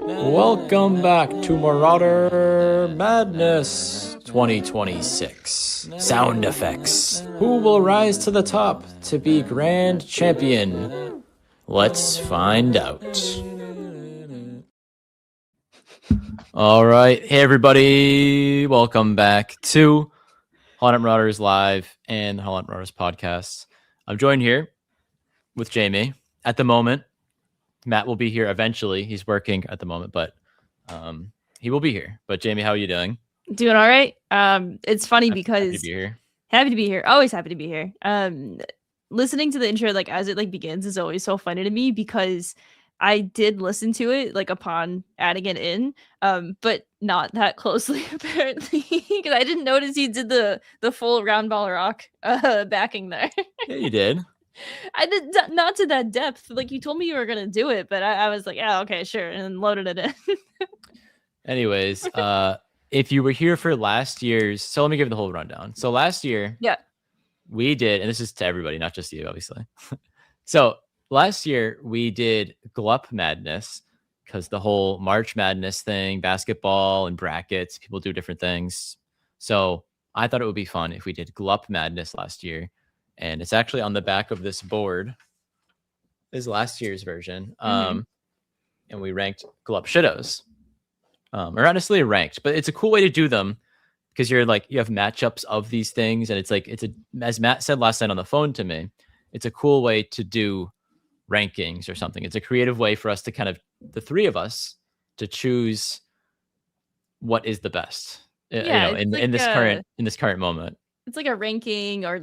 Welcome back to Marauder Madness 2026. Sound effects. Who will rise to the top to be grand champion? Let's find out. All right. Hey, everybody. Welcome back to Holland Marauders Live and the Holland Marauders podcast. I'm joined here with Jamie. At the moment, Matt will be here eventually. He's working at the moment, but he will be here. But Jamie, how are you doing? Doing all right. It's funny because happy to be here. Happy to be here. Always happy to be here. Listening to the intro as it begins is always so funny to me because I did listen to it upon adding it in, but not that closely apparently because I didn't notice you did the full round ball rock backing there. Yeah, you did. I did not to that depth. You told me you were gonna do it, but I was like, yeah, okay, sure, and then loaded it in. Anyways, if you were here for last year's, so let me give the whole rundown. So last year, we did, and this is to everybody, not just you, obviously. So last year we did Glup Madness because the whole March Madness thing, basketball and brackets, people do different things. So I thought it would be fun if we did Glup Madness last year. And it's actually on the back of this board is last year's version. And we ranked Glup Shitos. Or not necessarily ranked, but it's a cool way to do them because you have matchups of these things. And as Matt said last night on the phone to me, it's a cool way to do rankings or something. It's a creative way for us to kind of, the three of us, to choose what is the best, in this current moment. It's like a ranking or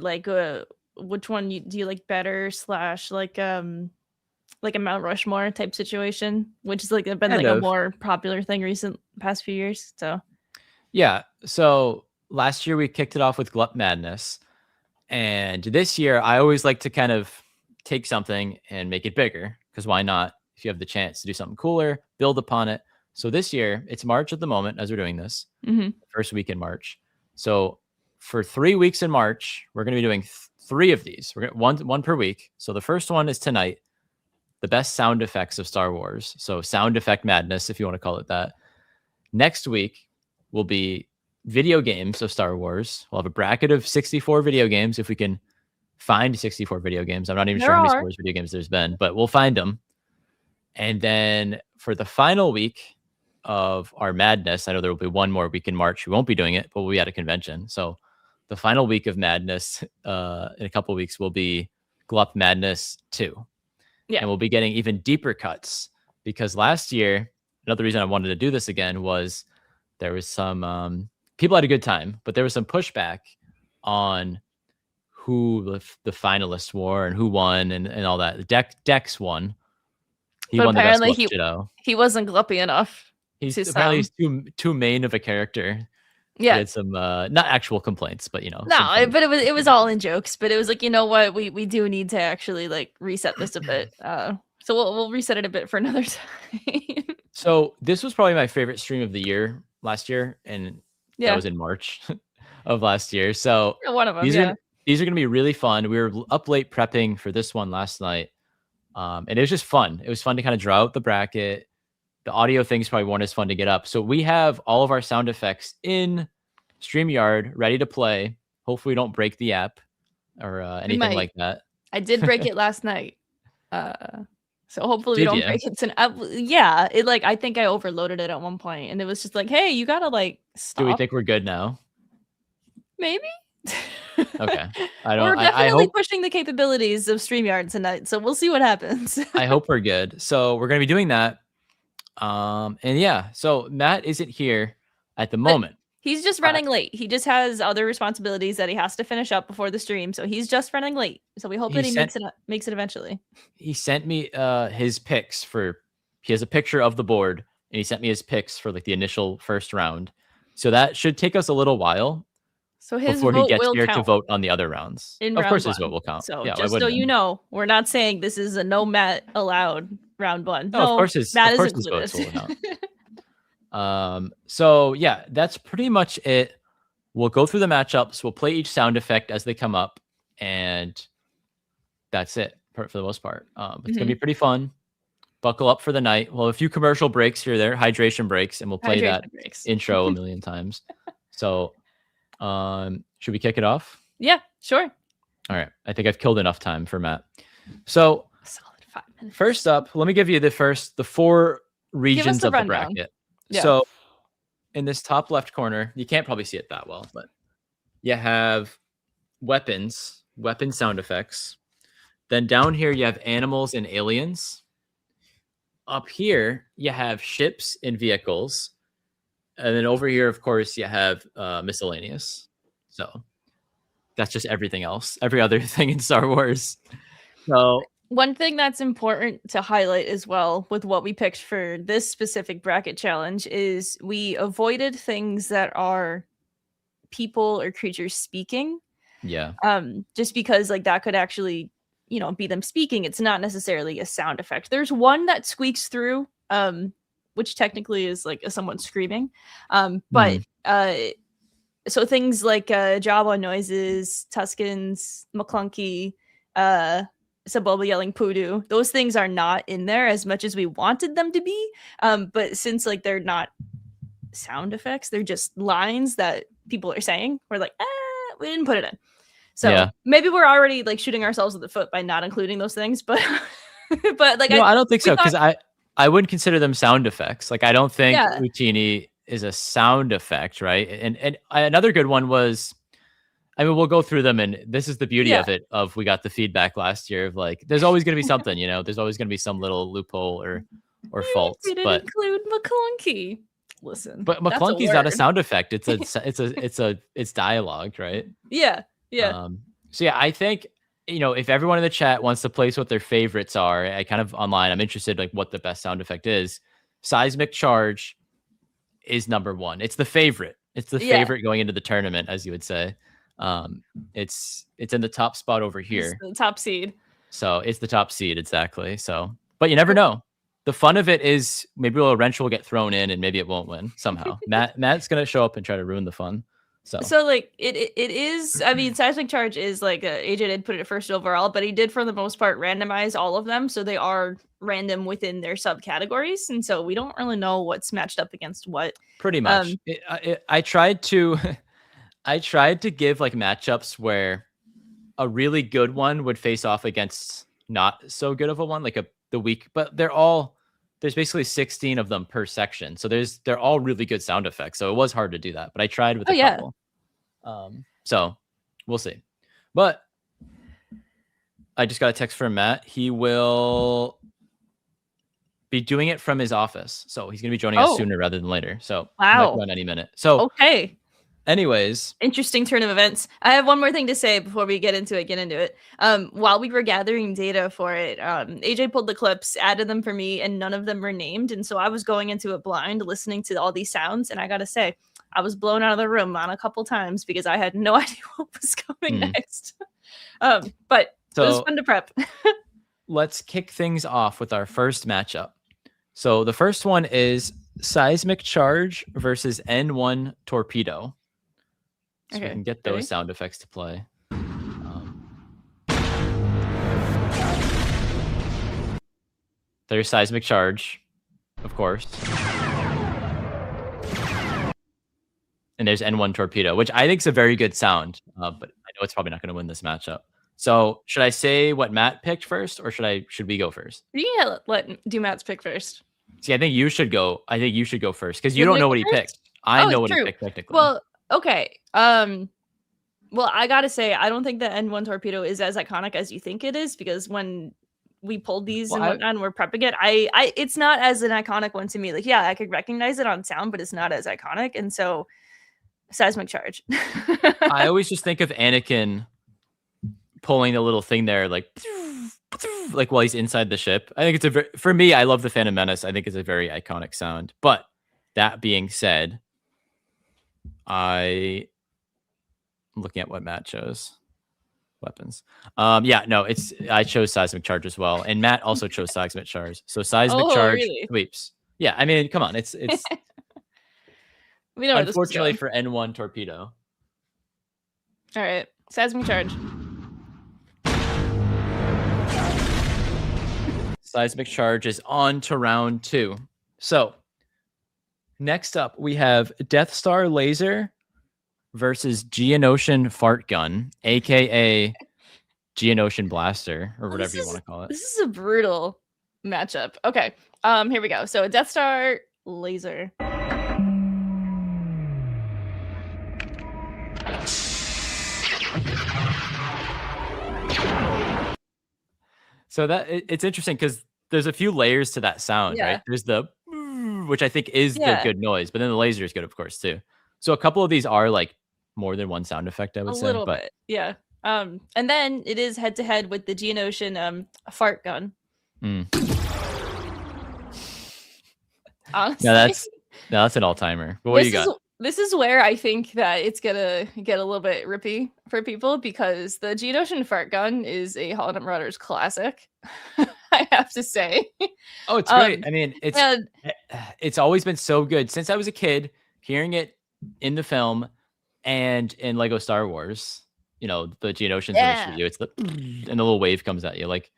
which one do you like better / like a Mount Rushmore type situation, which is been a more popular thing past few years. So yeah. So last year we kicked it off with Glup Madness, and this year I always like to kind of take something and make it bigger because why not? If you have the chance to do something cooler, build upon it. So this year it's March at the moment as we're doing this, first week in March. So for 3 weeks in March, we're going to be doing 3 of these. We're going one per week. So the first one is tonight, the best sound effects of Star Wars. So sound effect madness, if you want to call it that. Next week will be video games of Star Wars. We'll have a bracket of 64 video games if we can find 64 video games. I'm not even sure how many Star Wars video games there's been, but we'll find them. And then for the final week of our madness, I know there will be one more week in March. We won't be doing it, but we'll be at a convention. So the final week of madness in a couple of weeks will be Glup Madness 2. Yeah. And we'll be getting even deeper cuts because last year, another reason I wanted to do this again was there was some people had a good time, but there was some pushback on who the finalists were and who won and all that. Dex won. He won apparently the best he wasn't Gluppy enough. He's too main of a character. Yeah, he had some not actual complaints, but no, but it was all in jokes. But it was you know what, we do need to actually reset this a bit. So we'll reset it a bit for another time. So this was probably my favorite stream of the year last year, and that was in March of last year. So one of them. These are going to be really fun. We were up late prepping for this one last night, and it was just fun. It was fun to kind of draw out the bracket. The audio things probably weren't as fun to get up. So we have all of our sound effects in StreamYard ready to play. Hopefully we don't break the app or anything like that. I did break it last night. So hopefully we don't break it tonight. Yeah, I think I overloaded it at one point and it was just hey, you gotta stop. Do we think we're good now? Maybe. Okay. We're definitely pushing the capabilities of StreamYard tonight, so we'll see what happens. I hope we're good. So we're gonna be doing that. And yeah, so Matt isn't here at the moment. He's just running late. He just has other responsibilities that he has to finish up before the stream, so he's just running late. So we hope that he makes it eventually. He sent me his picks he has a picture of the board, and he sent me his picks for the initial first round. So that should take us a little while. So his before vote he gets will here count to vote on the other rounds. Of course, his vote will count. So just so you know, we're not saying this is a no Matt allowed round one. No, of course his votes will count. So yeah, that's pretty much it. We'll go through the matchups. We'll play each sound effect as they come up, and that's it for the most part. It's gonna be pretty fun. buckle up for the night. Well, a few commercial breaks here, there, hydration breaks, and we'll play that Hydration breaks. intro a million times. So, should we kick it off? Yeah, sure. All right. I think I've killed enough time for Matt. So, A solid 5 minutes. first up, let me give you the 4 regions of the rundown. bracket. Yeah. So, in this top left corner, you can't probably see it that well, but you have weapon sound effects. Then down here, you have animals and aliens. Up here, you have ships and vehicles. And then over here, of course, you have miscellaneous. So that's just everything else, every other thing in Star Wars. So one thing that's important to highlight as well with what we picked for this specific bracket challenge is we avoided things that are people or creatures speaking. Yeah. Just because like that could actually, be them speaking. It's not necessarily a sound effect. There's one that squeaks through, which technically is like someone screaming. But so things like Jawa noises, Tuskens, McClunky, Sebulba yelling Poodoo, those things are not in there as much as we wanted them to be. But since like they're not sound effects, they're just lines that people are saying, we're like, we didn't put it in. So maybe we're already like shooting ourselves in the foot by not including those things, but like no, I don't think so, because I wouldn't consider them sound effects. Like I don't think Utini is a sound effect, right? And another good one was, I mean, we'll go through them, and this is the beauty of it. We got the feedback last year of like, there's always going to be something, there's always going to be some little loophole or fault. We didn't include McClunky. Listen, but McClunky's not a sound effect. It's dialogue, right? Yeah. So yeah, I think if everyone in the chat wants to place what their favorites are, I kind of online, I'm interested like what the best sound effect is. Seismic Charge is number 1. It's the favorite. It's the favorite going into the tournament, as you would say. It's in the top spot over here. It's the top seed. So it's the top seed, exactly. So, but you never know. The fun of it is maybe a wrench will get thrown in and maybe it won't win somehow. Matt's gonna show up and try to ruin the fun. So like it is. I mean, Seismic Charge is like AJ did put it first overall, but he did for the most part randomize all of them, so they are random within their subcategories, and so we don't really know what's matched up against what. Pretty much. I tried to give like matchups where a really good one would face off against not so good of a one, like the weak, but there's basically 16 of them per section. So they're all really good sound effects. So it was hard to do that, but I tried with a couple. So we'll see. But I just got a text from Matt. He will be doing it from his office. So he's going to be joining us sooner rather than later. So might run any minute. So okay. Anyways, interesting turn of events. I have one more thing to say before we get into it. While we were gathering data for it, AJ pulled the clips, added them for me, and none of them were named. And so I was going into it blind, listening to all these sounds. And I got to say, I was blown out of the room on a couple times because I had no idea what was coming next. But it was fun to prep. Let's kick things off with our first matchup. So the first one is Seismic Charge versus N1 Torpedo. So we can get those sound effects to play. There's Seismic Charge, of course. And there's N1 Torpedo, which I think is a very good sound, but I know it's probably not going to win this matchup. So should I say what Matt picked first, or should we go first? Yeah, do Matt's pick first. See, I think you should go. I think you should go first because you don't know what he picked. I know what he picked technically. Well, okay. Well, I gotta say, I don't think the N1 Torpedo is as iconic as you think it is, because when we pulled these and we're prepping it, it's not as an iconic one to me. Like, yeah, I could recognize it on sound, but it's not as iconic. And so, Seismic Charge. I always just think of Anakin pulling the little thing there, like while he's inside the ship. I think for me, I love the Phantom Menace. I think it's a very iconic sound. But that being said, I'm looking at what Matt chose. Weapons. I chose Seismic Charge as well. And Matt also chose Seismic Charge. So Seismic Charge sweeps. Yeah, I mean, come on. It's we know unfortunately for N1 Torpedo. All right. Seismic Charge. Seismic charge is on to round 2. So next up, we have Death Star Laser versus Geonosian Fart Gun, aka Geonosian Blaster, or whatever you want to call it. This is a brutal matchup. Okay, here we go. So a Death Star Laser. So that it's interesting because there's a few layers to that sound, Yeah. right? There's the which I think is the Yeah. good noise, but then the laser is good, of course, too. So a couple of these are like more than one sound effect, I A would say. little But bit, yeah. And then it is head to head with the Geonosian Fart Gun. mm. Honestly, no, that's an all timer. But what do you got? This is where I think that it's gonna get a little bit rippy for people because the Geonosian Fart Gun is a Hollow Knight Marauders classic. I have to say. Oh, it's great. I mean, and it's always been so good since I was a kid. Hearing it in the film and in Lego Star Wars, you know, the Geonosians when they shoot you, it's the and the little wave comes at you, like,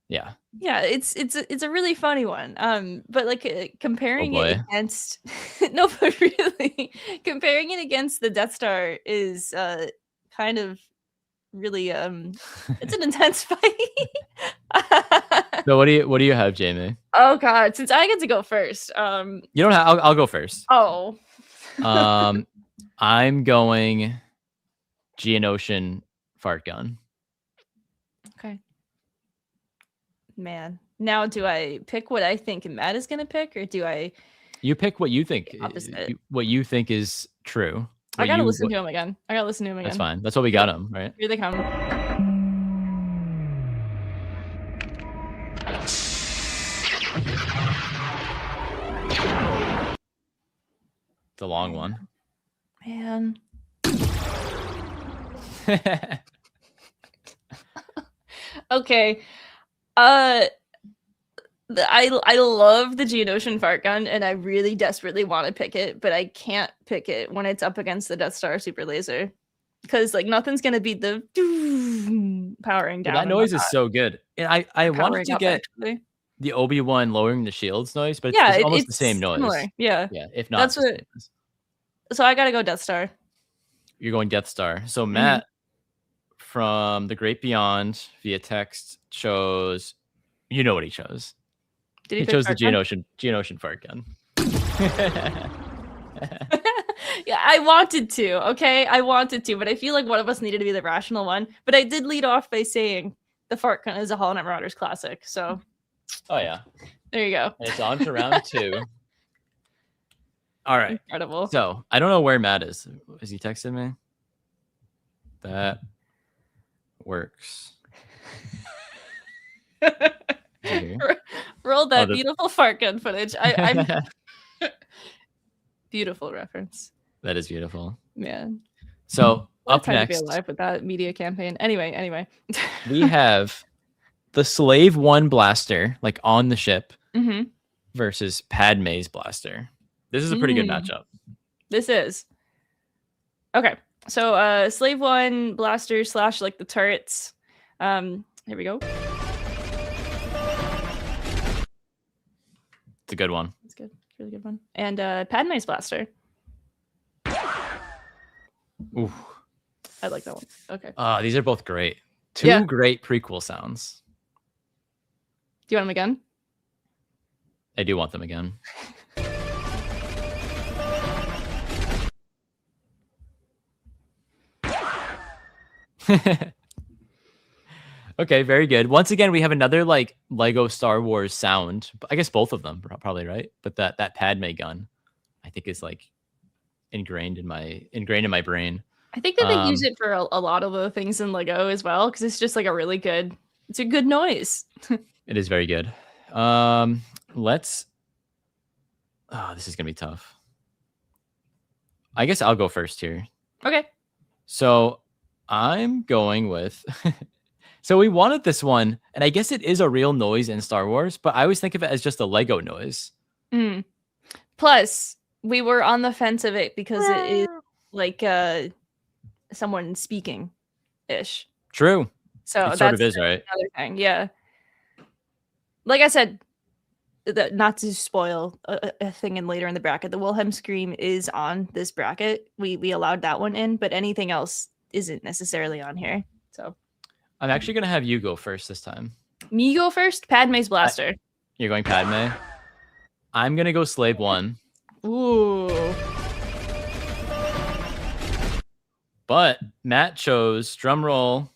yeah. Yeah, it's a really funny one. But like comparing boy. it against no, but really comparing it against the Death Star is kind of really it's an intense fight. So what do you have, Jamie? Oh god, since I get to go first. You don't have I'll go first. Oh. I'm going Geonosian Fart Gun. Okay. Man. Now do I pick what I think Matt is gonna pick, or do I You pick what you think opposite? what you think is true. I gotta listen to him again. That's fine. That's what we got him, right? Here they come. The long one. Man. Okay. I love the Geonosian Fart Gun, and I really desperately want to pick it, but I can't pick it when it's up against the Death Star Super Laser, because like nothing's gonna beat the powering down. That noise is so good, and I wanted to get actually the Obi-Wan lowering the shields noise, but yeah, it's almost the same noise. Similar. Yeah, if not, that's what. So I gotta go Death Star. You're going Death Star. So Matt from The Great Beyond via text chose. You know what he chose. He chose the Geonosian Fart Gun. Yeah, I wanted to. Okay, I wanted to, but I feel like one of us needed to be the rational one. But I did lead off by saying the Fart Gun is a Hollow Knight Marauders classic. So. Oh yeah. There you go. And it's on to round 2. All right. Incredible. So I don't know where Matt is. Has he texted me? That works. Roll that beautiful fart gun footage. I'm beautiful reference. That is beautiful. Man. So up next, next, to be alive with that media campaign. Anyway, we have the Slave 1 blaster, like on the ship, versus Padme's blaster. This is a pretty good matchup. This is. Okay. So Slave 1 blaster / like the turrets. Here we go. It's a good one. It's good. It's a really good one. And Padme's blaster. Ooh. I like that one. Okay. These are both great. Two great prequel sounds. Do you want them again? I do want them again. Okay, very good. Once again, we have another like Lego Star Wars sound. I guess both of them, probably, right? But that Padme gun, I think, is like ingrained in my brain. I think that they use it for a lot of the things in Lego as well, because it's just like it's a good noise. It is very good. This is gonna be tough. I guess I'll go first here. Okay. So I'm going with. So we wanted this one, and I guess it is a real noise in Star Wars, but I always think of it as just a Lego noise. Plus, we were on the fence of it because it is like someone speaking ish. True. So it sort of is, right? Another thing, yeah. like I said, not to spoil a thing in later in the bracket, the Wilhelm scream is on this bracket. We allowed that one in, but anything else isn't necessarily on here. So I'm actually gonna have you go first this time. me go first. Padme's blaster. You're going Padme. I'm gonna go Slave 1. Ooh. But Matt chose drumroll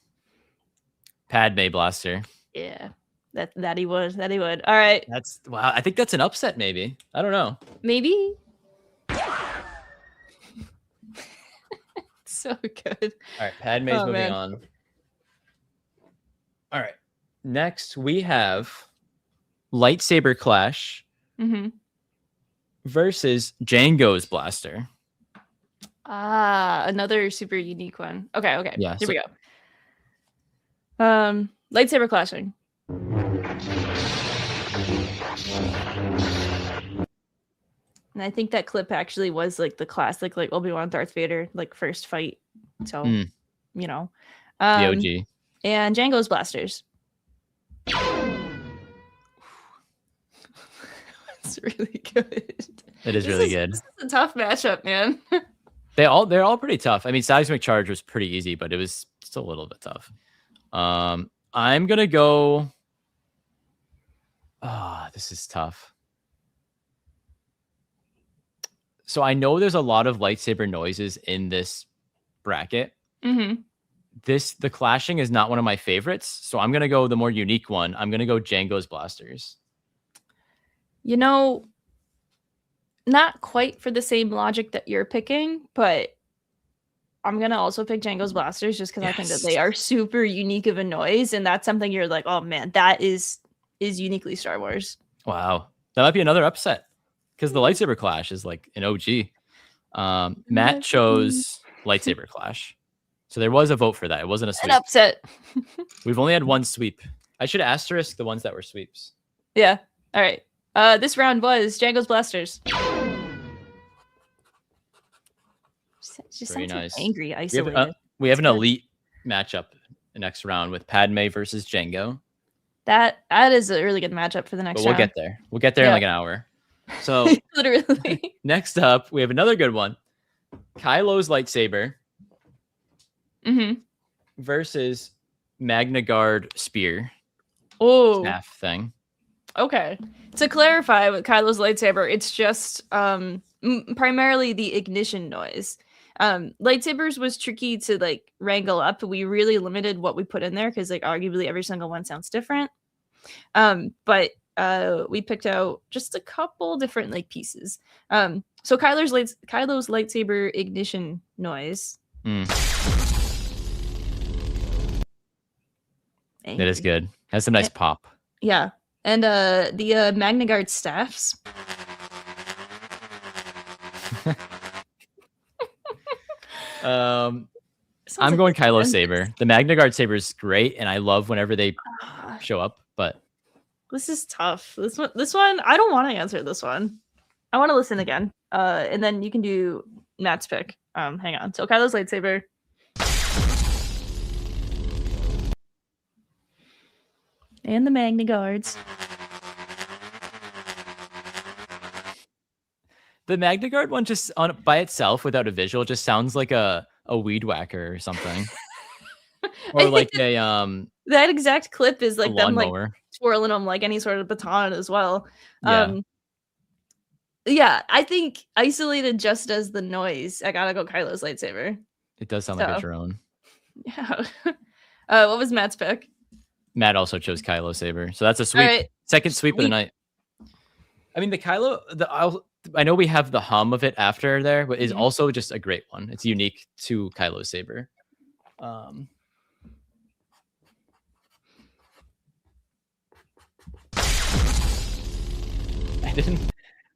Padme blaster. Yeah. That he would. That he would. All right. That's wow. I think that's an upset, maybe. I don't know. Maybe. So good. All right, Padme's moving on. All right. Next, we have lightsaber clash versus Django's blaster. Another super unique one. Okay. Yeah. Here we go. Lightsaber clashing. And I think that clip actually was like the classic, like Obi-Wan Darth Vader, like first fight. So, you know, the OG. And Django's blasters. It's really good. It is really good. This is a tough matchup, man. They're all pretty tough. I mean, Seismic Charge was pretty easy, but it was still a little bit tough. I'm gonna go. This is tough. So I know there's a lot of lightsaber noises in this bracket. The clashing is not one of my favorites, so I'm gonna go the more unique one. I'm gonna go Django's blasters. You know, not quite for the same logic that you're picking, but I'm gonna also pick Django's blasters just because I think that they are super unique of a noise, and that's something you're like, oh man, that is uniquely Star Wars. Wow, that might be another upset because the lightsaber clash is like an OG. Matt chose lightsaber clash, so there was a vote for that. It wasn't a sweep. An upset. We've only had one sweep. I should asterisk the ones that were sweeps. Yeah. All right. This round was Django's blasters. Just very nice. Angry, isolated. We have an elite matchup next round with Padme versus Django. That is a really good matchup for the next round. We'll get there. We'll get there in like an hour. So literally. Next up, we have another good one. Kylo's lightsaber versus Magna Guard spear. Oh, staff thing. Okay. To clarify with Kylo's lightsaber, it's just primarily the ignition noise. Lightsabers was tricky to like wrangle up. We really limited what we put in there because like arguably every single one sounds different. But we picked out just a couple different like pieces. So Kylo's lightsaber ignition noise. It is good. Has some nice pop. Yeah. And the Magna Guard staffs. I'm going Kylo saber. The Magna Guard saber is great, and I love whenever they show up. But this is tough. This one, I don't want to answer this one. I want to listen again. And then you can do Matt's pick. Hang on. So Kylo's lightsaber. And the Magna Guards. The Magna Guard one just by itself without a visual just sounds like a weed whacker or something. Or like a that exact clip is like them like mower. twirling them like any sort of baton as well. Yeah, I think isolated just as the noise, I gotta go Kylo's lightsaber. It does sound like a drone. Yeah. What was Matt's pick? Matt also chose Kylo saber, so that's a sweep. Right. Second sweep of the night. I mean, the Kylo, I know we have the hum of it after there, but it's also just a great one. It's unique to Kylo saber. I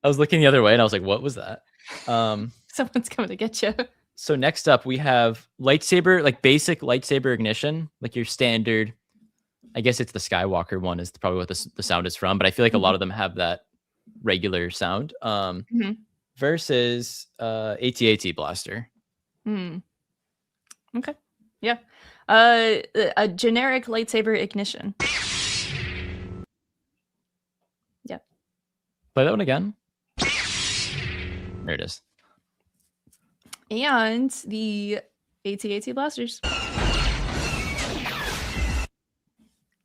was looking the other way and I was like, what was that? Someone's coming to get you. So next up we have lightsaber, like basic lightsaber ignition, like your standard. I guess it's the Skywalker one is probably what the sound is from, but I feel like a lot of them have that regular sound. Versus AT-AT blaster. Okay. Yeah. A generic lightsaber ignition. Play that one again. There it is. And the AT-AT blasters.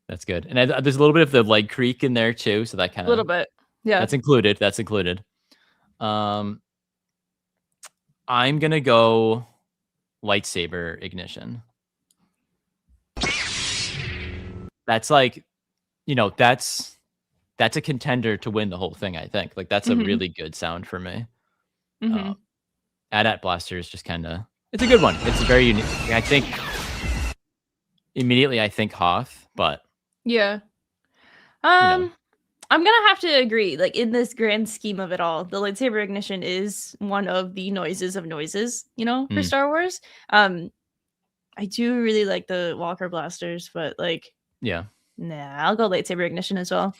That's good. And there's a little bit of the leg creak in there too, so that kind A little of bit. Yeah. that's included. That's included. I'm gonna go lightsaber ignition. That's like, that's a contender to win the whole thing, I think. Like, that's a Mhm. really good sound for me. Mhm. AT-AT blaster is just kinda it's a good one. It's a very unique. I think immediately I think Hoth, but, Yeah. you know. I'm gonna have to agree. Like in this grand scheme of it all, the lightsaber ignition is one of the noises of noises, for Mm, Star Wars. Um, I do really like the Walker blasters, but like, yeah. nah, I'll go lightsaber ignition as well.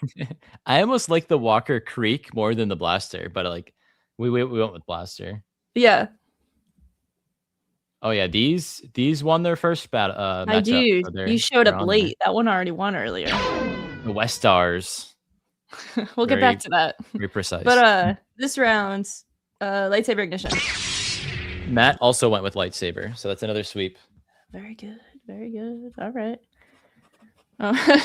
I almost like the Walker Creek more than the blaster, but, like, we went with blaster. Yeah, Oh, yeah, these won their first I matchup, do. so You showed they're up on there. late. That one already won earlier. The West Stars, We'll get back very, to that. very But precise. this round, lightsaber ignition. Matt also went with lightsaber, so that's another sweep. Very good. Very good. All right. Oh.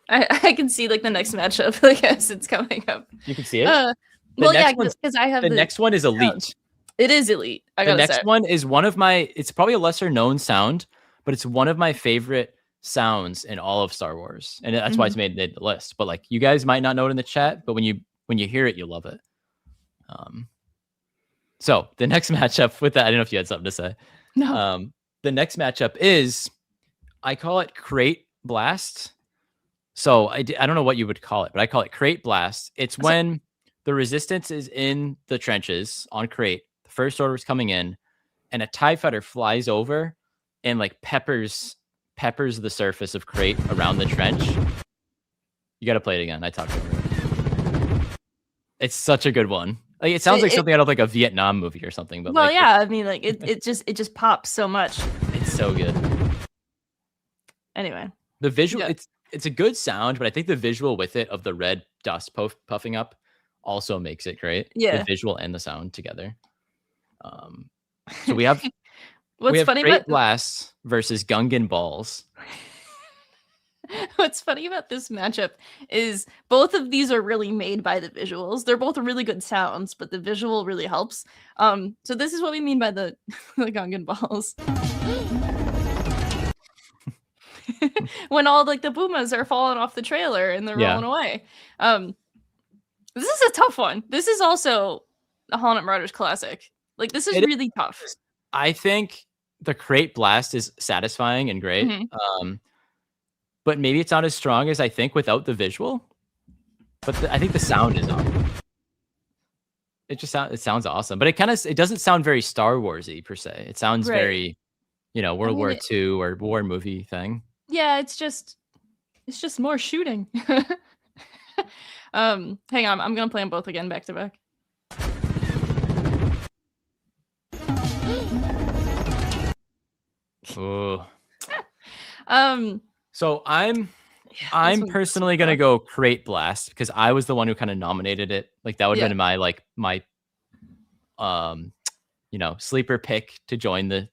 I can see like the next matchup, like as it's coming up. You can see it? Well, yeah, Next one's because I have the next one is sound. elite. It is elite. I The gotta next say. one is one of my it's probably a lesser known sound, but it's one of my favorite sounds in all of Star Wars. And that's why Mhm. it's made the list. But, like, you guys might not know it in the chat, but when you hear it, you'll love it. So the next matchup with that, I don't know if you had something to say. No. The next matchup is, I call it Crate Blast. So I don't know what you would call it, but I call it Crate Blast. It's So when the resistance is in the trenches on Crate, the First Order is coming in, and a TIE fighter flies over and, like, peppers the surface of Crate around the trench. You got to play it again. I talked over it. It's such a good one. Like, it sounds like it something out of, like, a Vietnam movie or something, but, well, like, yeah, I mean, like, it just pops so much. it's so good. Anyway. The visual, Yeah. it's a good sound, but I think the visual with it of the red dust puffing up also makes it great. The Yeah. visual and the sound together. So we have What's funny about Crate Blasts versus Gungan Balls. What's funny about this matchup is both of these are really made by the visuals. They're both really good sounds, but the visual really helps. So this is what we mean by the the Gungan balls. When all like the boomas are falling off the trailer and they're Yeah. rolling away. This is a tough one. This is also a Hollow Knight Marauders classic. Like this is It really tough. I think the Crate Blast is satisfying and great. Mhm. But maybe it's not as strong as I think without the visual. But I think the sound is awesome. It sounds awesome, but it doesn't sound very Star Warsy per se. It sounds Right. very, World mean, War it- II or war movie thing. Yeah, it's just more shooting. Hang on, I'm gonna play them both again back to back. Ooh. Yeah, So this I'm one's personally gonna go Crate Blast because I was the one who kind of nominated it. Like, that would have Yeah. been my um sleeper pick to join the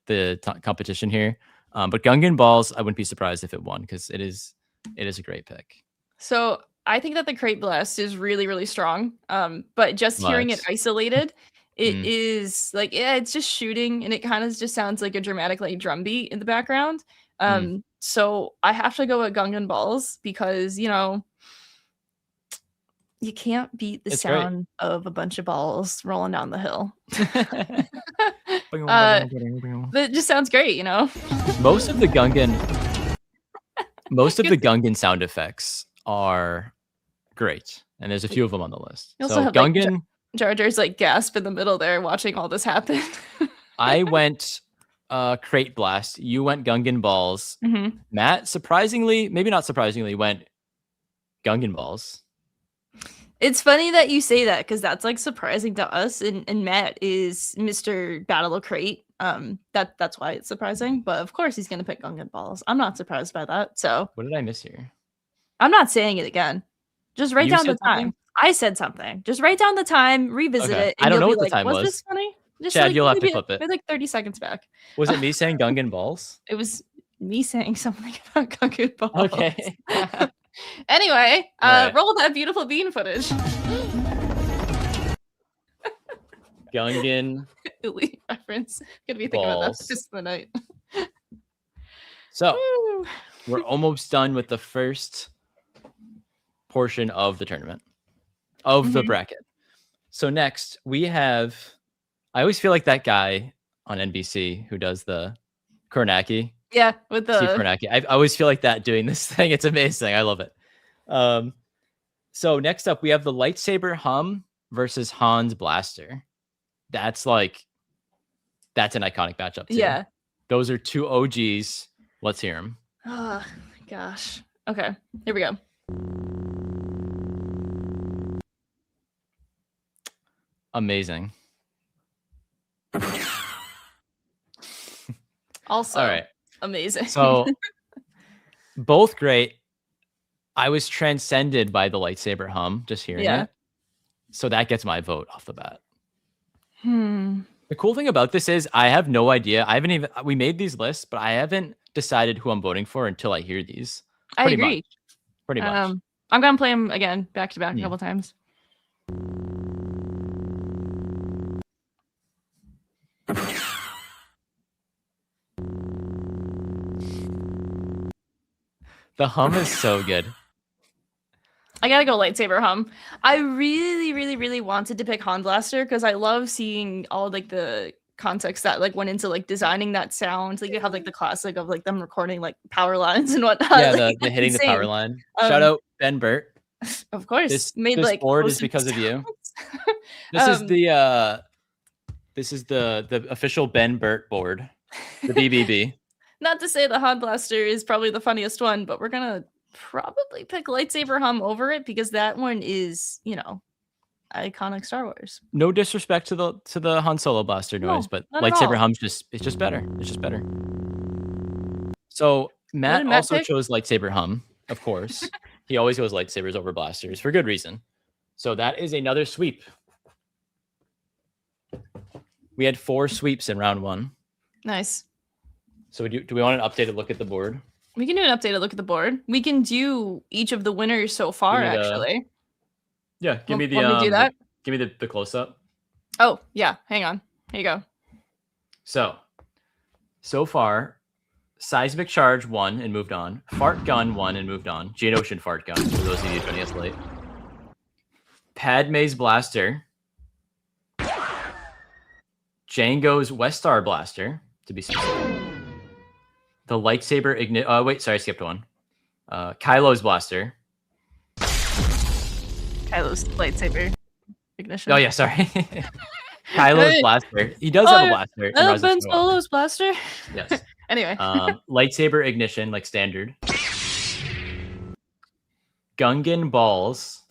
competition here. But Gungan Balls, I wouldn't be surprised if it won because it is a great pick. So I think that the Crate Blast is really, really strong. But just hearing it But isolated, it mm, is like, yeah, it's just shooting and it kind of just sounds like a dramatic like drum beat in the background. mm, So I have to go with Gungan Balls because, you can't beat the it's great. sound of a bunch of balls rolling down the hill. It just sounds great. Most of the Gungan Good- sound effects are great, and there's a few of them on the list. You also So have, like, Gungan, Jar Jar's like gasp in the middle there watching all this happen. I went Crate Blast. You went Gungan Balls. Mhm. Matt, surprisingly, maybe not surprisingly, went Gungan Balls. It's funny that you say that because that's like surprising to us, and Matt is Mr. Battle of Crate. That's why it's surprising. But of course he's gonna pick Gungan Balls. I'm not surprised by that. So What did I miss here? I'm not saying it again. Just write You down the said time. something? I said something. Just write down the time, revisit Okay. it, I and don't you'll know be what the like, time "Was was. this funny?" Just Chad, you'll have to maybe clip it. like 30 seconds back. Was it me saying Gungan balls? It was me saying something about Gungan balls. Okay. Anyway, Alright. roll that beautiful bean footage. Gungan Elite reference. Gonna be thinking about that balls. for the night. So Woo. we're almost done with the first portion of the tournament, of the Mhm. bracket. So next we have, I always feel like that guy on NBC who does the Kornacki, Yeah, with Steve the Kornacki. I always feel like that doing this thing. It's amazing. I love it. So next up we have the lightsaber hum versus Han's blaster. That's an iconic matchup too. yeah. Those are two OGs. Let's hear them. Oh gosh. Okay, here we go. Amazing. Also, All right. amazing. So both great. I was transcended by the lightsaber hum just hearing Yeah. it. So that gets my vote off the bat. Hmm. The cool thing about this is I have no idea. We made these lists, but I haven't decided who I'm voting for until I hear these. I Pretty agree. much. Pretty much. I'm gonna play them again back to back a Yeah. couple times. The hum is so good. I gotta go lightsaber hum. I really, really, really wanted to pick Han Blaster because I love seeing all like the context that like went into like designing that sound. Like you have like the classic of like them recording like power lines and whatnot. Yeah, like, the hitting the power line. Um, Shout out Ben Burt. Of course, This made this like board is hosted because of you. sounds. This is the official Ben Burt board. The BBB. Not to say the Han Blaster is probably the funniest one, but we're gonna probably pick lightsaber hum over it because that one is, you know, iconic Star Wars. No disrespect to the Han Solo blaster noise, No, but not at lightsaber all. hum's it's just better. It's just better. So Matt did Matt also pick? chose lightsaber hum, of course. He always goes lightsabers over blasters for good reason. So that is another sweep. We had 4 sweeps in round 1. Nice. So do we want an updated look at the board? We can do an updated look at the board. We can do each of the winners so far, actually. Yeah, give me Want me to do that? Give me the close up. Oh, yeah. Hang on. Here you go. So far, Seismic Charge won and moved on. Fart Gun won and moved on. Geonosian Fart Gun, for those of you joining us late. Padme's Blaster. Django's Westar Blaster, to be specific. The lightsaber ignite. Wait, sorry, I skipped one. Kylo's Blaster. Kylo's lightsaber ignition. Oh yeah, sorry. Kylo's Blaster. He does have a blaster. in Rise of Ben Skywalker. Solo's blaster. Yes. Anyway. Lightsaber ignition, like standard. Gungan balls.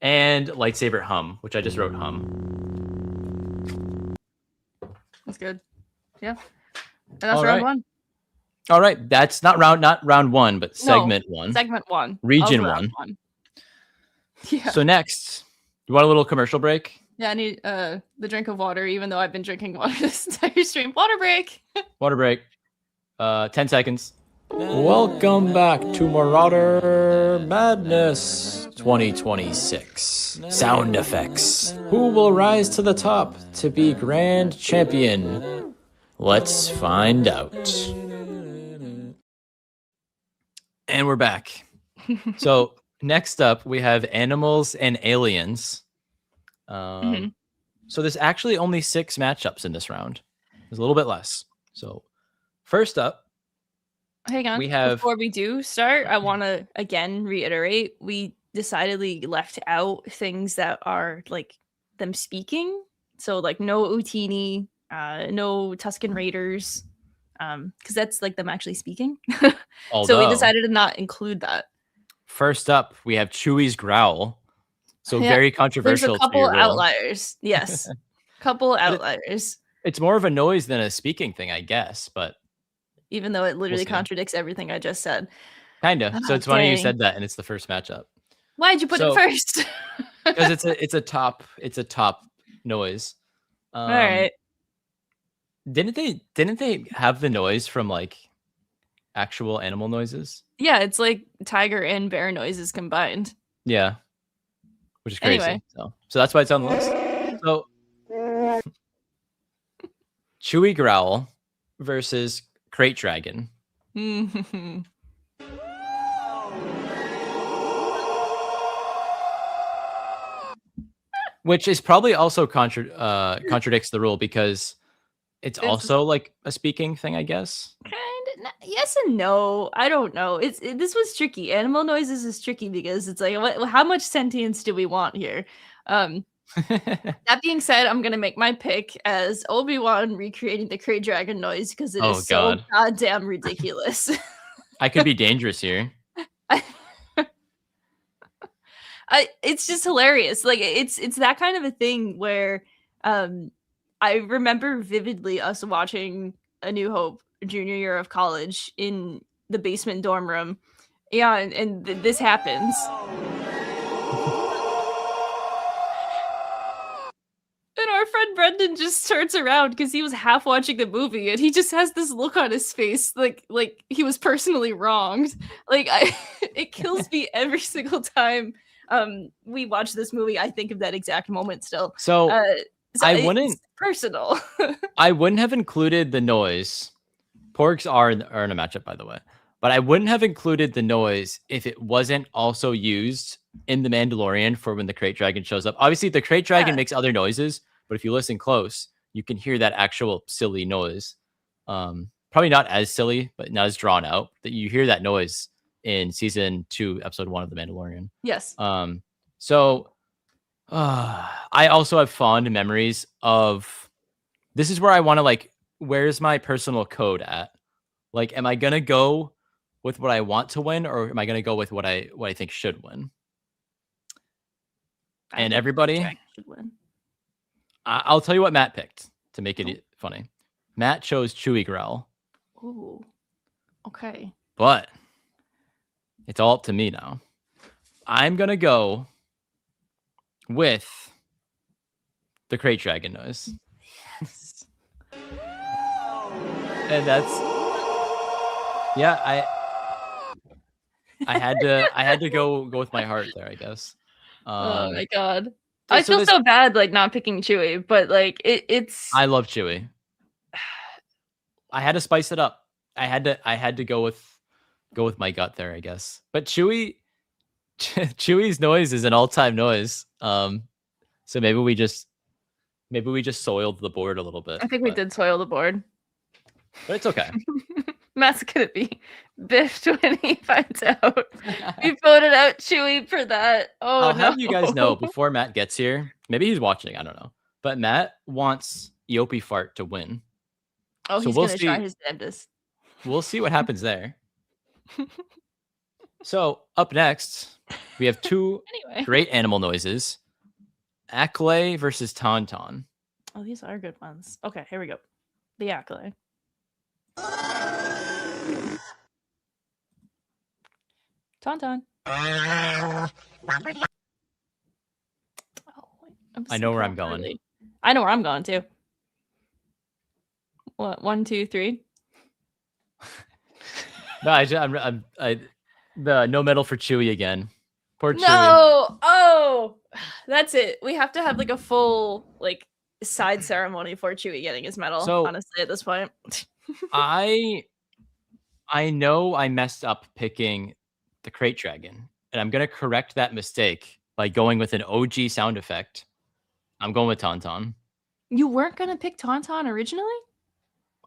And lightsaber hum, which I just wrote hum. That's good. Yeah. And that's All round right. 1. All right. That's not round 1, but segment 1. Segment 1. Region of 1. round 1. Yeah. So next, you want a little commercial break? Yeah, I need the drink of water, even though I've been drinking water this entire stream. Water break. Water break. 10 seconds. Welcome back to Marauder Madness 2026. Sound effects. Who will rise to the top to be grand champion? Let's find out. And we're back. So next up, we have animals and aliens. So there's actually only 6 matchups in this round. There's a little bit less. So first up, Hang on. Before we do start, I want to again reiterate we decidedly left out things that are like them speaking. So like no Utini, no Tusken Raiders, because that's like them actually speaking. So we decided to not include that. First up, we have Chewie's growl. So very controversial. There's a couple outliers. Yes, couple outliers. It's more of a noise than a speaking thing, I guess. But even though it literally contradicts everything I just said. Kinda. So it's funny you Dang. said that, and it's the first matchup. Why'd you put it So first? because it's a top noise. All right. Didn't they have the noise from like actual animal noises? Yeah, it's like tiger and bear noises combined. Yeah, which is crazy. Anyway. So that's why it's on the list. So Chewy Growl versus Crate Dragon. Which is probably also contradicts the rule because it's also like a speaking thing, I guess. Yes and no. I don't know. This was tricky. Animal noises is tricky because it's like, how much sentience do we want here? That being said, I'm gonna make my pick as Obi-Wan recreating the Krayt Dragon noise because it is so goddamn ridiculous. I could be dangerous here. It's just hilarious. Like it's that kind of a thing where I remember vividly us watching A New Hope junior year of college in the basement dorm room. Yeah, and this happens. And our friend Brendan just turns around because he was half watching the movie and he just has this look on his face like he was personally wronged. Like it kills me every single time we watch this movie. I think of that exact moment still. So I wouldn't personal. I wouldn't have included the noise. Porgs are in a matchup, by the way. But I wouldn't have included the noise if it wasn't also used in The Mandalorian for when the Krayt Dragon shows up. Obviously, the Krayt Dragon makes other noises, but if you listen close, you can hear that actual silly noise. Probably not as silly, but not as drawn out. That you hear that noise in season 2, episode 1 of The Mandalorian. Yes. So I also have fond memories of. This is where I want to like. Where's my personal code at? Like, am I gonna go with what I want to win, or am I gonna go with what I think should win? And everybody, should win. I'll tell you what Matt picked to make it funny. Matt chose Chewy Growl. Ooh, okay. But it's all up to me now. I'm gonna go with the Krayt Dragon noise. Yes. And that's I had to go with my heart there, I guess. Oh my god. I feel so bad like not picking Chewy, but like it's I love Chewy. I had to spice it up. I had to go with my gut there, I guess. But Chewy's noise is an all-time noise. So maybe we just soiled the board a little bit. I think we did soil the board. But it's okay. Matt's gonna be biffed when he finds out. We voted out Chewy for that. Oh, I'll have you guys know before Matt gets here. Maybe he's watching. I don't know. But Matt wants Eopie Fart to win. Oh, so he's gonna try his damnedest. We'll see what happens there. So up next, we have two great animal noises: Acklay versus Tauntaun. Oh, these are good ones. Okay, here we go. The Acklay. Tauntaun. I know where I'm going. I know where I'm going too. What? 1, 2, 3. No, I'm the no medal for Chewy again. Poor Chewy. No. Oh, that's it. We have to have like a full like side ceremony for Chewy getting his medal. So, honestly, at this point, I know I messed up picking the Krayt Dragon, and I'm gonna correct that mistake by going with an OG sound effect. I'm going with Tauntaun. You weren't gonna pick Tauntaun originally?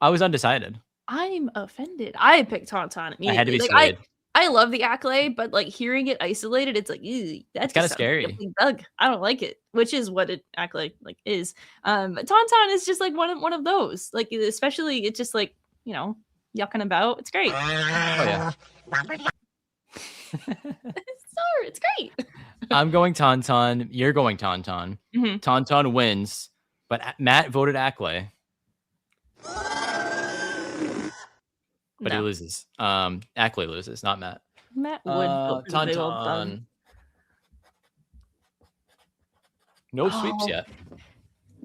I was undecided. I'm offended. I picked Tauntaun immediately. I had to be swayed. I love the Acklay, but like hearing it isolated, it's like, ew, that's kind of scary. Bug. I don't like it, which is what it Acklay like is. Tauntaun is just like one of those. Like especially it's just like, you know, yucking about. It's great. Oh yeah. It's great. I'm going Tauntaun. You're going Tauntaun. Mm-hmm. Tauntaun wins, but Matt voted Acklay. But he loses. Acklay loses, not Matt. Matt would go for the big old thumb. Tauntaun. No sweeps Oh, yet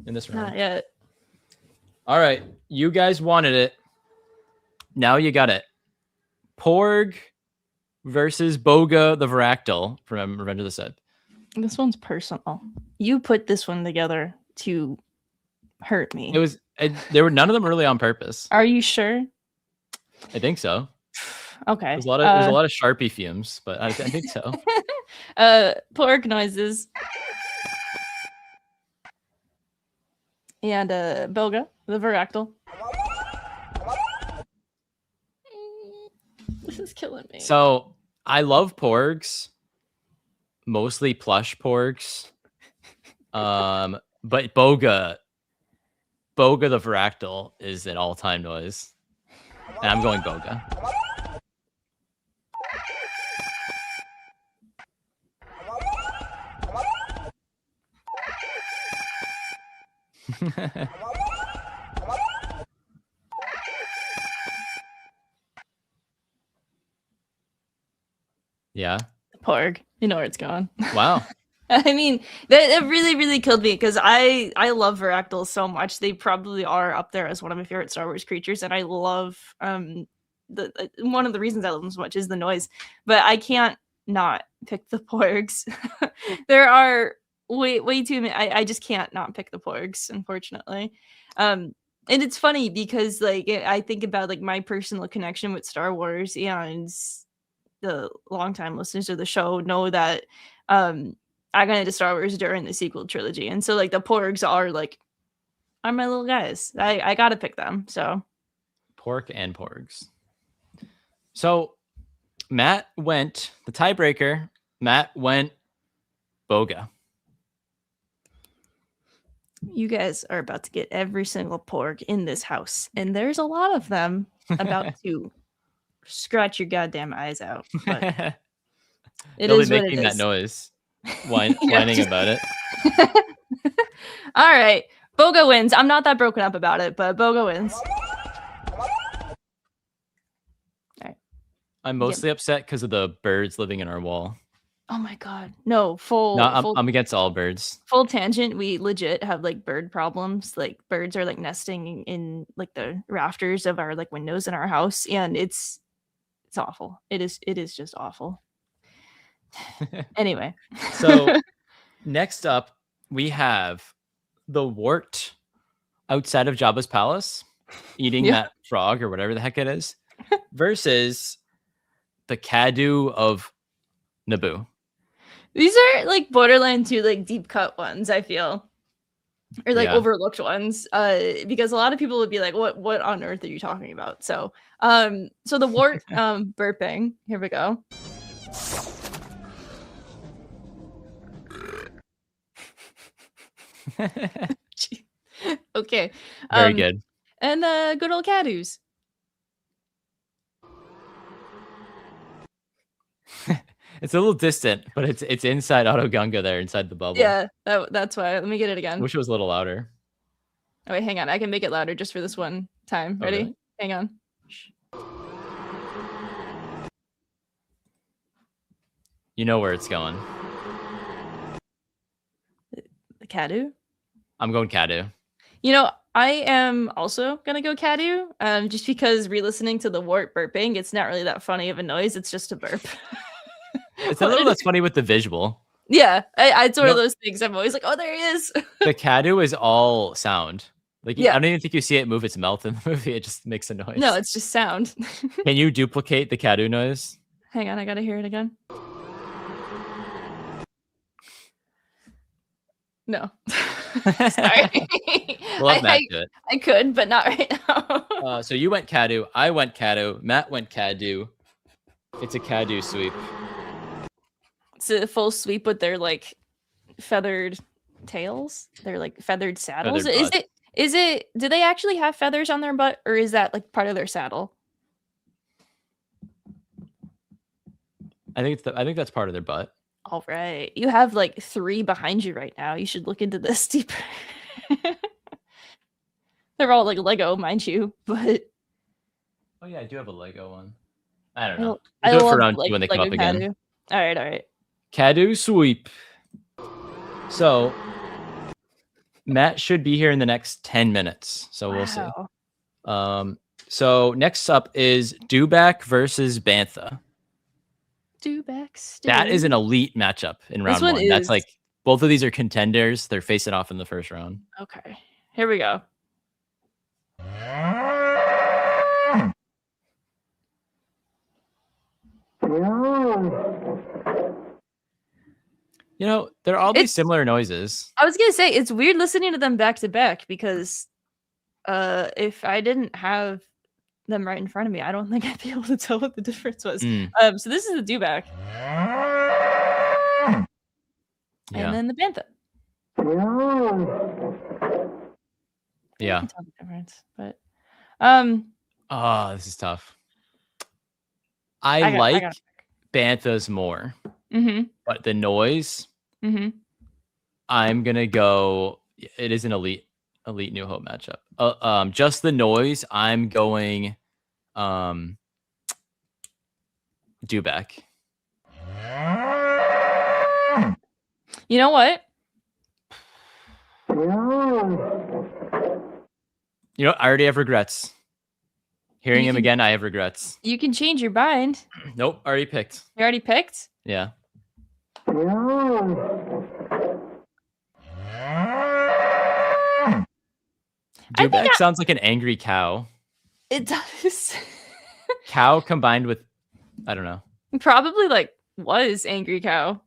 in this round. not yet. All right, you guys wanted it. Now you got it. Porg versus Boga the Varactyl from Revenge of the Sith. This one's personal. You put this one together to hurt me. There were none of them really on purpose. Are you sure? I think so. Okay. There's a lot of Sharpie fumes, but I think so. Pork noises. And Boga, the Varactyl. This is killing me. So I love porgs, mostly plush porgs. But Boga the Varactyl is an all-time noise. And I'm going Boga. Yeah. Porg. You know where it's going. Wow. I mean, that really, really killed me because I love Varactyls so much. They probably are up there as one of my favorite Star Wars creatures, and I love the one of the reasons I love them so much is the noise. But I can't not pick the Porgs. There are way too many. I just can't not pick the Porgs, unfortunately. And it's funny because like I think about like my personal connection with Star Wars, and the longtime listeners of the show know that I got into Star Wars during the sequel trilogy, and so like the Porgs are my little guys. I gotta pick them. So Pork and porgs. So Matt went the tiebreaker. Matt went Boga. you guys are about to get every single Porg in this house, and there's a lot of them about to scratch your goddamn eyes out. But They'll be making that noise, whining about it. All right, Boga wins. I'm not that broken up about it, but Boga wins. I'm mostly upset because of the birds living in our wall. Oh my god, no! I'm against all birds. Full tangent. We legit have like bird problems. Like birds are like nesting in like the rafters of our like windows in our house, and it's awful. It is just awful. Anyway, so next up we have the wart outside of Jabba's palace eating that frog or whatever the heck it is versus the Cadu of Naboo. These are like borderline two like deep cut ones, I feel, or like overlooked ones, because a lot of people would be like, what on earth are you talking about? So so the wart burping, here we go. Okay, very good. And good old Cadus. It's a little distant, but it's inside Autogunga there, inside the bubble. Yeah, that's why. Let me get it again. Wish it was a little louder. Oh wait, hang on. I can make it louder just for this one time. Ready? Really? Hang on. You know where it's going. The Cadu? I'm going Cadu. You know, I am also gonna go Cadu, just because re-listening to the wart burping, it's not really that funny of a noise. It's just a burp. It's a little that's funny with the visual. Yeah, it's one of those things. I'm always like, oh, there he is. The Cadu is all sound. Like, I don't even think you see it move its mouth in the movie. It just makes a noise. No, it's just sound. Can you duplicate the Cadu noise? Hang on, I gotta hear it again. No. Sorry. We'll have Matt do it. I could, but not right now. So you went Cadu. I went Cadu. Matt went Cadu. It's a Cadu sweep. It's a full sweep with their like feathered tails. They're like feathered saddles. Is it? Do they actually have feathers on their butt, or is that like part of their saddle? I think that's part of their butt. All right, you have like 3 behind you right now. You should look into this deeper. They're all like Lego, mind you, but oh yeah, I do have a Lego one. I don't know. I We'll do it for love round 2 when they come up again. Cadu. All right. Cadu sweep. So Matt should be here in the next 10 minutes. So we'll see. So next up is Dewback versus Bantha. Dewback. That is an elite matchup in round 1. That's like both of these are contenders. They're facing off in the first round. Okay. Here we go. You know, they're all these similar noises. I was gonna say it's weird listening to them back to back because if I didn't have them right in front of me, I don't think I'd be able to tell what the difference was. So this is the Dewback. And then the Bantha. Yeah. I can tell the difference, but oh, this is tough. I like Banthas more. But the noise, I'm gonna go. It is an elite New Hope matchup. Just the noise, I'm going Dewback. You know what? You know, I already have regrets. Hearing him again, I have regrets. You can change your mind. Nope, already picked. You already picked? Yeah. Dewback sounds like an angry cow. It does. Cow combined with, I don't know. Probably like was angry cow.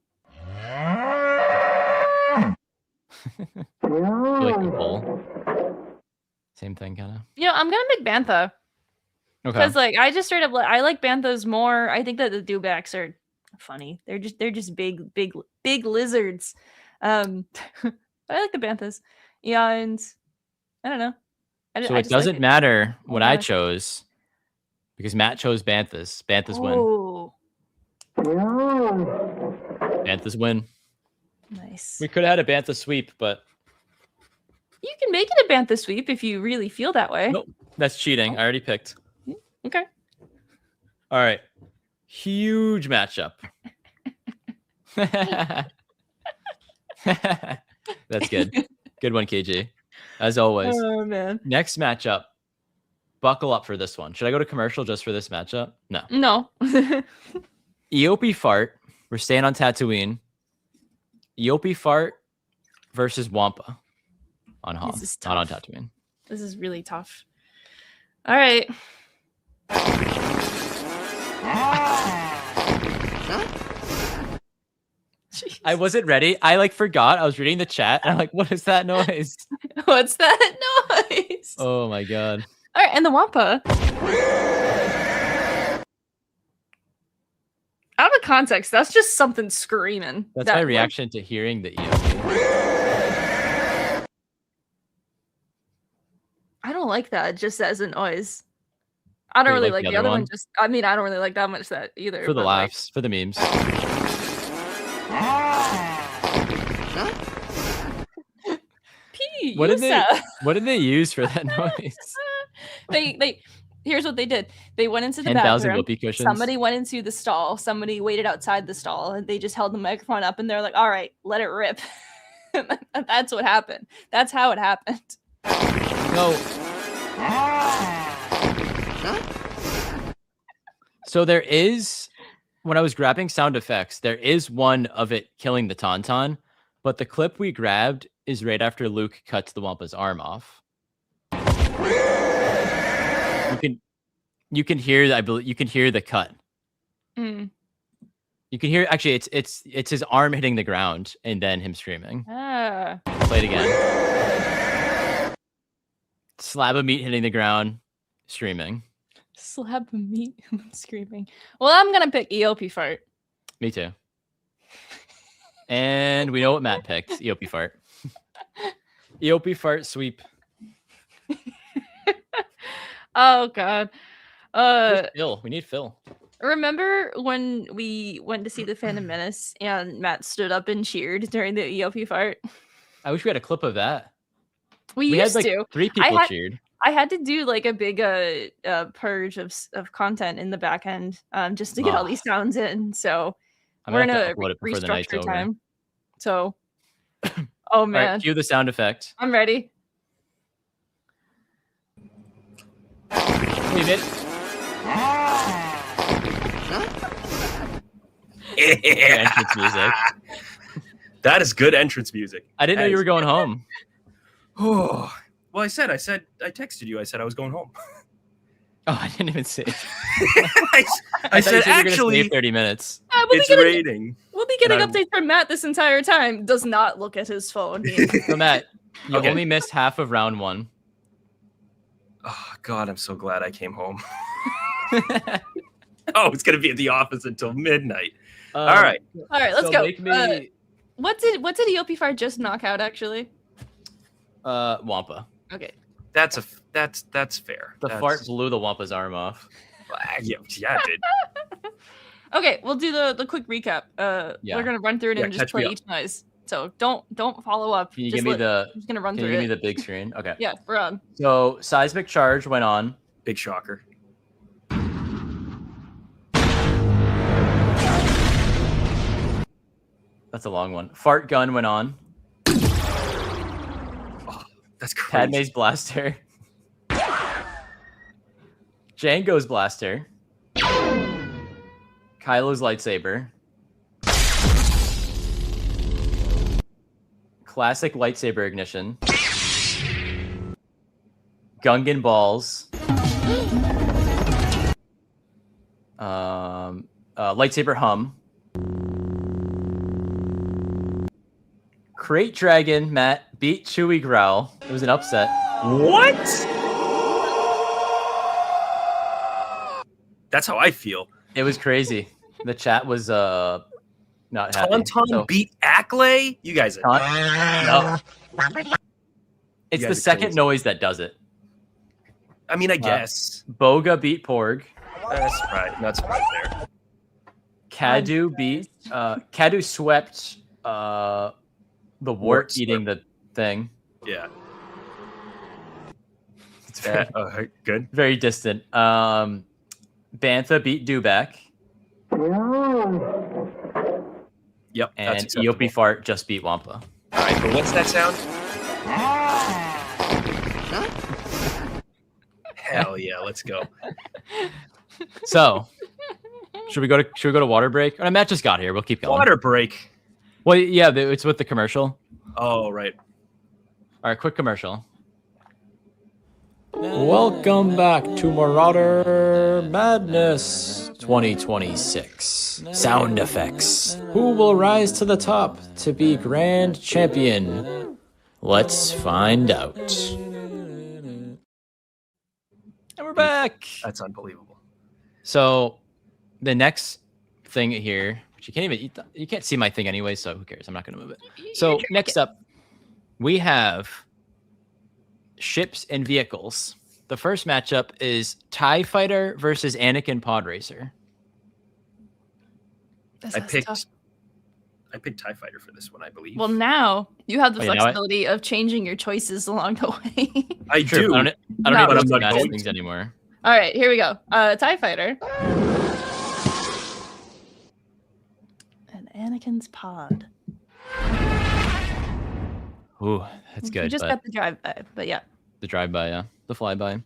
Like a bull. Same thing, kind of. You know, I'm gonna make Bantha. Okay. Because like I just straight up I like Banthas more. I think that the Dewbacks are funny. They're just big lizards. I like the Banthas. Yeah, and I don't know. So it doesn't matter what I chose because Matt chose Banthas. Banthas win. Banthas win. Nice. We could have had a Bantha sweep, but you can make it a Bantha sweep if you really feel that way. Nope, that's cheating. I already picked. Okay. All right. Huge matchup. That's good. Good one, KG. As always. Oh, man. Next matchup. Buckle up for this one. Should I go to commercial just for this matchup? No. No. Eopie Fart. We're staying on Tatooine. Eopie Fart versus Wampa on Hoth. Not on Tatooine. This is really tough. All right. I wasn't ready. I like forgot. I was reading the chat and I'm like, what is that noise? What's that noise? Oh my god. All right, and the Wampa. Out of context, that's just something screaming. That's my reaction to hearing the EOP. I don't like that just as a noise. I don't really like the other one. I mean, I don't really like that much that either. For the laughs, for the memes. What did they use for that noise? Here's what they did. They went into the 10,000 bathroom. whoopee cushions. Somebody went into the stall. Somebody waited outside the stall, and they just held the microphone up, and they're like, "All right, let it rip." That's what happened. That's how it happened. No. So there is, when I was grabbing sound effects, there is one of it killing the Tauntaun, but the clip we grabbed is right after Luke cuts the Wampa's arm off. You can hear, I believe you can hear the cut. You can hear, actually it's his arm hitting the ground and then him screaming. Play it again. Slab of meat hitting the ground, screaming. Slab of meat screaming. Well, I'm gonna pick Eopie Fart. Me too. And we know what Matt picked. Eopie Fart. Eopie Fart sweep. Oh god. Phil. We need Phil. Remember when we went to see the Phantom Menace and Matt stood up and cheered during the Eopie Fart? I wish we had a clip of that. We used had like to. 3 people cheered. I had to do like a big purge of content in the back end just to get all these sounds in. So I'm we're in gonna have a to upload it before the night's restructure over. time. So, oh All man, right, cue the sound effect. I'm ready. We made it. Entrance music. That is good entrance music. I didn't know you were going home. Oh, well, I texted you. I said I was going home. Oh, I didn't even see it. I thought you said you were gonna actually, stay 30 minutes. it's raining. We'll be getting And updates from Matt this entire time. Does not look at his phone. So Matt, you Okay. only missed half of round 1. Oh God, I'm so glad I came home. Oh, it's gonna be at the office until midnight. All right. All right, let's so go. Make me What did EOP Fire just knock out actually? Wampa. Okay. That's fair. The That's, fart blew the Wampa's arm off. Yeah, it did. Okay, we'll do the quick recap. Yeah. We're gonna run through it Yeah, and just catch me play up. each noise. So don't follow up. Can you Just give me the I'm just gonna run Can you through give me it. the big screen? Okay. Yeah, we're on. So seismic charge went on. Big shocker. That's a long one. Fart gun went on. Oh, that's crazy. Padme's blaster. Django's blaster. Kylo's lightsaber. Classic lightsaber ignition. Gungan balls. Lightsaber hum. Crate Dragon, Matt, beat Chewie Growl. It was an upset. What? That's how I feel. It was crazy. The chat was not happy. Tauntaun So- beat Acklay? You guys are No. It's You the guys are second crazy. noise that does it. I mean, I guess. Boga beat Porg. That's right. That's right there. Cadu swept the wart Wart eating the thing. Yeah. It's very, Good. very distant. Bantha beat Dubak. Yep. And that's acceptable. EOP Fart just beat Wampa. All right, but what's that sound? Hell yeah, let's go. So should we go to water break? Matt just got here. We'll keep going. Water break. Well, yeah, it's with the commercial. Oh, right. All right, quick commercial. Welcome back to Marauder Madness 2026. Sound effects. Who will rise to the top to be grand champion? Let's find out. And we're back. That's unbelievable. So the next thing here, which you can't see my thing anyway, so who cares? I'm not going to move it. So next up, we have ships and vehicles. The first matchup is TIE Fighter versus Anakin Pod Racer. I picked TIE Fighter for this one, I believe. Well, now you have the Oh, you know what? flexibility of changing your choices along the way. I True, do. I don't No, need but to I'm not match going things to. anymore. All right, here we go. TIE Fighter. And Anakin's pod. Ooh, that's good. You just but got the drive-by, but yeah. the drive-by, yeah, the flyby.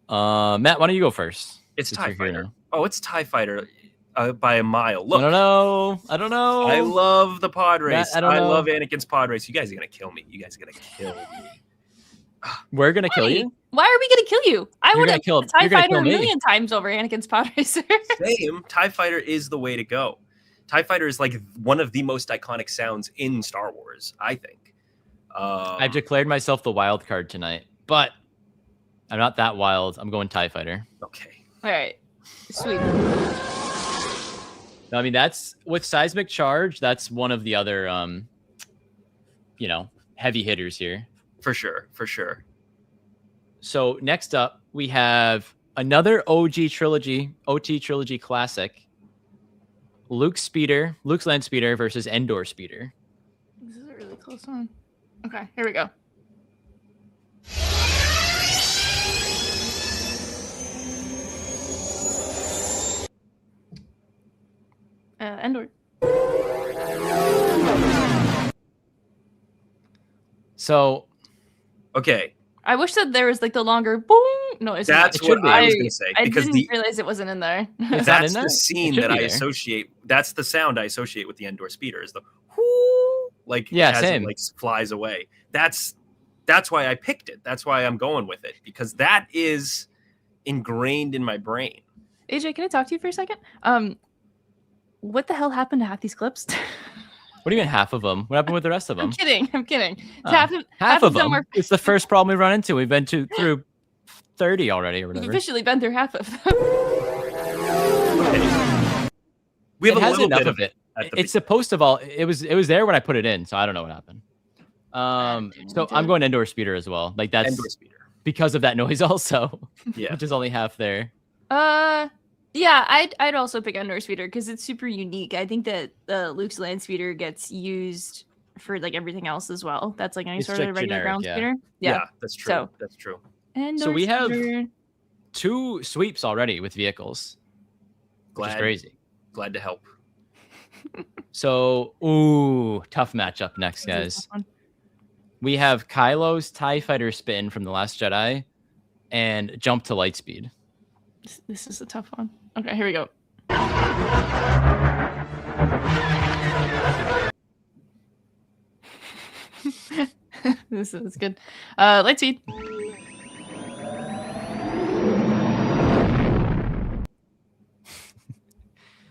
Matt, why don't you go first? It's since TIE you're here Fighter. now? Oh, it's TIE Fighter by a mile. I Look, don't know. I love the pod race. I don't know. love Anakin's pod race. You guys are going to kill me. We're gonna kill Why? you. Why are we gonna kill you? I You're would gonna have kill- TIE you're gonna Fighter kill a me. million times over Anakin's pod racer. Same. TIE Fighter is the way to go. TIE Fighter is like one of the most iconic sounds in Star Wars, I think. I've declared myself the wild card tonight, but I'm not that wild. I'm going TIE Fighter. Okay. All right, sweet. No, I mean, that's with seismic charge. That's one of the other, heavy hitters here. For sure. So next up, we have another OT trilogy classic. Luke's land speeder versus Endor speeder. This is a really close one. Okay, here we go. Endor. So Okay, I wish that there was like the longer boom noise. that's It what should be. I was going to say. I Because didn't realize it wasn't in there. It's not in that's there? the It scene should that be I there. associate. That's the sound I associate with the Endor speeder is the whoo, like Yeah, as same. it like flies away. That's why I picked it. That's why I'm going with it because that is ingrained in my brain. AJ, can I talk to you for a second? What the hell happened to half these clips? what do you mean half of them? What happened with the rest of them? I'm kidding. Oh, Half of them them. were It's the first problem we've run into. We've been through 30 already or we've whatever. officially been through half of them. We have It a has little enough bit of it. at the It's supposed to all. It was there when I put it in, so I don't know what happened. So I'm going Endor speeder as well. Like that's Endor speeder. because of that noise also, Yeah. which is only half there. Yeah, I'd also pick Endor speeder because it's super unique. I think that Luke's land speeder gets used for like everything else as well. That's like any It's sort like of regular generic, ground yeah. speeder. Yeah, that's true. So- That's true. Endor we have- speeder. 2 sweeps already with vehicles, which is Glad crazy. glad to help. So, ooh, tough matchup next, This is a guys. tough one. We have Kylo's TIE Fighter spin from The Last Jedi and jump to Lightspeed. This is a tough one. Okay, here we go. This is good. Lightspeed.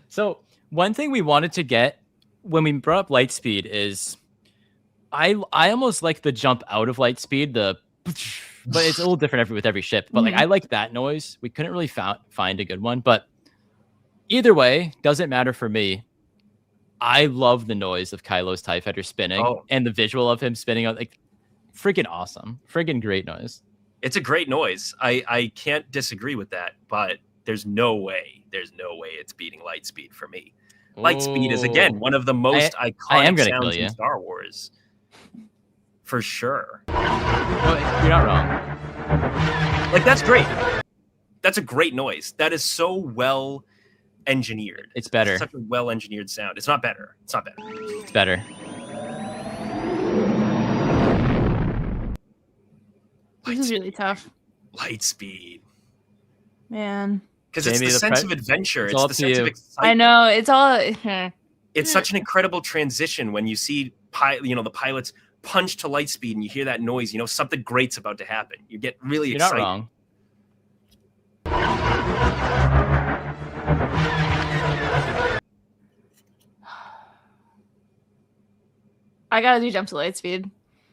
So one thing we wanted to get when we brought up Lightspeed is I almost like the jump out of Lightspeed, but it's a little different with every ship. But like I like that noise. We couldn't really find a good one, but either way, doesn't matter for me. I love the noise of Kylo's TIE Fighter spinning and the visual of him spinning out, like freaking awesome. Freaking great noise. It's a great noise. I can't disagree with that, but there's no way it's beating Lightspeed for me. Lightspeed is again one of the most iconic sounds in Star Wars. For sure. No, you're not wrong. Like that's great. That's a great noise. That is so well engineered. It's better. It's such a well engineered sound. It's not better. It's not better. It's better. This is really tough. Lightspeed. Man. Because it's the sense of adventure. It's the sense of excitement. I know. It's all. It's such an incredible transition when you see the pilots punch to Lightspeed and you hear that noise. You know something great's about to happen. You get really excited. You're not wrong. I gotta do jump to Lightspeed.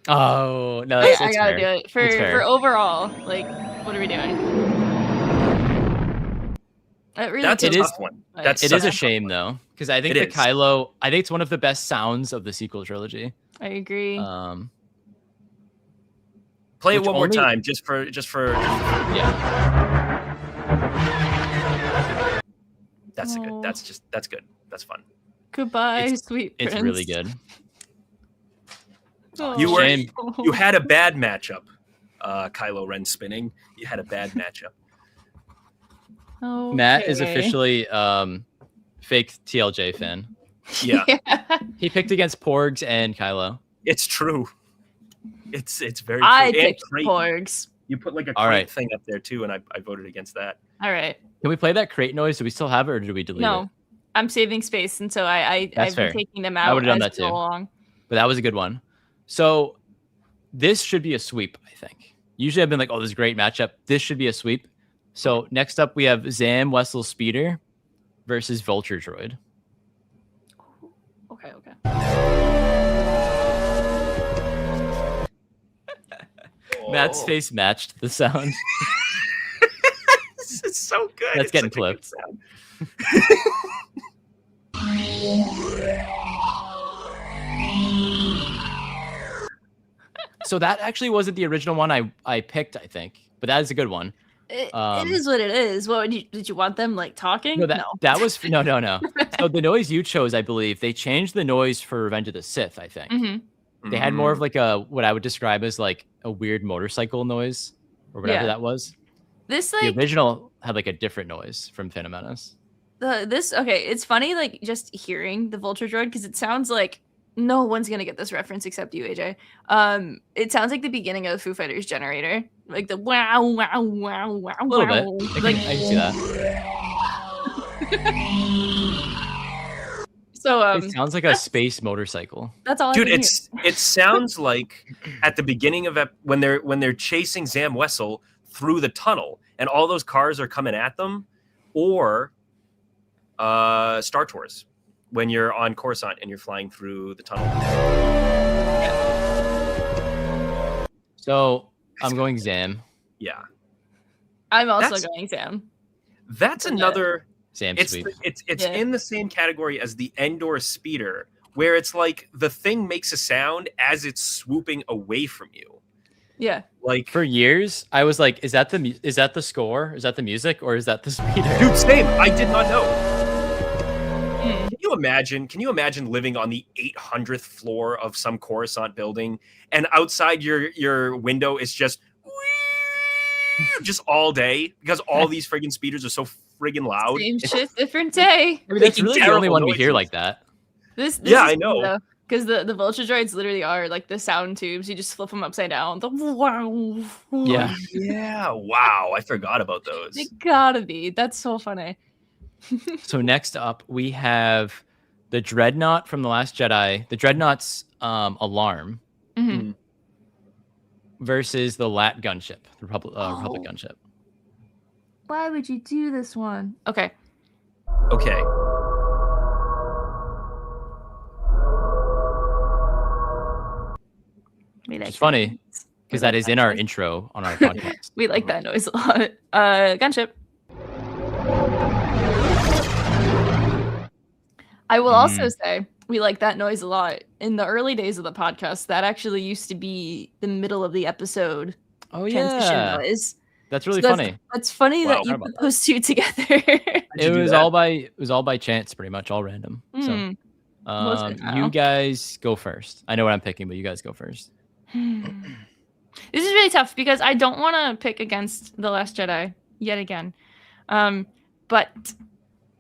Oh no, I gotta do it for overall. Like, what are we doing? That's a tough one. It is a shame though, because I think Kylo. I think it's one of the best sounds of the sequel trilogy. I agree. Play it one more time, just for. Yeah. That's good. That's good. That's fun. Goodbye, sweet prince. It's really good. Oh. You had a bad matchup, Kylo Ren spinning. You had a bad matchup. Okay. Matt is officially fake TLJ fan. Yeah. He picked against Porgs and Kylo. It's true. It's very true. I picked Porgs. You put like a crate thing up there too, and I voted against that. All right. Can we play that crate noise? Do we still have it, or did we delete it? No, I'm saving space, and so I've been taking them out. I would have done that too. Along. But that was a good one. So this should be a sweep, I think. Usually I've been like, oh, this is a great matchup. This should be a sweep. So next up we have Zam Wessel Speeder versus Vulture Droid. Okay. Matt's face matched the sound. This is so good. That's getting clipped. So that actually wasn't the original one I picked, I think, but that is a good one. It is what it is. What did you want them like talking? No, that was no. So the noise you chose, I believe, they changed the noise for Revenge of the Sith. I think they had more of like what I would describe as like a weird motorcycle noise or whatever that was. This the original had like a different noise from Phantom Menace. It's funny, like just hearing the Vulture Droid because it sounds like no one's gonna get this reference except you, AJ. It sounds like the beginning of the Foo Fighters generator, like the wow, wow, wow, wow, A little wow. bit. Like, I can see that. So It sounds like a space motorcycle. That's all. Dude, it sounds like at the beginning of when they're chasing Zam Wessel through the tunnel and all those cars are coming at them, or Star Tours when you're on Coruscant and you're flying through the tunnel. So I'm going Zam. Yeah, I'm also going Zam. That's another. Zam It's sweep. it's in the same category as the Endor Speeder, where it's like the thing makes a sound as it's swooping away from you. Yeah. Like For years, I was like, is that the score? Is that the music, or is that the speeder? dude, same. I did not know. Can you imagine living on the 800th floor of some Coruscant building and outside your window is just all day because all these friggin' speeders are so friggin' loud? Same shit, different day. I mean, that's really the only terrible one we hear noises. like that. This I is know. cool, because the Vulture Droids literally are like the sound tubes. You just flip them upside down. The wow. Yeah. Yeah, wow, I forgot about those. They gotta be. That's so funny. So next up, we have the Dreadnought from The Last Jedi. The Dreadnought's alarm Mhm. versus the Lat gunship, the Republic gunship. Why would you do this one? Okay. Okay. It's funny because that is in our intro on our podcast. We like that noise a lot. Gunship. I will also say we like that noise a lot. In the early days of the podcast, that actually used to be the middle of the episode. Oh transition noise. That's really So funny. That's funny that you put those two together. It was all by chance, pretty much, all random. So, you guys go first. I know what I'm picking, but you guys go first. This is really tough because I don't want to pick against The Last Jedi yet again. But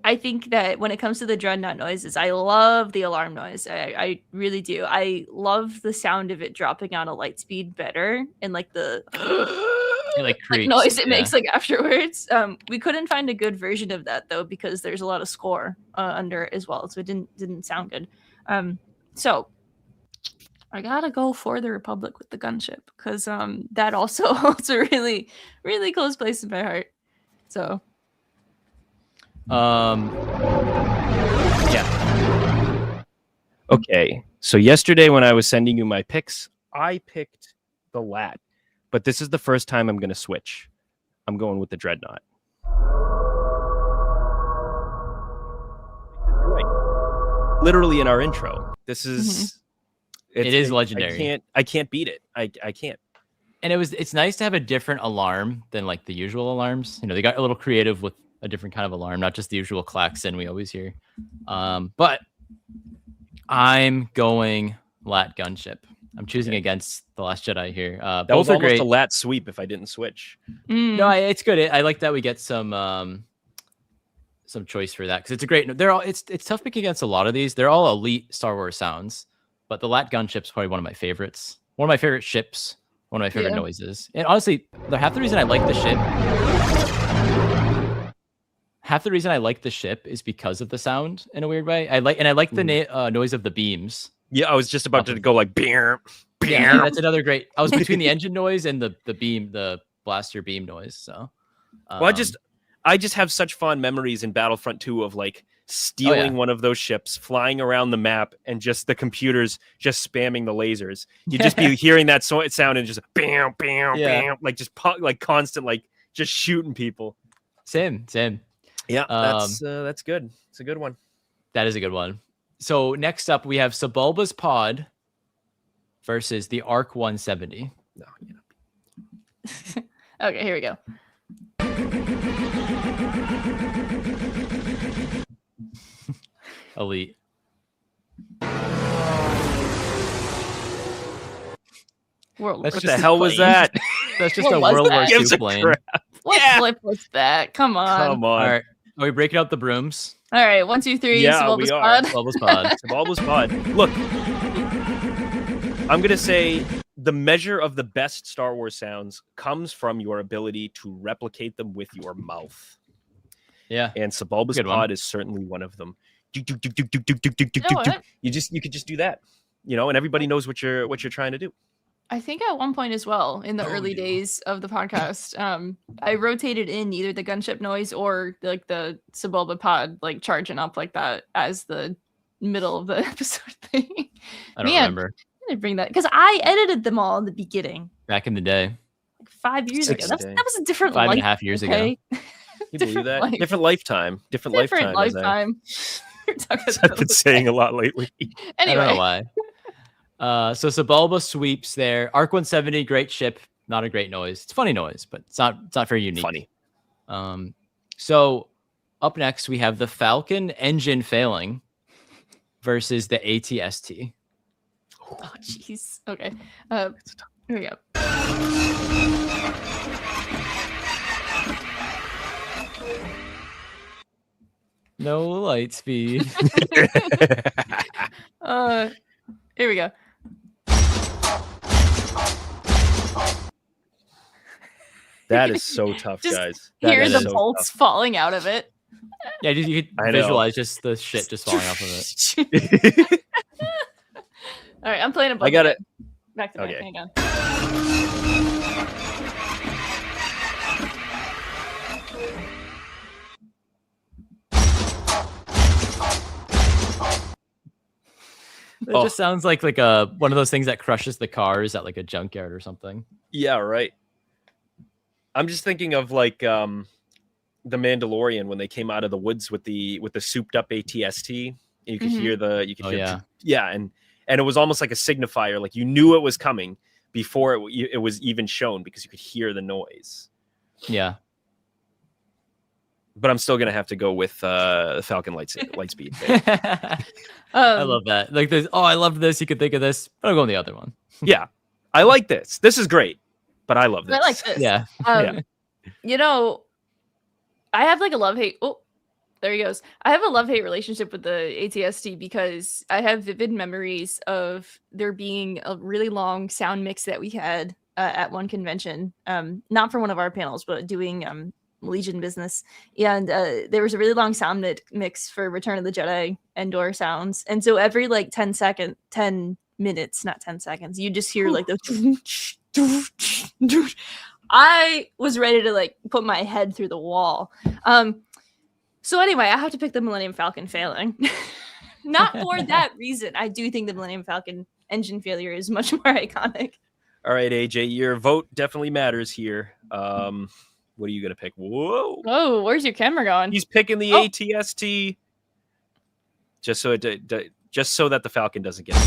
I think that when it comes to the Dreadnought noises, I love the alarm noise. I really do. I love the sound of it dropping on a light speed better and like the like noise it makes like afterwards. We couldn't find a good version of that though because there's a lot of score under it as well, so it didn't sound good. So I gotta go for the Republic with the gunship because that also holds a really, really close place in my heart. So yeah. Okay. So yesterday when I was sending you my picks, I picked the Lat. But this is the first time I'm going to switch. I'm going with the Dreadnought. You're right. Literally in our intro. This is it is legendary. I can't beat it. I can't. And it's nice to have a different alarm than like the usual alarms. You know, they got a little creative with a different kind of alarm, not just the usual klaxon we always hear. But I'm going Lat gunship. I'm choosing against The Last Jedi here. That was almost great. A Lat sweep if I didn't switch. No, it's good. I like that we get some choice for that because it's a great. They're all. It's tough picking against a lot of these. They're all elite Star Wars sounds, but the Lat gunship's probably one of my favorites. One of my favorite ships. One of my favorite noises. And honestly, half the reason I like the ship. Half the reason I like the ship is because of the sound in a weird way. I like the noise of the beams. Yeah, I was just about to go like beer. Yeah, that's another great. I was between the engine noise and the beam, the blaster beam noise. So, well, I just have such fond memories in Battlefront 2 of like stealing one of those ships, flying around the map, and just the computers just spamming the lasers. You'd just be hearing that sound and just bam, bam, bam, like just like constant, like just shooting people. Same. Yeah, that's good. It's a good one. That is a good one. So next up, we have Sebulba's Pod versus the Arc 170. No, okay, here we go. Elite. What the hell was that? That's just a World War II plane. What flip was that? Come on. All right. Are we breaking out the brooms? All right, 1, 2, 3. Yeah, we are. Sebulba's pod. Sebulba's pod. Look, I'm gonna say the measure of the best Star Wars sounds comes from your ability to replicate them with your mouth. Yeah, and Sebulba's pod is certainly one of them. You could just do that, and everybody knows what you're trying to do. I think at one point as well in the early days of the podcast, I rotated in either the gunship noise or like the Sebulba pod like charging up like that as the middle of the episode thing. I don't remember. I didn't bring that because I edited them all in the beginning. Back in the day, like 5 years ago. That was a different 5.5 years ago. You believe that? Different lifetime. Different lifetime. I've been saying a lot lately. Anyway. I don't know why. So Sebulba sweeps there. Arc 170, great ship. Not a great noise. It's funny noise, but it's not very unique. Funny. So up next we have the Falcon engine failing versus the ATST. Oh jeez. Okay. Here we go. No light speed. Here we go. That is so tough, guys. Hear the bolts falling out of it. Yeah, you could visualize just the shit just falling off of it. All right, I'm playing a bunch. I got it. Back to back. Hang on. It just sounds like one of those things that crushes the cars at like a junkyard or something. Yeah, right. I'm just thinking of like the Mandalorian when they came out of the woods with the souped up ATST. You could hear and it was almost like a signifier, like you knew it was coming before it was even shown because you could hear the noise. Yeah. But I'm still gonna have to go with the Falcon light speed. I love that. Like this. Oh, I love this. You could think of this, but I'll go on the other one. Yeah, I like this. This is great, but I love this. I like this. Yeah. I have like a love-hate. Oh, there he goes. I have a love-hate relationship with the ATST because I have vivid memories of there being a really long sound mix that we had at one convention. Not for one of our panels, but doing Legion business, and there was a really long sound mix for Return of the Jedi Endor sounds, and so every like 10 minutes, not 10 seconds, you just hear like the I was ready to like put my head through the wall. So anyway, I have to pick the Millennium Falcon failing. Not for that reason. I do think the Millennium Falcon engine failure is much more iconic. All right, AJ, your vote definitely matters here. What are you gonna pick? Whoa! Where's your camera going? He's picking the ATST, just so that the Falcon doesn't get it.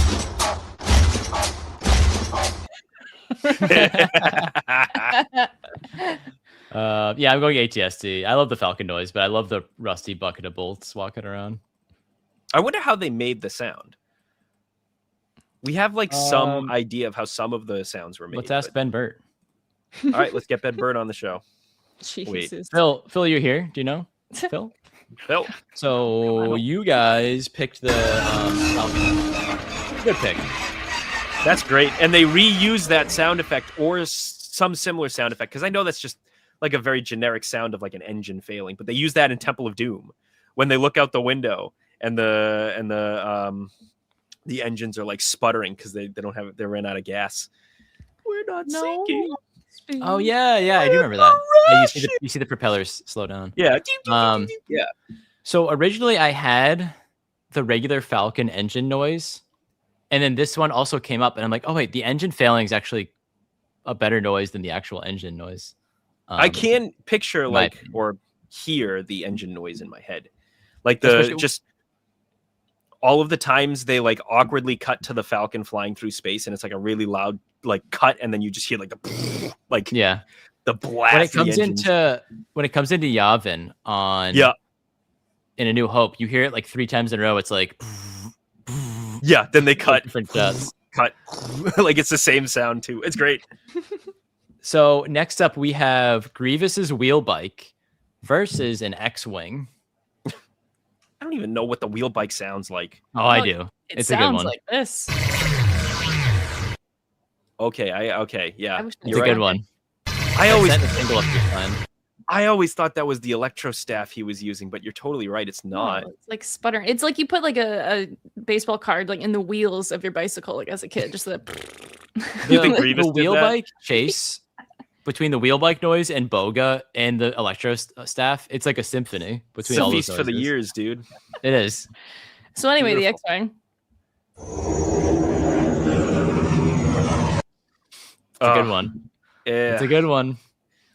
Yeah, I'm going ATST. I love the Falcon noise, but I love the rusty bucket of bolts walking around. I wonder how they made the sound. We have like some idea of how some of the sounds were made. Let's ask Ben Burt. All right, let's get Ben Burt on the show. Jesus. Phil, you're here. Do you know Phil? Phil. So you guys picked the Falcon. Good pick. That's great, and they reuse that sound effect or some similar sound effect because I know that's just like a very generic sound of like an engine failing, but they use that in Temple of Doom when they look out the window and the engines are like sputtering because they ran out of gas. We're not sinking. Oh yeah, I do remember that. You see the propellers slow down. Yeah. Yeah. So originally I had the regular Falcon engine noise, and then this one also came up, and I'm like, oh wait, the engine failing is actually a better noise than the actual engine noise. I can picture or hear the engine noise in my head, like just all of the times they like awkwardly cut to the Falcon flying through space, and it's like a really loud like cut, and then you just hear like the the blast. When it comes into Yavin on in A New Hope, you hear it like 3 times in a row. It's like then they cut different cuts. Cut like it's the same sound too. It's great. So next up we have Grievous's wheel bike versus an X-wing. I don't even know what the wheel bike sounds like. Oh, I do. It It's a good sounds one. like this. Okay, yeah. wish It's a good one. I always sent a single up your spine. I always thought that was the electro staff he was using, but you're totally right. It's not. No, it's like sputtering. It's like you put like a baseball card like in the wheels of your bicycle, like as a kid, just the. Do you think Grievous the did wheel that? bike chase between the wheel bike noise and Boga and the electro staff, it's like a symphony It's between a all those feast for the noises. years, dude. It is. So anyway, Beautiful. the X-Wing. It's a good one. Yeah. It's a good one.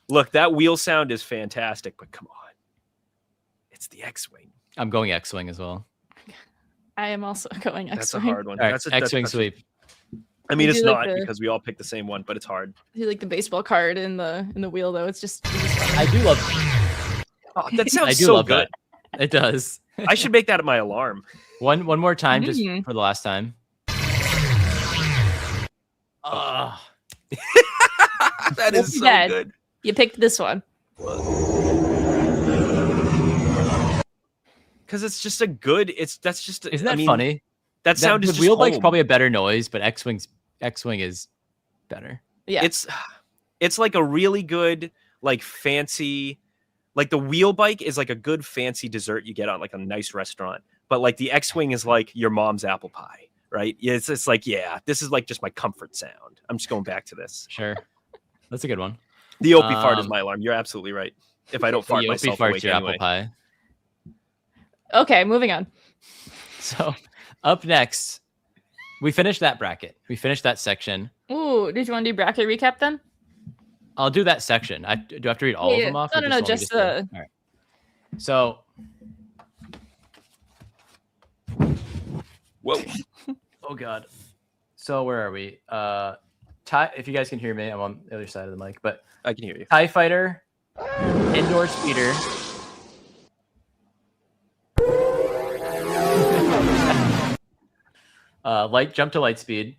Look, that wheel sound is fantastic, but come on. It's the X-Wing. I'm going X-Wing as well. I am also going X-Wing. That's a hard one. All right, That's a X-Wing that's a- sweep. I mean, We it's do like not the- because we all picked the same one, but it's hard. I do like the baseball card in the wheel though. It's just fun. I do love. Oh, that I sounds do so love good. that. It does. I should make that my alarm. One more time, just Mm. for the last time. Ah. That Won't is be so bad. good. You picked this one. Because it's just a good. That's just. Isn't that I mean, funny? That sound the is just wheel bike's home. probably a better noise, but X-Wing is better. Yeah. It's like a really good, like fancy, like the wheel bike is like a good fancy dessert you get on like a nice restaurant. But like the X-Wing is like your mom's apple pie, right? Yeah, it's like, yeah, this is like just my comfort sound. I'm just going back to this. Sure, that's a good one. The Opie fart is Um, my alarm. You're absolutely right. If I don't The fart Opie myself fart's awake your anyway. apple pie. Okay, moving on. So up next, we finished that bracket. We finished that section. Ooh, did you want to do bracket recap then? I'll do that section. Do I have to read all Yeah, of yeah. them off? No, or no, just no, the one we just did? All right. So, Whoa. oh god. So where are we? TIE. If you guys can hear me, I'm on the other side of the mic. But I can hear you. TIE Fighter, indoor speeder. Light jump to light speed.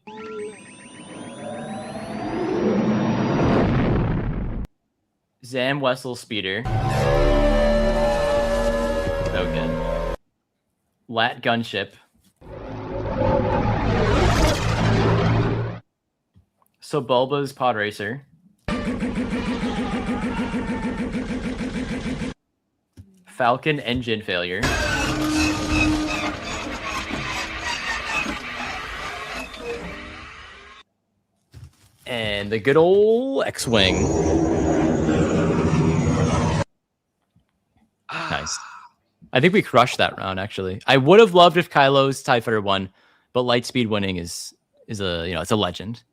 Zam Wessel speeder. So good. Lat gunship. So Bulba's pod racer. Falcon engine failure. And the good old X-Wing. Nice. I think we crushed that round, actually. I would have loved if Kylo's TIE Fighter won, but Lightspeed winning is a, it's a legend.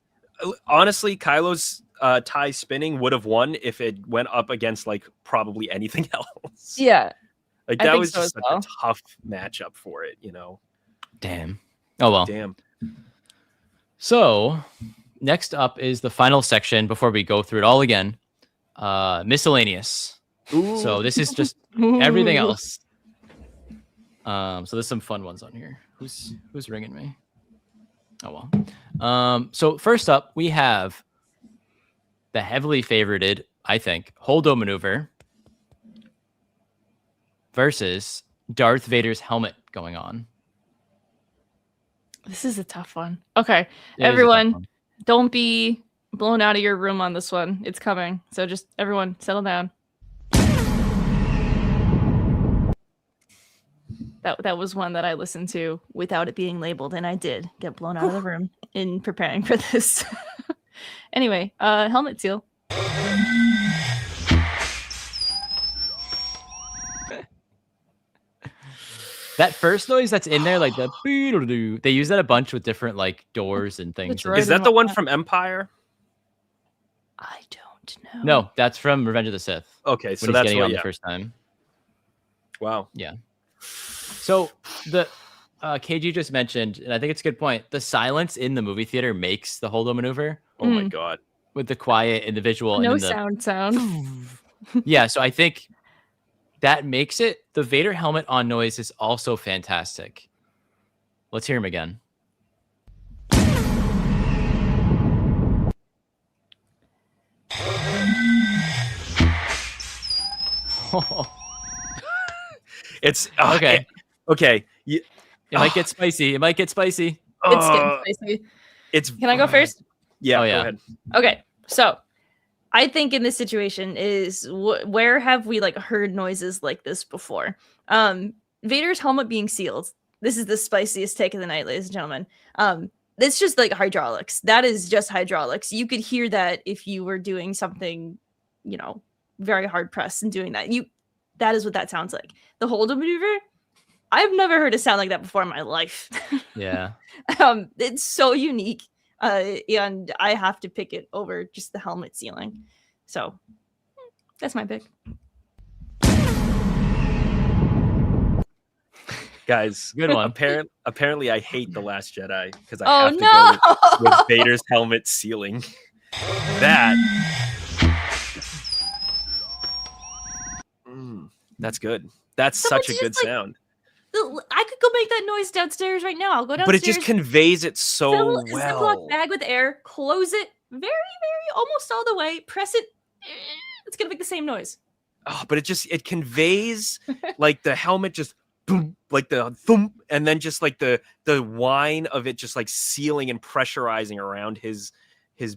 Honestly, Kylo's tie spinning would have won if it went up against like probably anything else. Yeah. Like I that think was so just as like well. a tough matchup for it, you know. Damn. Oh, well. Damn. So next up is the final section before we go through it all again. Miscellaneous. So this is just everything Ooh. else. So there's some fun ones on here. Who's ringing me? Oh well. So first up we have the heavily favorited, I think, Holdo maneuver versus Darth Vader's helmet going on. This is a tough one. Okay, It is a tough everyone, one. don't be blown out of your room on this one. It's coming. So just everyone settle down. That was one that I listened to without it being labeled, and I did get blown out of the room in preparing for this. Anyway, helmet seal. That first noise that's in there, like the beedle-doo, they use that a bunch with different like doors and things. droid Is that and the one whatnot. from Empire? I don't know. No, that's from Revenge of the Sith. Okay, When so he's that's getting what, on yeah. the first time. Wow. So the KG just mentioned, and I think it's a good point. The silence in the movie theater makes the Holdo maneuver Oh my god. with the quiet individual. No and then sound. yeah, so I think that makes it. The Vader helmet on noise is also fantastic. Let's hear him again. It's Okay. Okay. It might get spicy. It might get spicy. It's getting spicy. Can I go first? Yeah, Oh, yeah. Go ahead. Okay, so I think in this situation is where have we like heard noises like this before? Vader's helmet being sealed. This is the spiciest take of the night, ladies and gentlemen. It's just like hydraulics. That is just hydraulics. You could hear that if you were doing something, you know, very hard pressed and doing that. That is what that sounds like. The holder maneuver, I've never heard a sound like that before in my life. Yeah. It's so unique. And I have to pick it over just the helmet sealing. So that's my pick. Guys, good one. Apparently, I hate The Last Jedi because I have to go with Vader's helmet sealing. That's good. That's such a good sound. I could go make that noise downstairs right now. I'll go downstairs. But it just conveys it so well. Fill a Ziploc bag with air, close it very, very almost all the way, press it. It's gonna make the same noise. Oh, but it conveys like the helmet just boom, like the thump, and then just like the whine of it just like sealing and pressurizing around his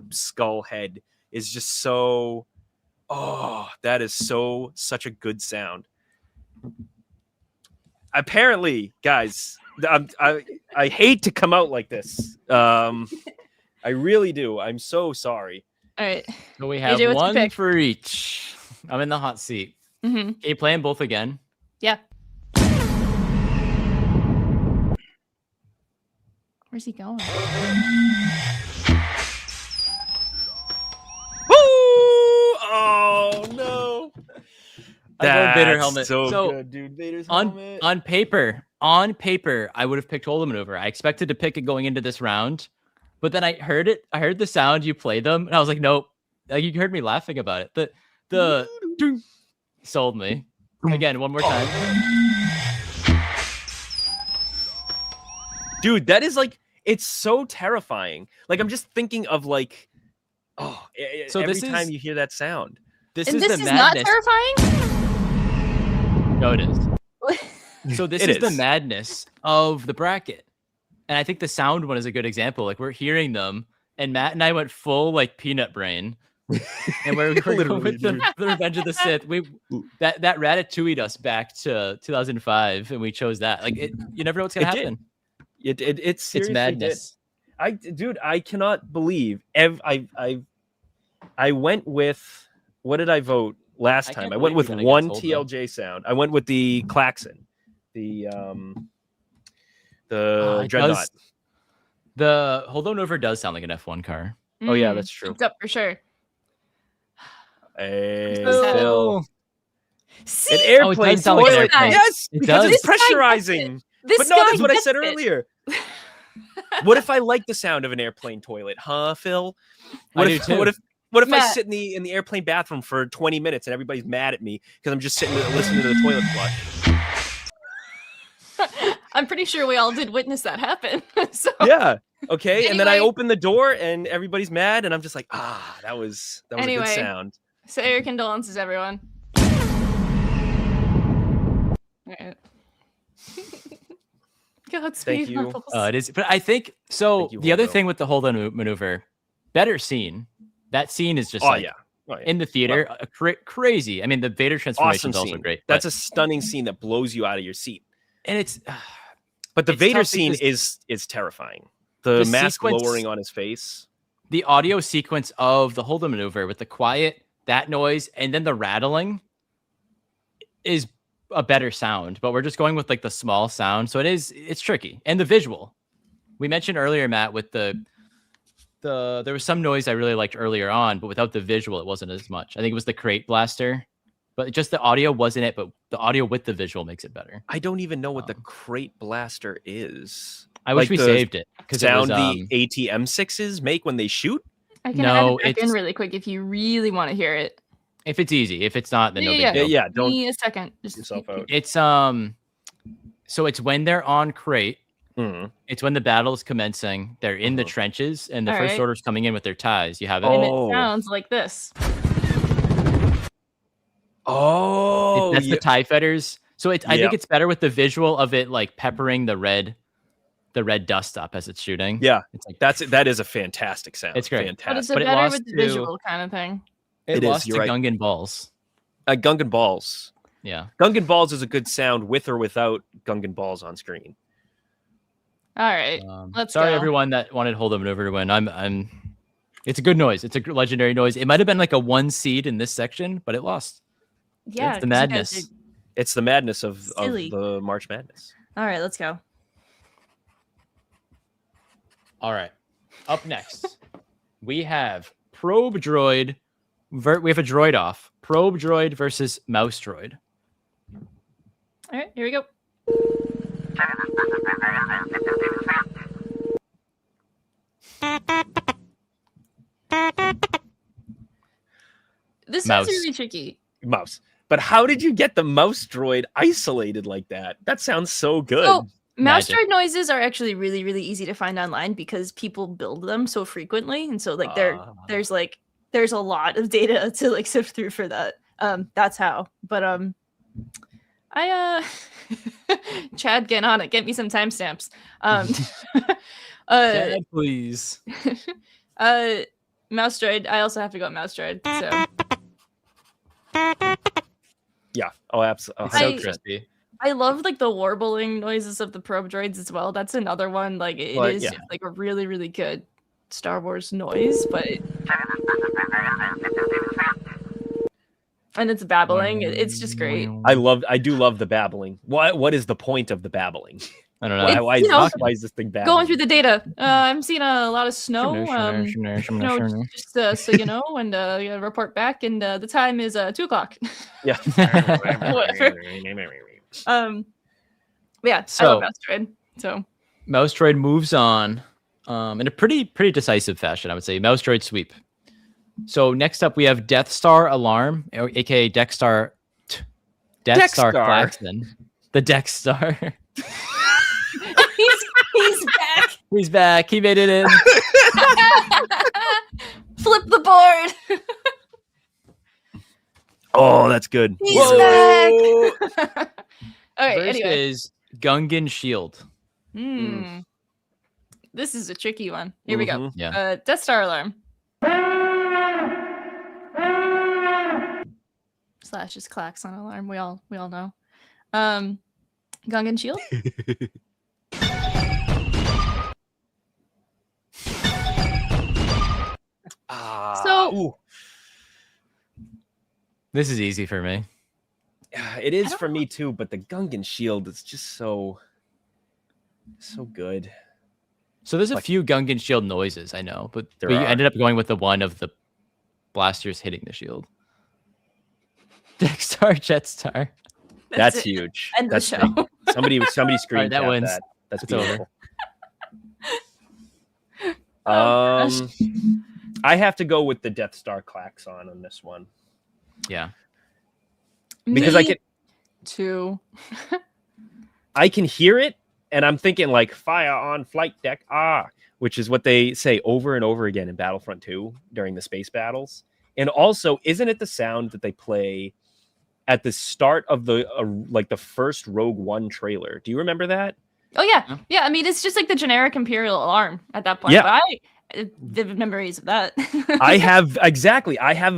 skull head is just so. Oh, that is such a good sound. Apparently, guys, I hate to come out like this. I really do. I'm so sorry. All right. So we have AJ, one for each. I'm in the hot seat. Mm-hmm. Are you playing both again? Yeah. Where's he going? Oh no! I go Vader helmet. So good, dude. Vader's helmet. On paper, I would have picked Hollow Maneuver. I expected to pick it going into this round, but then I heard it. I heard the sound you play them, and I was like, nope. Like, you heard me laughing about it. The sold me. Again, one more time. Dude, that is like, it's so terrifying. Like, I'm just thinking of like, so every time you hear that sound. This is the madness. Not terrifying? No, it is. So this is the madness of the bracket. And I think the sound one is a good example. Like, we're hearing them, and Matt and I went full like peanut brain. And we're going with the Revenge of the Sith. That ratatouille'd us back to 2005, and we chose that. Like, you never know what's gonna happen. It's madness. Dude, I cannot believe I went with, what did I vote last time? I went with one TLJ sound. I went with the klaxon, the dreadnought. The Hold On Over does sound like an F1 car. Oh yeah, that's true. It's up for sure. Hey, Phil. An airplane toilet. Yes, because it's pressurizing. But no, that's what I said earlier. What if I like the sound of an airplane toilet, huh, Phil? What if I sit in the airplane bathroom for 20 minutes and everybody's mad at me because I'm just sitting there listening to the toilet flush? I'm pretty sure we all did witness that happen. So. Yeah. Okay. Anyway, and then I open the door and everybody's mad and I'm just like, that was a good sound. Say your condolences, everyone. All right. Thank you. It is, but I think so. The other thing with the Hold On Maneuver, better scene. That scene is just in the theater, crazy. I mean, the Vader transformation is also great. That's a stunning scene that blows you out of your seat. And it's, but the Vader scene is terrifying. The mask lowering on his face. The audio sequence of the Hold On Maneuver with the quiet, that noise, and then the rattling is a better sound, but we're just going with like the small sound. So it's tricky. And the visual, we mentioned earlier, Matt, with there was some noise I really liked earlier on, but without the visual, it wasn't as much. I think it was the crate blaster, but just the audio wasn't it, but the audio with the visual makes it better. I don't even know what the crate blaster is. I wish we saved it. Because sound the ATM6s make when they shoot? I can add it back in really quick if you really want to hear it. If it's easy. If it's not, then no big deal. Yeah, don't. Give me a second. Just yourself out. It's so it's when they're on crate. Mm-hmm. It's when the battle is commencing. They're in the trenches, and the First Order's coming in with their ties. You have it. And it sounds like this. Oh, that's the TIE fighters So I think it's better with the visual of it like peppering the red dust up as it's shooting. Yeah, it's like that is a fantastic sound. It's great. Fantastic. But it's But it better lost with the to- visual kind of thing. It is, lost you're to right. Gungan Balls. Gungan Balls. Yeah. Gungan Balls is a good sound with or without Gungan Balls on screen. All right, let's Sorry, go. everyone that wanted Hold 'Em Over to win. I'm. It's a good noise. It's a legendary noise. It might have been like a 1 seed in this section, but it lost. Yeah, It's the 'cause you guys madness. are- It's the madness of Silly. the March Madness. All right, let's go. All right. Up next, we have Probe Droid. We have a droid off. Probe Droid versus Mouse Droid. All right, here we go. This Mouse. is really tricky. Mouse. But how did you get the mouse droid isolated like that? That sounds so good. So, mouse Magic. droid noises are actually really, really easy to find online because people build them so frequently, and so like there's a lot of data to like sift through for that. That's how. But I Chad, get on it. Get me some timestamps. Dad, please. Mouse droid. I also have to go with mouse droid. So Yeah. Oh, absolutely. It's so I- crispy. I love like the warbling noises of the probe droids as well. That's another one. Like it Like, is yeah. like a really, really good Star Wars noise, but and it's babbling. It's just great. I do love the babbling. What is the point of the babbling? I don't know. It's, Why you know, is this thing babbling? Going through the data. I'm seeing a lot of snow. Just so you know, and report back. And the time is 2:00. Yeah. Yeah, So- I love Mouse Droid. So Mouse Droid moves on in a pretty decisive fashion, I would say. Mouse Droid sweep. So next up, we have Death Star Alarm, aka Death Star Klaxon. The Death Star. he's back. He's back. He made it in. Flip the board. Oh, that's good. He's Whoa. back. All right. Anyway. Versus Gungan Shield. This is a tricky one. Here we go. Mhm. Yeah. Death Star Alarm. Slash is Klaxon Alarm. We all know. Gungan Shield. So- ooh. This is easy for me. Yeah, it is for me too, but the Gungan shield is just so good. So there's a Like- few Gungan Shield noises, I know, but There we are. ended up going with the one of the blasters hitting the shield. Death Star, Jetstar. That's it. huge. End the That's show. big. Somebody screen that wins. that. That's It's over. beautiful. Oh, gosh. I have to go with the Death Star Klaxon on this one Yeah. because Me too. I can hear it and I'm thinking like fire on flight deck, which is what they say over and over again in Battlefront 2 during the space battles. And also, isn't it the sound that they play at the start of the like the first Rogue One trailer? Do you remember that? Oh yeah. I mean, it's just like the generic Imperial alarm at that point. Yeah. But vivid memories of that. I have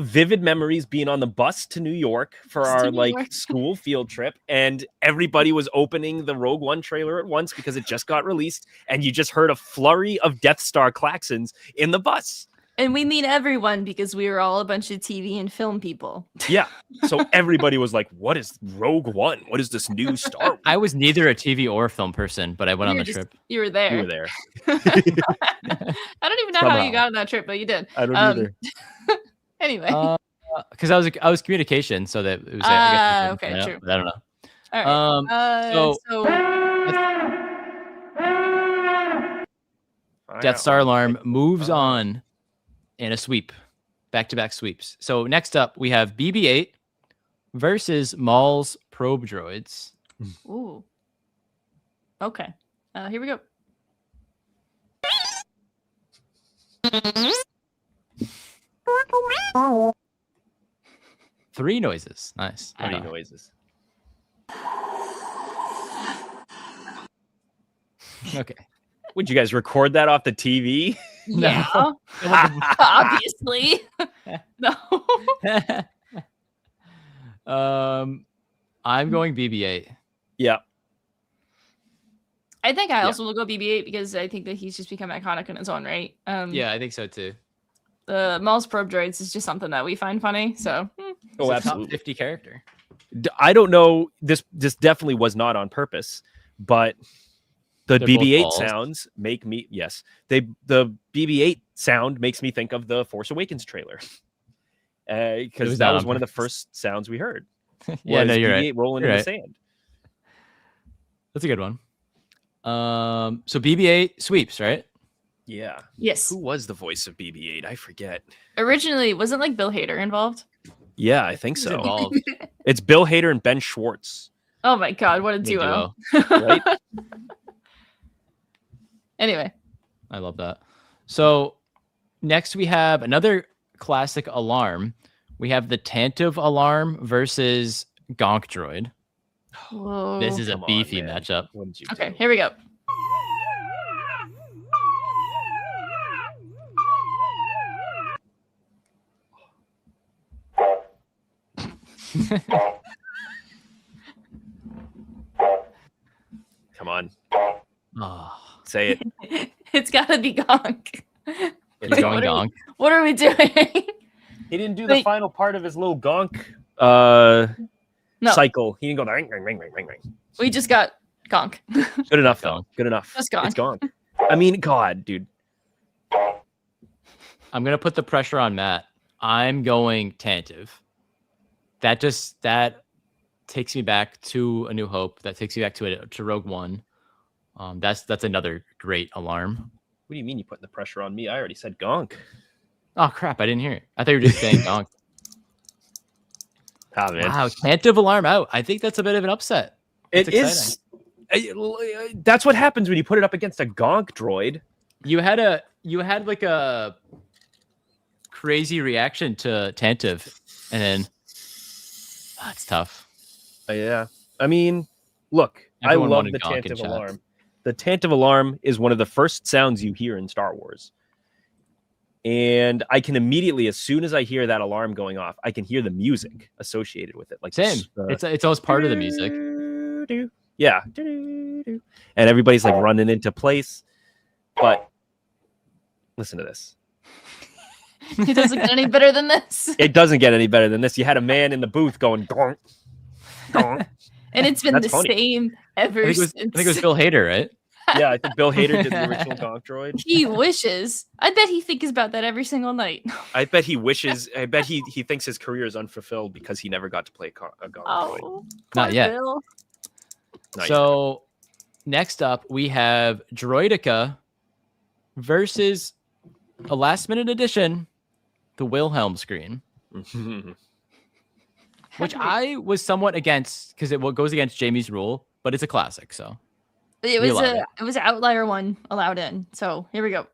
vivid memories being on the bus to New York for To our New like York. school field trip, and everybody was opening the Rogue One trailer at once because it just got released, and you just heard a flurry of Death Star klaxons in the bus. And we mean everyone because we were all a bunch of TV and film people. Yeah, so everybody was like, "What is Rogue One? What is this new Star Wars?" I was neither a TV or film person, but I went on You the were trip. You were there. You were there. I don't even know how you Somehow. got on that trip, but you did. I don't either. Anyway. Because I was communication, so that it was. I guess okay, yeah, true. but I don't know. All right. Death Star Alarm moves on in a sweep, back-to-back sweeps. So next up, we have BB-8 versus Maul's probe droids. Ooh. Okay. Here we go. Three noises. Nice. Pretty noises. Okay. Would you guys record that off the TV? Yeah, No. obviously. No. I'm going BB-8. Yeah. I think I Yeah. also will go BB-8 because I think that he's just become iconic in his own right. Yeah, I think so too. The Maul's probe droids is just something that we find funny. So Oh, He's a top absolutely. 50 character. I don't know. This definitely was not on purpose, but the They're both BB-8 balls. sounds make me the BB-8 sound makes me think of the Force Awakens trailer because was that not was on one of the purpose. first sounds we heard. Yeah, no, was you're BB-8 right. rolling You're in right. the sand. That's a good one. So BB-8 sweeps, right? Yeah. yes, Who was the voice of BB-8? I forget. originally wasn't like Bill Hader involved. Yeah, I think Who's so. involved? It's Bill Hader and Ben Schwartz. Oh my god, what a Good duo! Right? Anyway, I love that. So next we have another classic alarm. We have the Tantive alarm versus Gonk droid. whoa. This is a Come on, beefy man. matchup. What did you Okay, do? here we go. Come on. Oh, Say it. It's gotta be Gonk. It's he's Wait, going what are Gonk. What are we doing? He didn't do the Wait. final part of his little gonk No, cycle. He didn't go ring, ring, ring, ring, ring, ring. we just got Gonk. Good enough, though. Good enough. Just gonk. It's gone. I mean, God, dude. I'm gonna put the pressure on Matt. I'm going Tantive. That takes me back to A New Hope. That takes me back to Rogue One. That's another great alarm. What do you mean you putting the pressure on me? I already said gonk. Oh crap! I didn't hear it. I thought you were just saying Gonk. Ah, man. Wow, Tantive alarm out. I think that's a bit of an upset. It That's is. That's what happens when you put it up against a gonk droid. You had like a crazy reaction to Tantive, and then it's tough. Yeah. I mean, look, Everyone I love wanted the gonk in Tantive chat. alarm. The Tantive alarm is one of the first sounds you hear in Star Wars. And I can immediately, as soon as I hear that alarm going off, I can hear the music associated with it. Like Same. It's almost part of the music. Yeah. And everybody's like running into place. But listen to this. It doesn't get any better than this. It doesn't get any better than this. You had a man in the booth going, donk, donk. And it's been That's the funny. same ever I since. think it was Bill Hader, right? Yeah, I think Bill Hader did the original gonk droid. He wishes. I bet he thinks about that every single night. I bet he wishes. I bet he thinks his career is unfulfilled because he never got to play a gonk droid. Oh, Not poor yet. Bill. Nice. So next up, we have Droidica versus a last-minute addition, the Wilhelm screen, which I was somewhat against because it goes against Jamie's rule, but it's a classic. So It we was allowed a it. it was an outlier one allowed in. So here we go.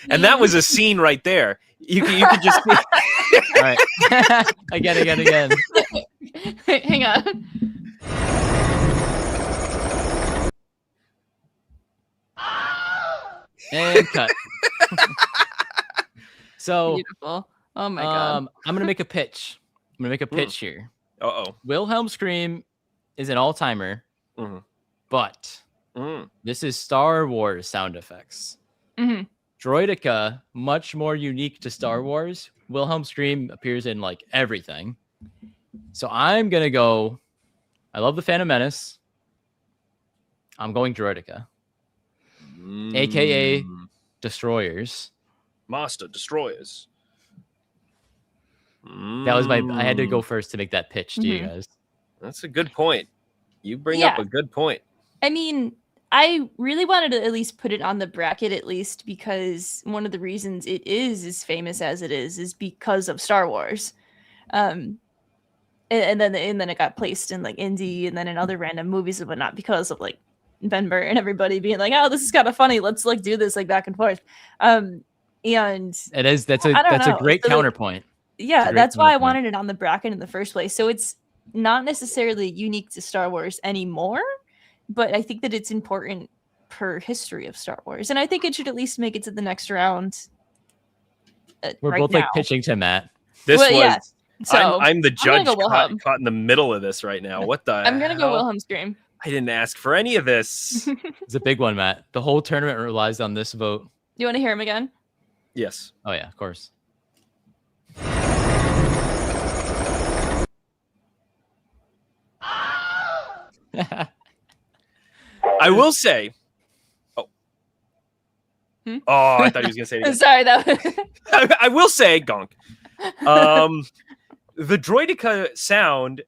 And that was a scene right there. You could just see. all right, again. Hang on. And cut. So Beautiful. Oh my god. I'm gonna make a pitch. I'm gonna make a pitch here. Uh-oh. Wilhelm Scream is an all-timer, Mhm. but this is Star Wars sound effects. Mhm. Droidica, much more unique to Star Wars. Wilhelm Scream appears in like everything. So I'm gonna go. I love the Phantom Menace. I'm going Droidica, aka Destroyers. Master Destroyers. That was I had to go first to make that pitch to you guys. That's a good point. You bring up Yeah. a good point. I mean, I really wanted to at least put it on the bracket at least because one of the reasons it is as famous as it is because of Star Wars. And then it got placed in like indie and then in other random movies and whatnot because of like Ben Burtt and everybody being like, oh, this is kind of funny. Let's like do this like back and forth. And It is. That's a I don't that's a know. great So, like, counterpoint. Yeah, great that's why I counterpoint. wanted it on the bracket in the first place. So it's not necessarily unique to Star Wars anymore, but I think that it's important per history of Star Wars, and I think it should at least make it to the next round. We're right both now. like pitching to Matt. This Well, was. yeah. So I'm the gonna judge go Wilhelm. caught in the middle of this right now. What the I'm gonna go hell? Wilhelm Scream. I didn't ask for any of this. It's a big one, Matt. The whole tournament relies on this vote. You want to hear him again? Yes. Oh yeah, of course. I will say. Oh. Hmm? Oh, I thought he was gonna say it again. Sorry, that. I will say, gonk. The droidica sound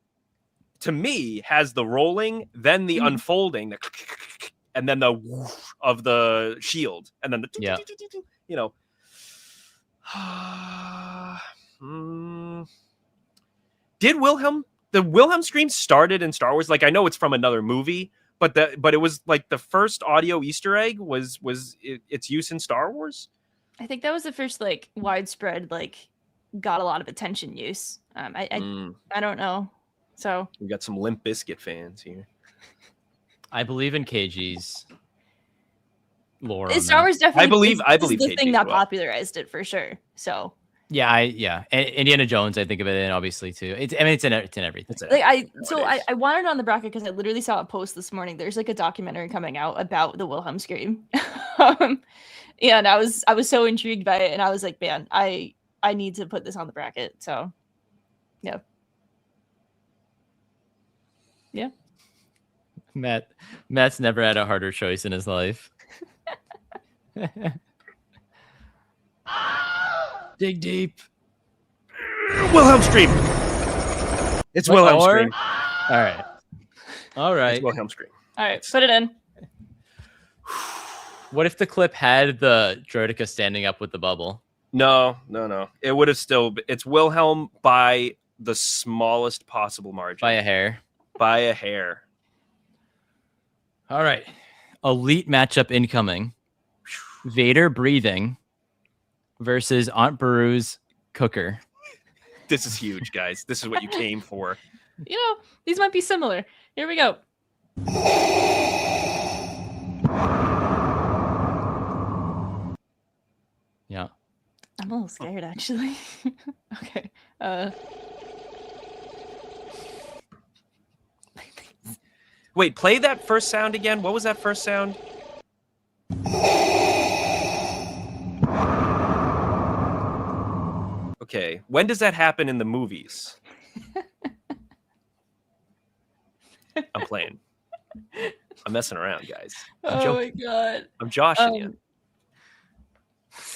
to me has the rolling, then the unfolding, and then the whoosh of the shield, and then the Yeah. you know. Did the Wilhelm scream started in Star Wars? Like, I know it's from another movie, but it was like the first audio Easter egg was its use in Star Wars. I think that was the first like widespread like got a lot of attention use. I don't know. So We got some Limp Bizkit fans here. I believe in KG's lore. Star Wars definitely. I is believe the KG thing as that well. popularized it for sure. So Yeah, Indiana Jones, I think of it in, obviously too. It's in everything. like I Nowadays. wanted it on the bracket because I literally saw a post this morning. There's like a documentary coming out about the Wilhelm scream. And I was so intrigued by it, and I was like, man, I need to put this on the bracket. So yeah. Matt's never had a harder choice in his life. Dig deep. Wilhelm scream. It's What, Wilhelm or? scream. All right. It's Wilhelm scream. All right, put it in. What if the clip had the droidica standing up with the bubble? No. It would have still. It's Wilhelm by the smallest possible margin. By a hair. By a hair. All right. Elite matchup incoming. Vader breathing versus Aunt Beru's cooker. This is huge, guys. This is what you came for. You know, these might be similar. Here we go. Yeah. I'm a little scared, actually. Okay. Wait, play that first sound again. What was that first sound? Okay. When does that happen in the movies? I'm playing. I'm messing around, guys. I'm Oh joking. my god. I'm joshing you.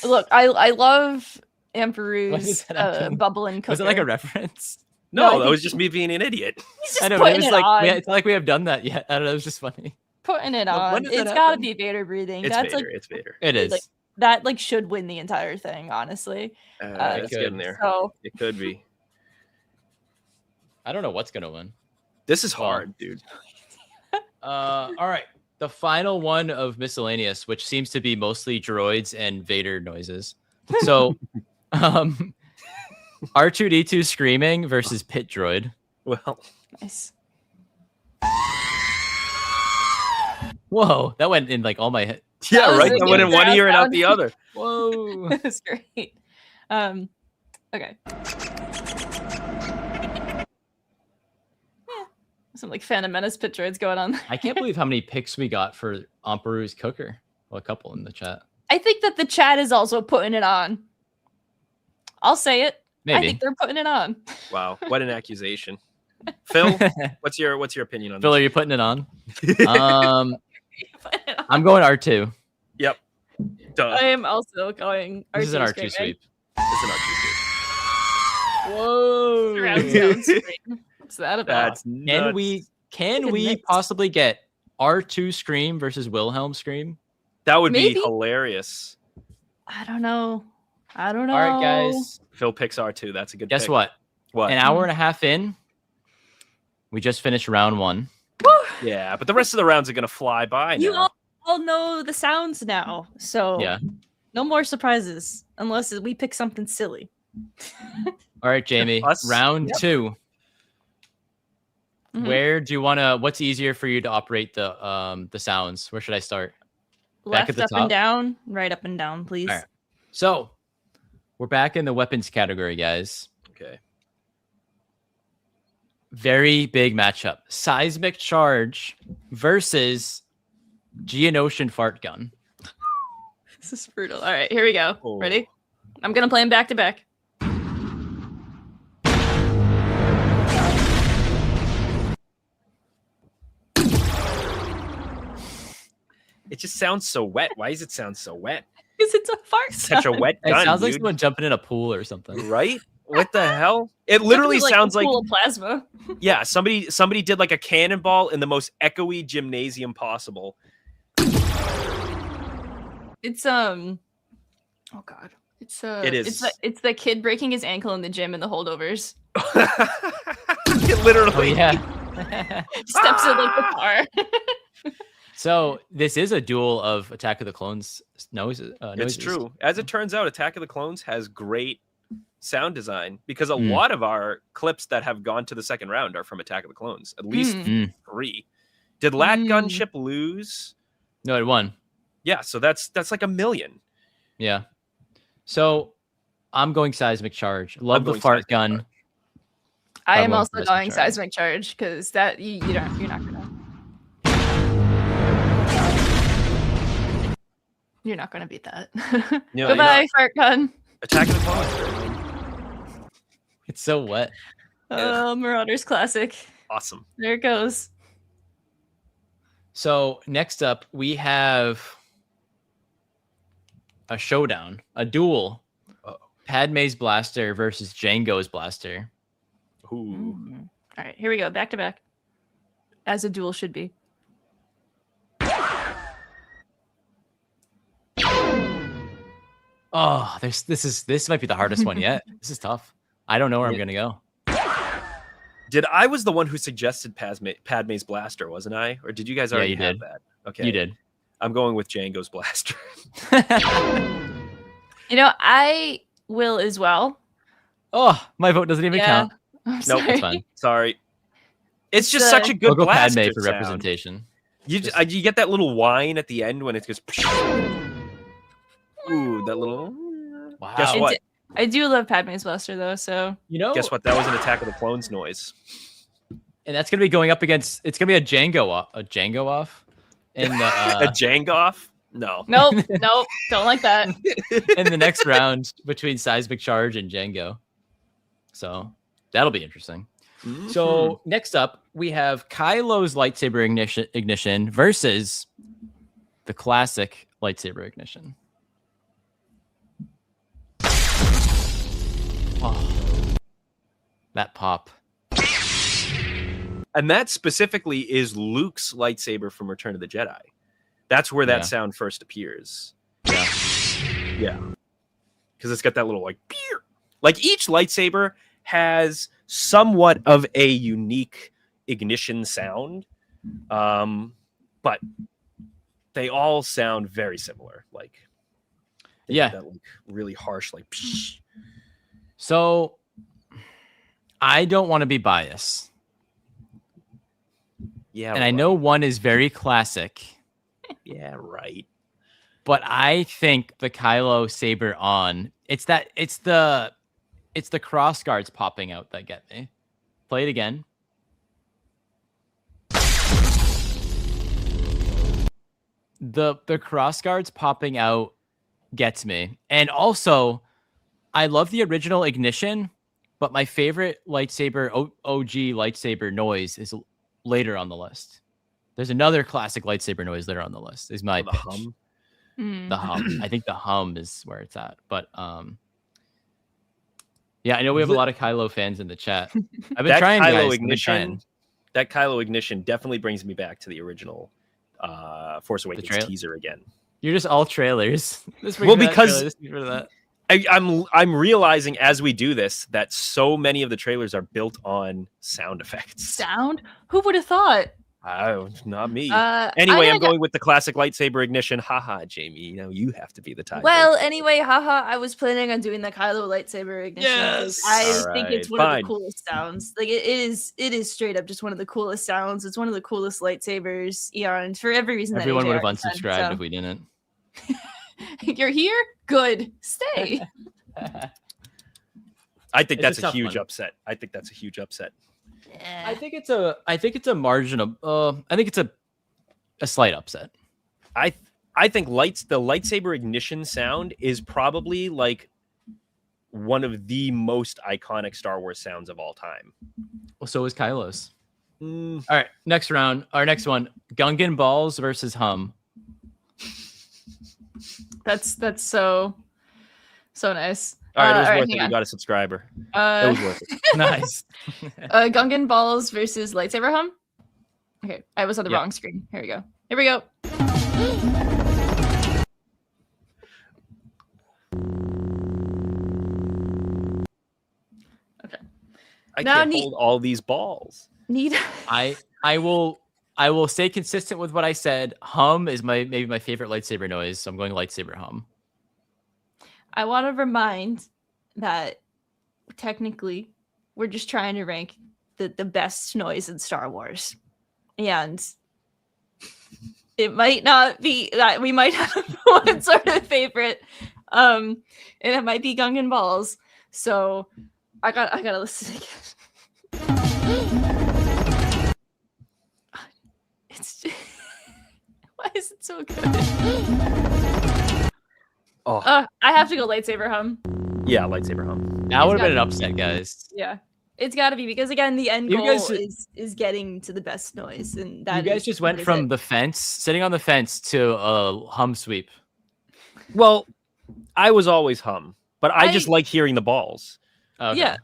Look, I love Why Emperor's does that happen? bubble and cooker. Was it like a reference? no, I No, that think was just me being an idiot. He's just I know, but putting it was it like on. it's not like we have done that yet. I don't know. It was just funny. Putting it Well, on. when does that It's gotta happen? be Vader breathing. It's That's Vader. like It's Vader. It is. like that like should win the entire thing, honestly. It's good. getting there. So It could be. I don't know what's gonna win. This is Well, hard, dude. All right. The final one of miscellaneous, which seems to be mostly droids and Vader noises. So, R2D2 screaming versus pit droid. Well, nice. Whoa, that went in like all my head. yeah, was right. a That went good in one sound. ear and out the other. Whoa. That's great. Okay. Some like Phantom Menace pit droids going on. I can't believe how many picks we got for Aunt Beru's cooker. Well, a couple in the chat. I think that the chat is also putting it on. I'll say it. I Maybe. think they're putting it on. Wow, what an accusation. Phil, what's your opinion on Phil, are this? you putting it on? Putting it on. I'm going R2. Yep. Duh. I am also going. This is an R2 R2 screaming. sweep. It's an R2 Whoa. Surround sound scream. What's that about? That's nuts. Can Good we mix. possibly get R2 scream versus Wilhelm scream? That would Maybe. be hilarious. I don't know. All right, guys. Phil picks R2. That's a good Guess pick. what? What? An hour and a half in, we just finished round one. Yeah, but the rest of the rounds are going to fly by You now. all know the sounds now, so Yeah. no more surprises unless we pick something silly. All right, Jamie. Round 2. Mhm. Where do you want to? What's easier for you to operate the sounds? Where should I start? Left Back at the up top? and down, right up and down, please. All right. So we're back in the weapons category, guys. Okay. Very big matchup. Seismic Charge versus Geonosian Fart Gun. This is brutal. All right, here we go. Oh. Ready? I'm gonna play them back to back. It just sounds so wet. Why does it sound so wet? Because it's a fart Such a sound. wet It gun, sounds like dude. someone jumping in a pool or something. Right? What the hell? It literally Definitely, sounds a like pool of plasma. yeah, somebody did like a cannonball in the most echoey gymnasium possible. It's oh god. It is. It's the kid breaking his ankle in the gym in the holdovers. It literally. Oh yeah. Steps in like the car. So this is a duel of Attack of the Clones noises. It's true. As it turns out, Attack of the Clones has great sound design because a lot of our clips that have gone to the second round are from Attack of the Clones. At least 3. Did Lat Gunship lose? No, it won. Yeah, so that's like 1 million. Yeah. So I'm going Seismic Charge. Love the fart gun. Charge. I am going also Seismic going Charge. Seismic Charge because that you're not gonna beat that. No, Goodbye, fart gun. Attack of the Clones. It's so wet. Oh, Marauders classic. Awesome. There it goes. So next up, we have a showdown, a duel. Padme's blaster versus Django's blaster. Ooh. All right, here we go. Back to back. As a duel should be. Oh, this might be the hardest one yet. This is tough. I don't know where I'm gonna go. I was the one who suggested Padme's blaster, wasn't I? Or did you guys already have that? Okay. You did. I'm going with Django's blaster. You know, I will as well. Oh, my vote doesn't even count. I'm Nope, sorry. That's fine. Sorry. It's just such a good We'll go blaster Padme for sound. representation. You get that little whine at the end when it goes. Ooh, that little. Wow. Guess what? I do love Padme's blaster though, so You know, Guess what? That was an Attack of the Clones noise. and that's gonna be going up against. It's gonna be a Django off, in the A Jangoff? No. nope, don't like that. in the next round between Seismic Charge and Django. So that'll be interesting. So next up, we have Kylo's lightsaber ignition versus the classic lightsaber ignition. Oh, that pop. And that specifically is Luke's lightsaber from Return of the Jedi. That's where that sound first appears. Yeah. Yeah. Because it's got that little like peer. Like each lightsaber has somewhat of a unique ignition sound. But they all sound very similar. Like that like really harsh like psh. So I don't want to be biased. Yeah. And I know one is very classic. Yeah, right. But I think the Kylo saber it's the cross guards popping out that get me. Play it again. The cross guards popping out gets me. And also, I love the original ignition, but my favorite lightsaber OG lightsaber noise is later on the list. There's another classic lightsaber noise later on the list. Is my The pitch. hum. The hum. I think the hum is where it's at. But yeah, I know we have a lot of Kylo fans in the chat. I've been trying, Kylo guys. I've been ignition. trying. That Kylo ignition definitely brings me back to the original Force Awakens teaser again. You're just all trailers. Well, because this brings me to that. I'm realizing as we do this that so many of the trailers are built on sound effects. Sound? Who would have thought? Not me. Anyway, I'm going with the classic lightsaber ignition. Haha, Jamie. You have to be the time. Well, anyway, haha, I was planning on doing the Kylo lightsaber ignition. Yes! I think it's one of fine. the coolest sounds. Like it is straight up just one of the coolest sounds. It's one of the coolest lightsabers, and for every reason Everyone would have AJ already unsubscribed said, if we didn't. You're here? Good. Stay. I think It's that's a a tough huge one. upset. I think that's a huge upset. I think it's a marginal. I think it's a slight upset. I think the lightsaber ignition sound is probably like one of the most iconic Star Wars sounds of all time. Well, so is Kylo's. All right, next round. Our next one: Gungan Balls versus Hum. That's so nice. All right, it was all right, worth it. hang We on. got a subscriber. It was worth it. Nice. Gungan Balls versus Lightsaber Hum. Okay, I was on the Yep. wrong screen. Here we go. Here we go. Okay. I Now can't need- hold all these balls. Need I will stay consistent with what I said. Hum is maybe my favorite lightsaber noise, so I'm going lightsaber hum. I want to remind that technically we're just trying to rank the best noise in Star Wars. And it might not be that we might have one sort of favorite. And it might be Gungan Balls. So I gotta listen again. It's why is it so good? Oh, I have to go lightsaber hum. yeah, lightsaber hum. That would have got been an it. upset, guys. Yeah. It's got to be because again the end You goal guys- is getting to the best noise and that You guys is- just that went is from it. the fence, sitting on the fence, to a hum sweep. Well, I was always hum, but I just I- like hearing the balls. Okay. Yeah.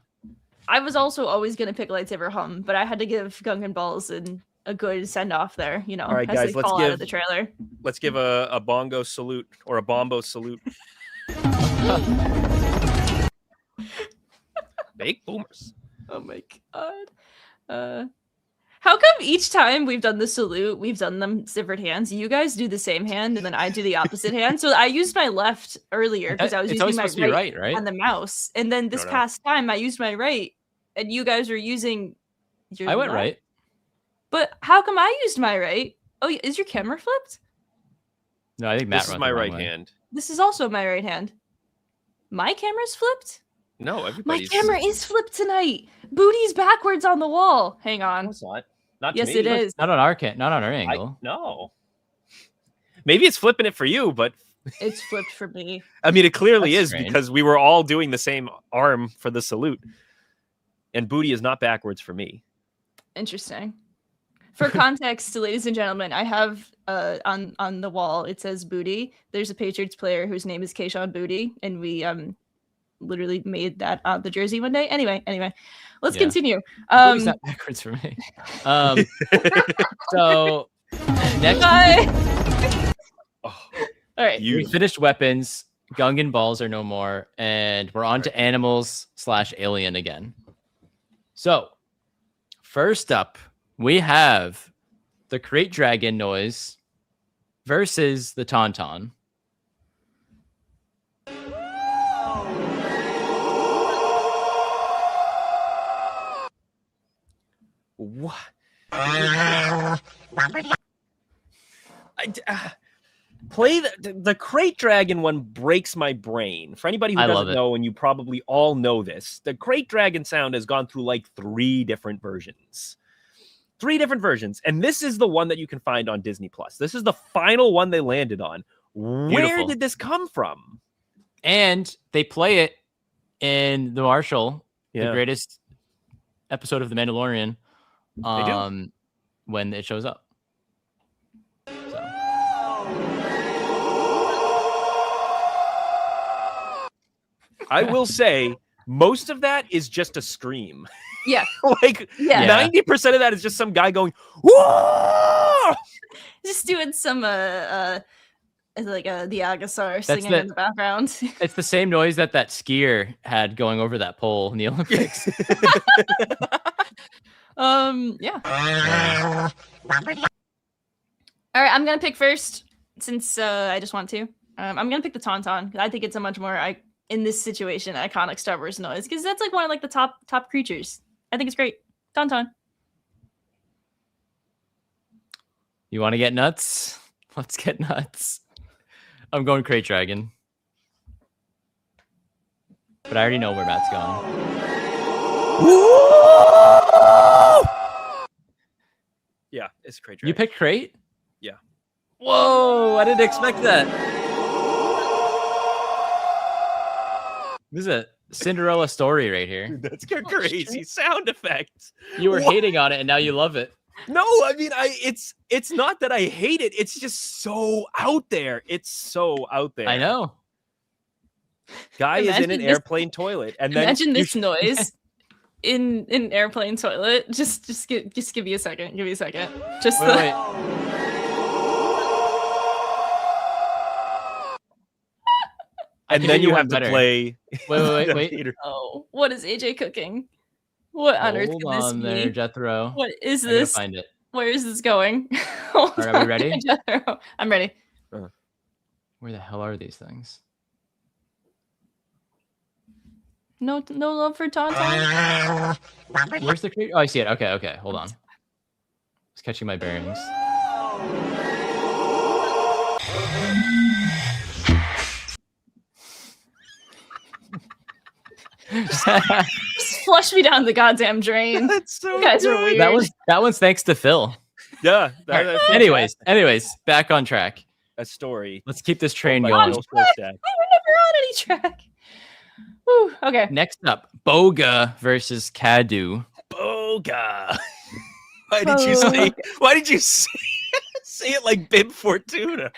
I was also always gonna pick lightsaber hum, but I had to give Gungan Balls a good send off there, you know, All right, as guys, they let's fall out give- of the trailer. Let's give a bongo salute or a bombo salute. Big boomers. Oh my god. How come each time we've done the salute, we've done them different hands? You guys do the same hand and then I do the opposite hand. So I used my left earlier because I was It's using always my supposed to be right, right? on the mouse. And then this No. past time I used my right and you guys are using your I went left. right. But how come I used my right? Oh, is your camera flipped? No, I think Matt This is runs my the wrong right way. hand. This is also my right hand. My camera's flipped? No, My everybody's. camera is flipped tonight. Booty's backwards on the wall. Hang No, on. it's not. Not to Yes, me. it is. Not on our angle. No. Maybe it's flipping it for you, but It's flipped for me. I mean, it clearly That's is strange. because we were all doing the same arm for the salute. And booty is not backwards for me. Interesting. For context, ladies and gentlemen, I have on the wall it says Booty. There's a Patriots player whose name is Keyshawn Booty, and we literally made that on the jersey one day. Anyway, let's Yeah. continue. Booty's not backwards for me. So next, Bye. Oh, All right. you. we finished weapons. Gungan balls are no more, and we're on to animals / alien again. So first up, we have the crate dragon noise versus the tauntaun. What? Play the crate dragon one breaks my brain. For anybody who I love doesn't it. know, and you probably all know this, the crate dragon sound has gone through like 3 different versions. 3 different versions, and this is the one that you can find on Disney Plus. This is the final one they landed on. Where Beautiful. did this come from? And they play it in the Marshall, the Yeah. greatest episode of The Mandalorian, do. when it shows up. So. I will say most of that is just a scream. Yeah. Like Yeah. 90% of that is just some guy going, "Whoa!" Just doing some the Agassar That's singing in the background. It's the same noise that skier had going over that pole in the Olympics. Yeah. All right, I'm gonna pick first since I just want to. I'm gonna pick the Tauntaun. I think it's a much more in this situation iconic Star Wars noise because that's like one of like the top creatures. I think it's great. Tauntaun. You want to get nuts? Let's get nuts. I'm going Crate Dragon. But I already know where Matt's going. Yeah, it's Crate Dragon. You picked Crate? Yeah. Whoa, I didn't expect that. This is a Cinderella story right here. That's a crazy sound effect. You were hating on it and now you love it. No, I mean, it's not that I hate it. It's just so out there. It's so out there. I know. Guy is in an airplane toilet, and then imagine this noise in an airplane toilet. Just give me a second. Give me a second. Just wait. And then you have to play. Wait. Oh, what is AJ cooking? What on earth could this be? There, Jethro. What is this? Find it. Where is this going? All right, are we ready? Jethro, I'm ready. Where the hell are these things? No love for Tauntaun. Where's the creature? Oh, I see it. Okay. Hold on. Just catching my bearings. Just flush me down the goddamn drain. That's so you guys are weird. That one's thanks to Phil. Yeah. Anyways, back on track. A story. Let's keep this train going. We were never on any track. Whew, okay. Next up, Boga versus Cadu. Boga. Why did you say it like Bib Fortuna?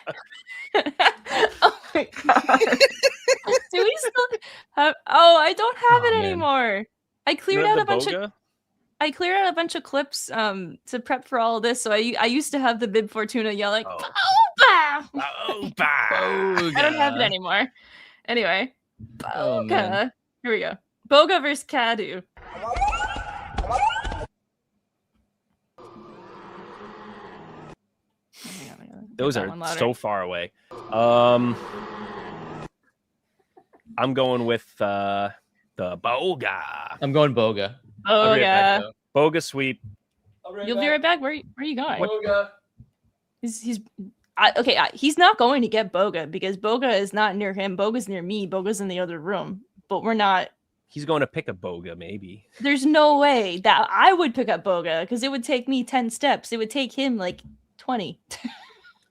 Oh my god. Do we still have I don't have it anymore. I cleared out a bunch of clips to prep for all of this. So I used to have the Bib Fortuna yelling Boga! Boga. I don't have it anymore. Anyway. Boga. Here we go. Boga versus Cadu. Those are so far away. I'm going with the Boga. I'm going Boga. Boga. Boga sweep. You'll be right back. Where are you going? Boga. He's not going to get Boga because Boga is not near him. Boga's near me. Boga's in the other room. But we're not. He's going to pick a Boga, maybe. There's no way that I would pick up Boga because it would take me 10 steps. It would take him like 20.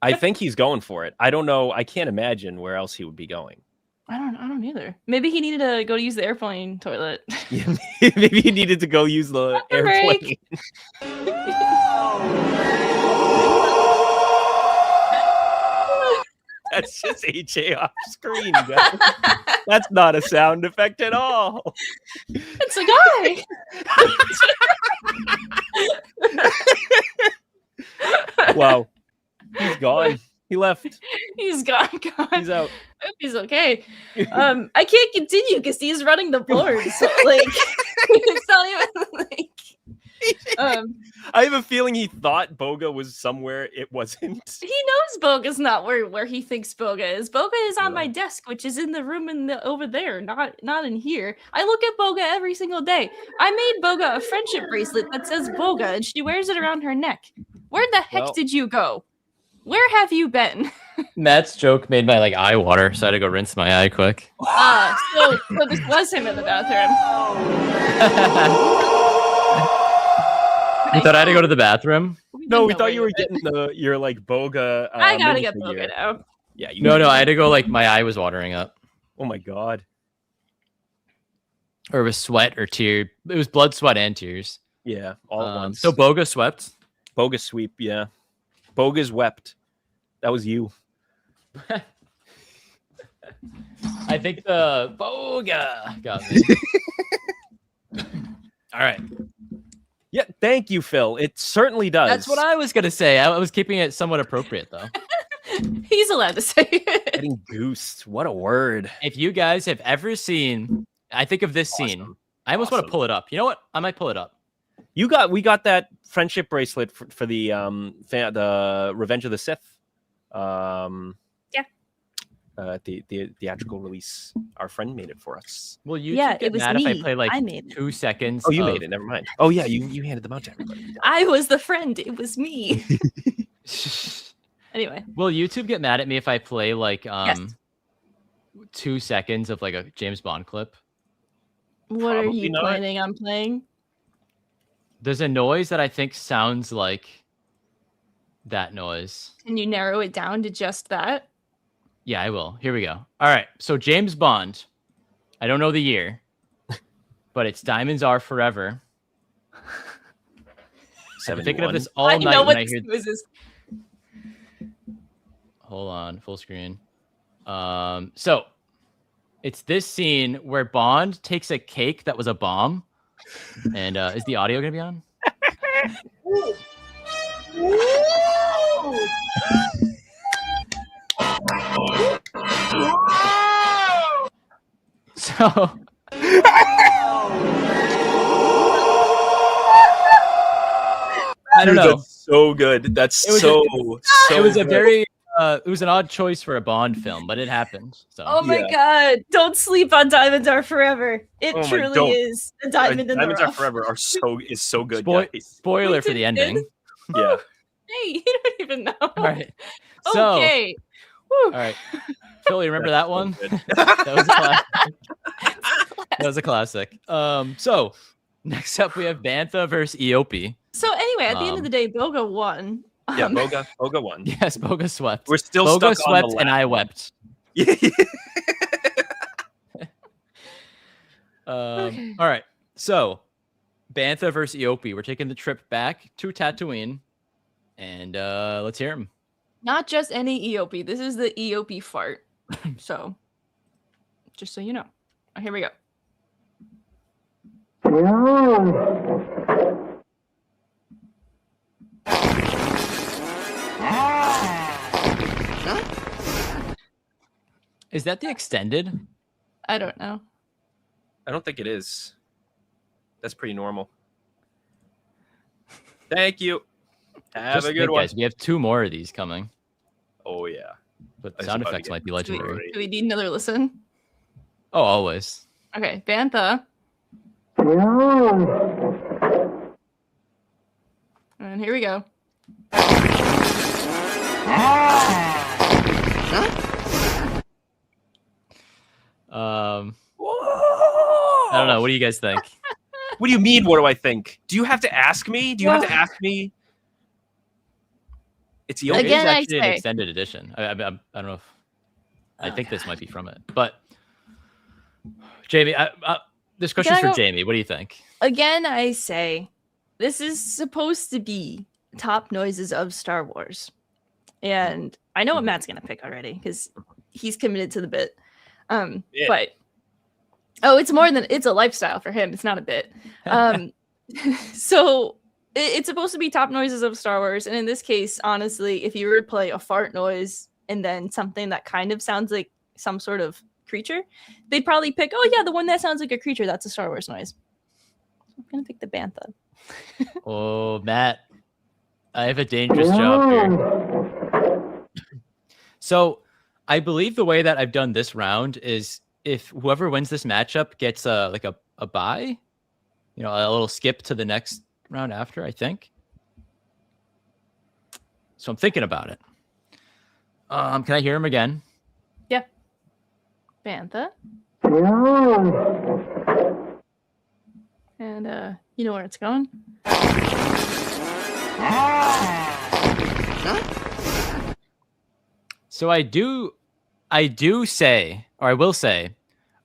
I think he's going for it. I don't know. I can't imagine where else he would be going. I don't either. Maybe he needed to go to use the airplane toilet. Yeah, maybe he needed to go use the airplane. That's just AJ off screen, guys. That's not a sound effect at all. It's a guy. Wow. He's gone. He left. He's gone. He's out. I hope he's okay. I can't continue because he's running the board. So like it's not even like I have a feeling he thought Boga was somewhere it wasn't. He knows Boga's not where he thinks Boga is. Boga is on my desk, which is in the room over there, not in here. I look at Boga every single day. I made Boga a friendship bracelet that says Boga, and she wears it around her neck. Where the heck did you go? Where have you been? Matt's joke made my eye water, so I had to go rinse my eye quick. So this was him in the bathroom. You thought I had to go to the bathroom? No, we thought you were getting your Boga. I gotta get Boga now. Yeah, no, I had to go my eye was watering up. Oh my god. Or it was sweat or tear. It was blood, sweat, and tears. Yeah, all at once. So Boga swept. Boga sweep, yeah. Boga's wept. That was you. I think the Boga got me. All right. Yeah, thank you, Phil. It certainly does. That's what I was going to say. I was keeping it somewhat appropriate, though. He's allowed to say it. Getting goosed. What a word. If you guys have ever seen, I think of this scene. I almost want to pull it up. You know what? I might pull it up. We got that friendship bracelet for the Revenge of the Sith. The theatrical release. Our friend made it for us. Well, you get mad if I play like 2 seconds. Oh, you made it. Never mind. Oh yeah, you handed them out to everybody. I was the friend. It was me. Anyway. Will YouTube get mad at me if I play like 2 seconds of like a James Bond clip? What Probably are you planning on playing? There's a noise that I think sounds like that noise. Can you narrow it down to just that? Yeah, I will. Here we go. All right. So James Bond. I don't know the year, but it's Diamonds Are Forever. I'm thinking of this all night when I hear this. Hold on, full screen. So it's this scene where Bond takes a cake that was a bomb. And is the audio gonna be on? So I don't know. That's so good. That's so it was good. A very it was an odd choice for a Bond film, but it happened. So oh my god! Don't sleep on Diamonds Are Forever. It truly is a diamond in the rough. Diamonds Are Forever is so good. Spoiler for the ending. Yeah. Hey, you don't even know. All right. So, okay. All right. Phil, you remember that one? That was a classic. That was a classic. So next up we have Bantha versus Eope. So anyway, at the end of the day, Boga won. Yeah, Boga won. Yes, Boga swept. We're still Boga stuck on swept, the and I wept. Okay. All right. So Bantha versus Eope. We're taking the trip back to Tatooine, and let's hear him. Not just any Eope. This is the Eope fart. So, just so you know. Oh, here we go. Is that the extended? I don't know. I don't think it is. That's pretty normal. Thank you. Have a good one. Guys, we have 2 more of these coming. Oh yeah. But the sound effects might be legendary. Do we need another listen? Oh, always. Okay, Bantha. And here we go. I don't know. What do you guys think? What do you mean? What do I think? Do you have to ask me? Do you have to ask me? It's Eope. It is actually an extended edition. I don't know if I think this might be from it, but Jamie, this question's for Jamie. What do you think? Again, I say this is supposed to be top noises of Star Wars, and I know what Matt's gonna pick already because he's committed to the bit. But it's more than it's a lifestyle for him. It's not a bit. So it's supposed to be top noises of Star Wars, and in this case, honestly, if you were to play a fart noise and then something that kind of sounds like some sort of creature, they'd probably pick, oh yeah, the one that sounds like a creature, that's a Star Wars noise. I'm gonna pick the Bantha. Oh, Matt, I have a dangerous job here. So I believe the way that I've done this round is if whoever wins this matchup gets a bye, a little skip to the next round after, I think. So I'm thinking about it. Can I hear him again? Yeah. Bantha. And you know where it's going? So I will say,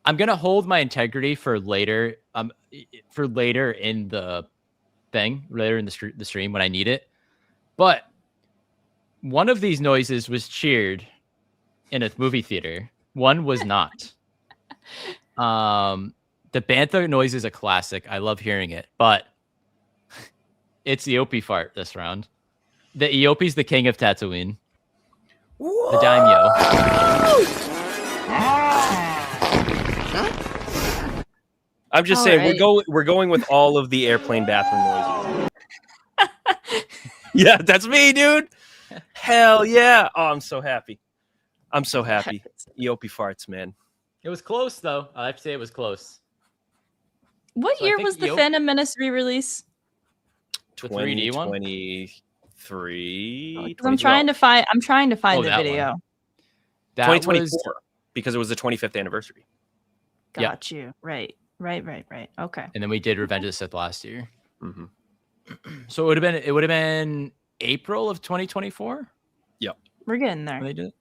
I'm gonna hold my integrity for later. Later in the thing, later in the stream when I need it. But one of these noises was cheered in a movie theater. One was not. The Bantha noise is a classic. I love hearing it, but it's Eope fart this round. The Eope's the king of Tatooine. Whoa! The daimyo. I'm just saying, we're going with all of the airplane bathroom noises. Yeah, that's me, dude. Hell yeah. Oh, I'm so happy. I'm so happy. EOP farts, man. It was close, though. I have to say it was close. What So I year think was the Eop- Phantom Menace re-release? The 3D one? 2023. I'm trying to find. I'm trying to find Oh, the that video. That 2024 was because it was the 25th anniversary. Got you. Right. Okay. and then we did Revenge of the Sith last year. Mm-hmm. So it would have been April of 2024 We're getting when there. they did it.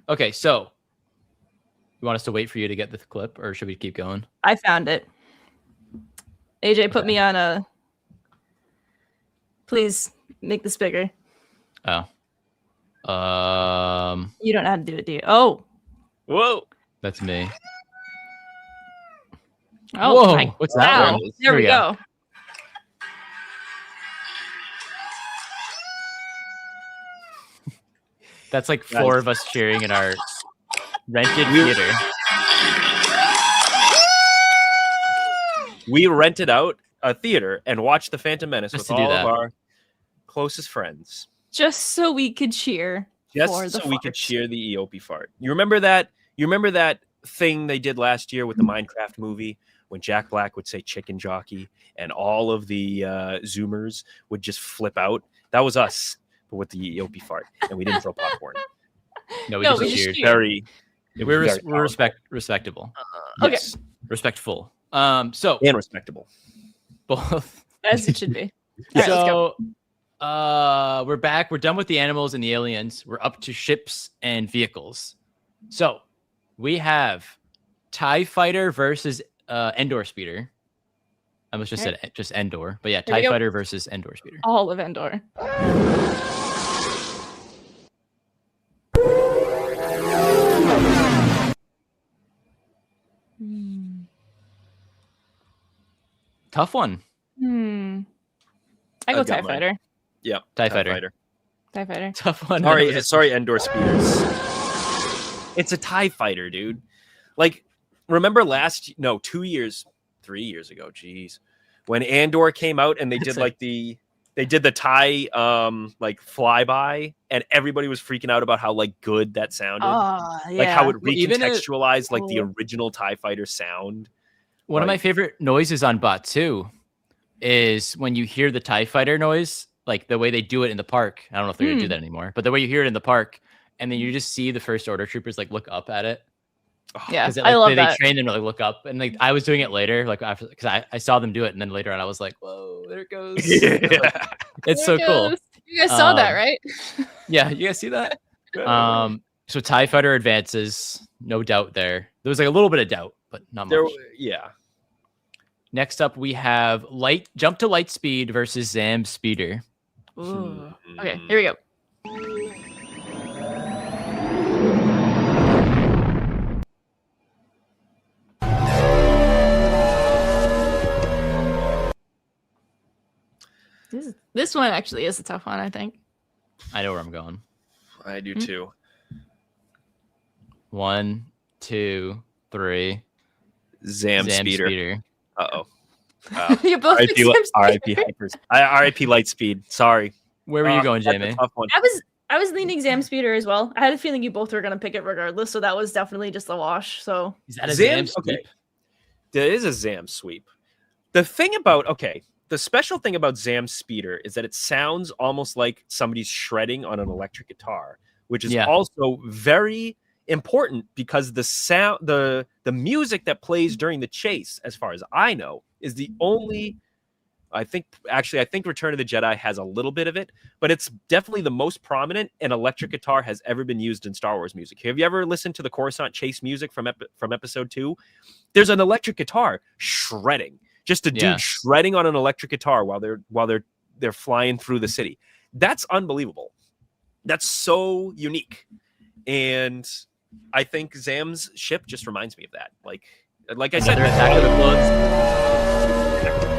Okay, so you want us to wait for you to get the clip, or should we keep going? I found it. AJ, put me on a. Please make this bigger. Oh, You don't know how to do it, do you? Oh. Whoa. that's me. Oh, Whoa, my what's that wow. one? There we go. That's like four of us cheering in our rented theater. We rented out a theater and watched The Phantom Menace Just with to do all that. of our closest friends. Just so we could cheer. Just for the so we could farts. cheer the EOP fart. You remember that? You remember that thing they did last year with the Minecraft movie when Jack Black would say chicken jockey and all of the Zoomers would just flip out? That was us, but with the EOP fart, and we didn't throw popcorn. No, we No, just we just cheered. cheered. Very. it was We're very respectable, Okay. yes, respectful. So and respectable. both. As it should be. All right, let's go. So we're back. We're done with the animals and the aliens. We're up to ships and vehicles. So we have TIE Fighter versus Endor Speeder. I almost just said just Endor, but yeah, Here we TIE go. Fighter versus Endor Speeder. All of Endor. Tough one. I go I've got TIE mine. Fighter. Yeah, TIE Fighter. TIE Fighter. Tough one. Sorry, Endor Speeders. It's a TIE Fighter, dude. Like, remember 3 years ago, geez, when Andor came out and they did the TIE like flyby, and everybody was freaking out about how like good that sounded. Yeah. Like how it Well, even recontextualized like the cool. original TIE Fighter sound. One of my favorite noises on Bot 2 is when you hear the TIE Fighter noise, like the way they do it in the park. I don't know if they're going to do that anymore, but the way you hear it in the park, and then you just see the First Order troopers like look up at it. Yeah, Like, I love they that. train them to like look up, and like I was doing it later, like after because I saw them do it, and then later on I was like, whoa, there it goes. It's so cool. You guys saw that, right? Yeah, you guys see that? So TIE Fighter advances, no doubt there. There was like a little bit of doubt, but not much. Yeah. Next up, we have Jump to Light Speed versus Zam Speeder. Ooh. Okay, here we go. This one actually is a tough one, I think. I know where I'm going. I do too. 1, 2, 3. Zam Speeder. Uh-oh. You both picked Zam R.I.P. Hypers. R.I.P. Lightspeed. Sorry. Where were you going, that's a Jamie? tough one. I was leaning Zam Speeder as well. I had a feeling you both were gonna pick it regardless, so that was definitely just a wash. So Is that a Zam Zam okay. sweep? There is a Zam sweep. The special thing about Zam Speeder is that it sounds almost like somebody's shredding on an electric guitar, which is also very important because the sound, the music that plays during the chase, as far as I know, is the only. I think Return of the Jedi has a little bit of it, but it's definitely the most prominent an electric guitar has ever been used in Star Wars music. Have you ever listened to the Coruscant chase music from Episode 2? There's an electric guitar shredding, just a dude shredding on an electric guitar while they're flying through the city. That's unbelievable. That's so unique, and I think Zam's ship just reminds me of that. Like I said, Attack of the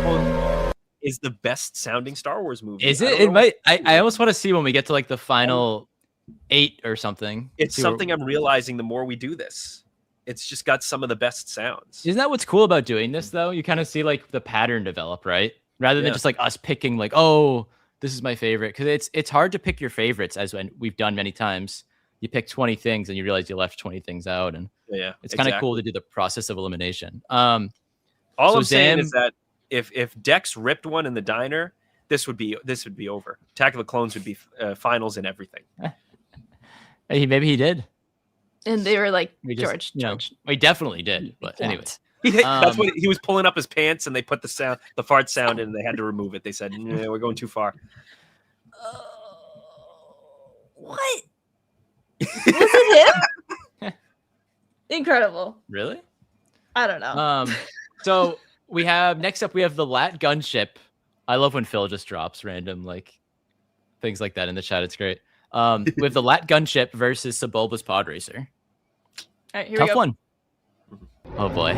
Clones is the best sounding Star Wars movie. Is it? It might. I almost want to see when we get to like the final 8 or something. It's something I'm realizing the more we do this. It's just got some of the best sounds. Isn't that what's cool about doing this though? You kind of see like the pattern develop, right? Rather than just like us picking like, oh, this is my favorite, because it's hard to pick your favorites, as when we've done many times. You pick 20 things and you realize you left 20 things out, and it's kind of cool to do the process of elimination. All I'm saying is that if Dex ripped one in the diner, this would be over. Attack of the Clones would be finals and everything. Maybe he did, and they were like, George. George. We definitely did, but anyway. That's what he was pulling up his pants, and they put the fart sound in, and they had to remove it. They said, we're going too far. What? Was it him? Incredible. Really? I don't know. So next up we have the Lat gunship. I love when Phil just drops random things like that in the chat. It's great. We have the Lat gunship versus Sebulba's pod racer. All right, here we go. Tough one. Oh boy.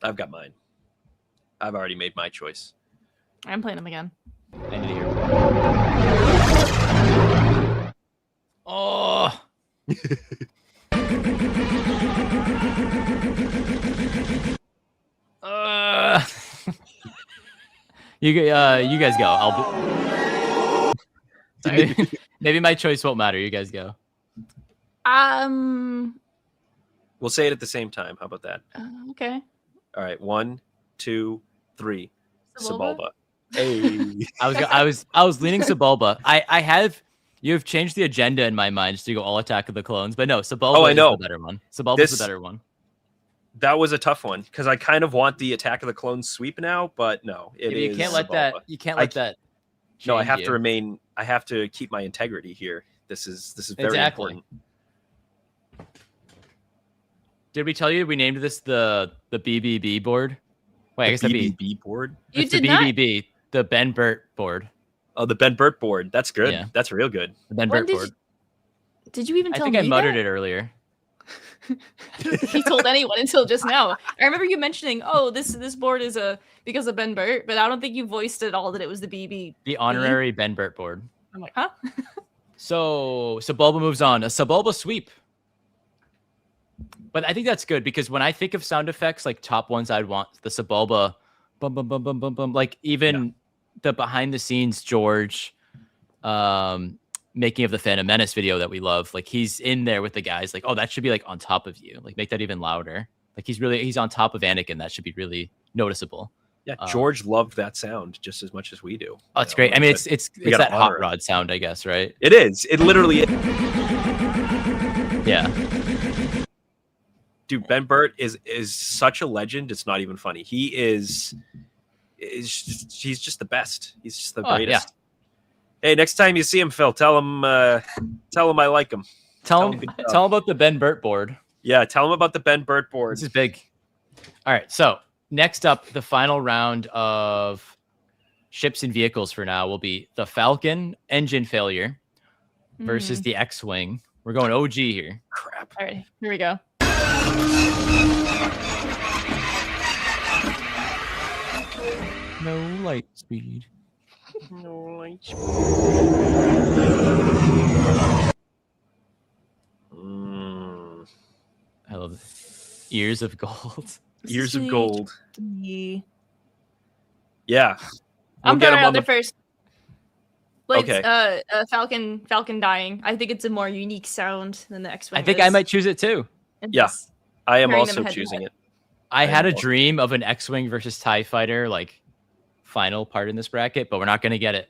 I've got mine. I've already made my choice. I'm playing them again. I need to hear. Oh. You guys go. Maybe my choice won't matter. You guys go. We'll say it at the same time. How about that? Okay. All right. 1, 2, 3. Sebulba. Hey. I was leaning Sebulba. You've changed the agenda in my mind to go all Attack of the Clones, but no, Sebulba is the better one. Sebulba's the better one. That was a tough one because I kind of want the Attack of the Clones sweep now, but no, you can't let that. You can't let that. No, I have to remain. I have to keep my integrity here. This is very important. Did we tell you we named this the BBB board? Wait, I guess the BBB board. It's the BBB, the Ben Burt board. Oh, the Ben Burt board. That's good. Yeah. That's real good. The Ben Burt board. Did you even tell me? I think I muttered it earlier. He told anyone until just now. I remember you mentioning, this board is because of Ben Burt, but I don't think you voiced at all that it was the BB. The honorary Ben Burt board. I'm like, huh? So Sebulba moves on. A Sebulba sweep. But I think that's good because when I think of sound effects, like top ones I'd want the Sebulba bum bum bum bum bum bum. Like even the behind the scenes George making of the Phantom Menace video that we love, like he's in there with the guys, like, oh, that should be like on top of you, like make that even louder. Like he's on top of Anakin. That should be really noticeable. Yeah, George loved that sound just as much as we do. Oh, it's great. I mean, it's that hot rod sound, I guess, right? It is. It literally is. Yeah. Dude, Ben Burt is such a legend. It's not even funny. He's just the best. He's just the greatest. Yeah. Hey, next time you see him, Phil, tell him I like him. Tell him about the Ben Burt board. Yeah, tell him about the Ben Burt board. This is big. All right, so next up, the final round of ships and vehicles for now will be the Falcon engine failure versus the X-Wing. We're going OG here. Crap. All right, here we go. No light speed. No light speed. I love it. Ears of gold. Ears of gold. Yeah. Yeah. I'm going out there first. Like, okay. Falcon dying. I think it's a more unique sound than the X-Wing. I think I might choose it too. Yeah. I am also choosing it. I had a dream of an X-Wing versus TIE Fighter, like final part in this bracket, but we're not going to get it.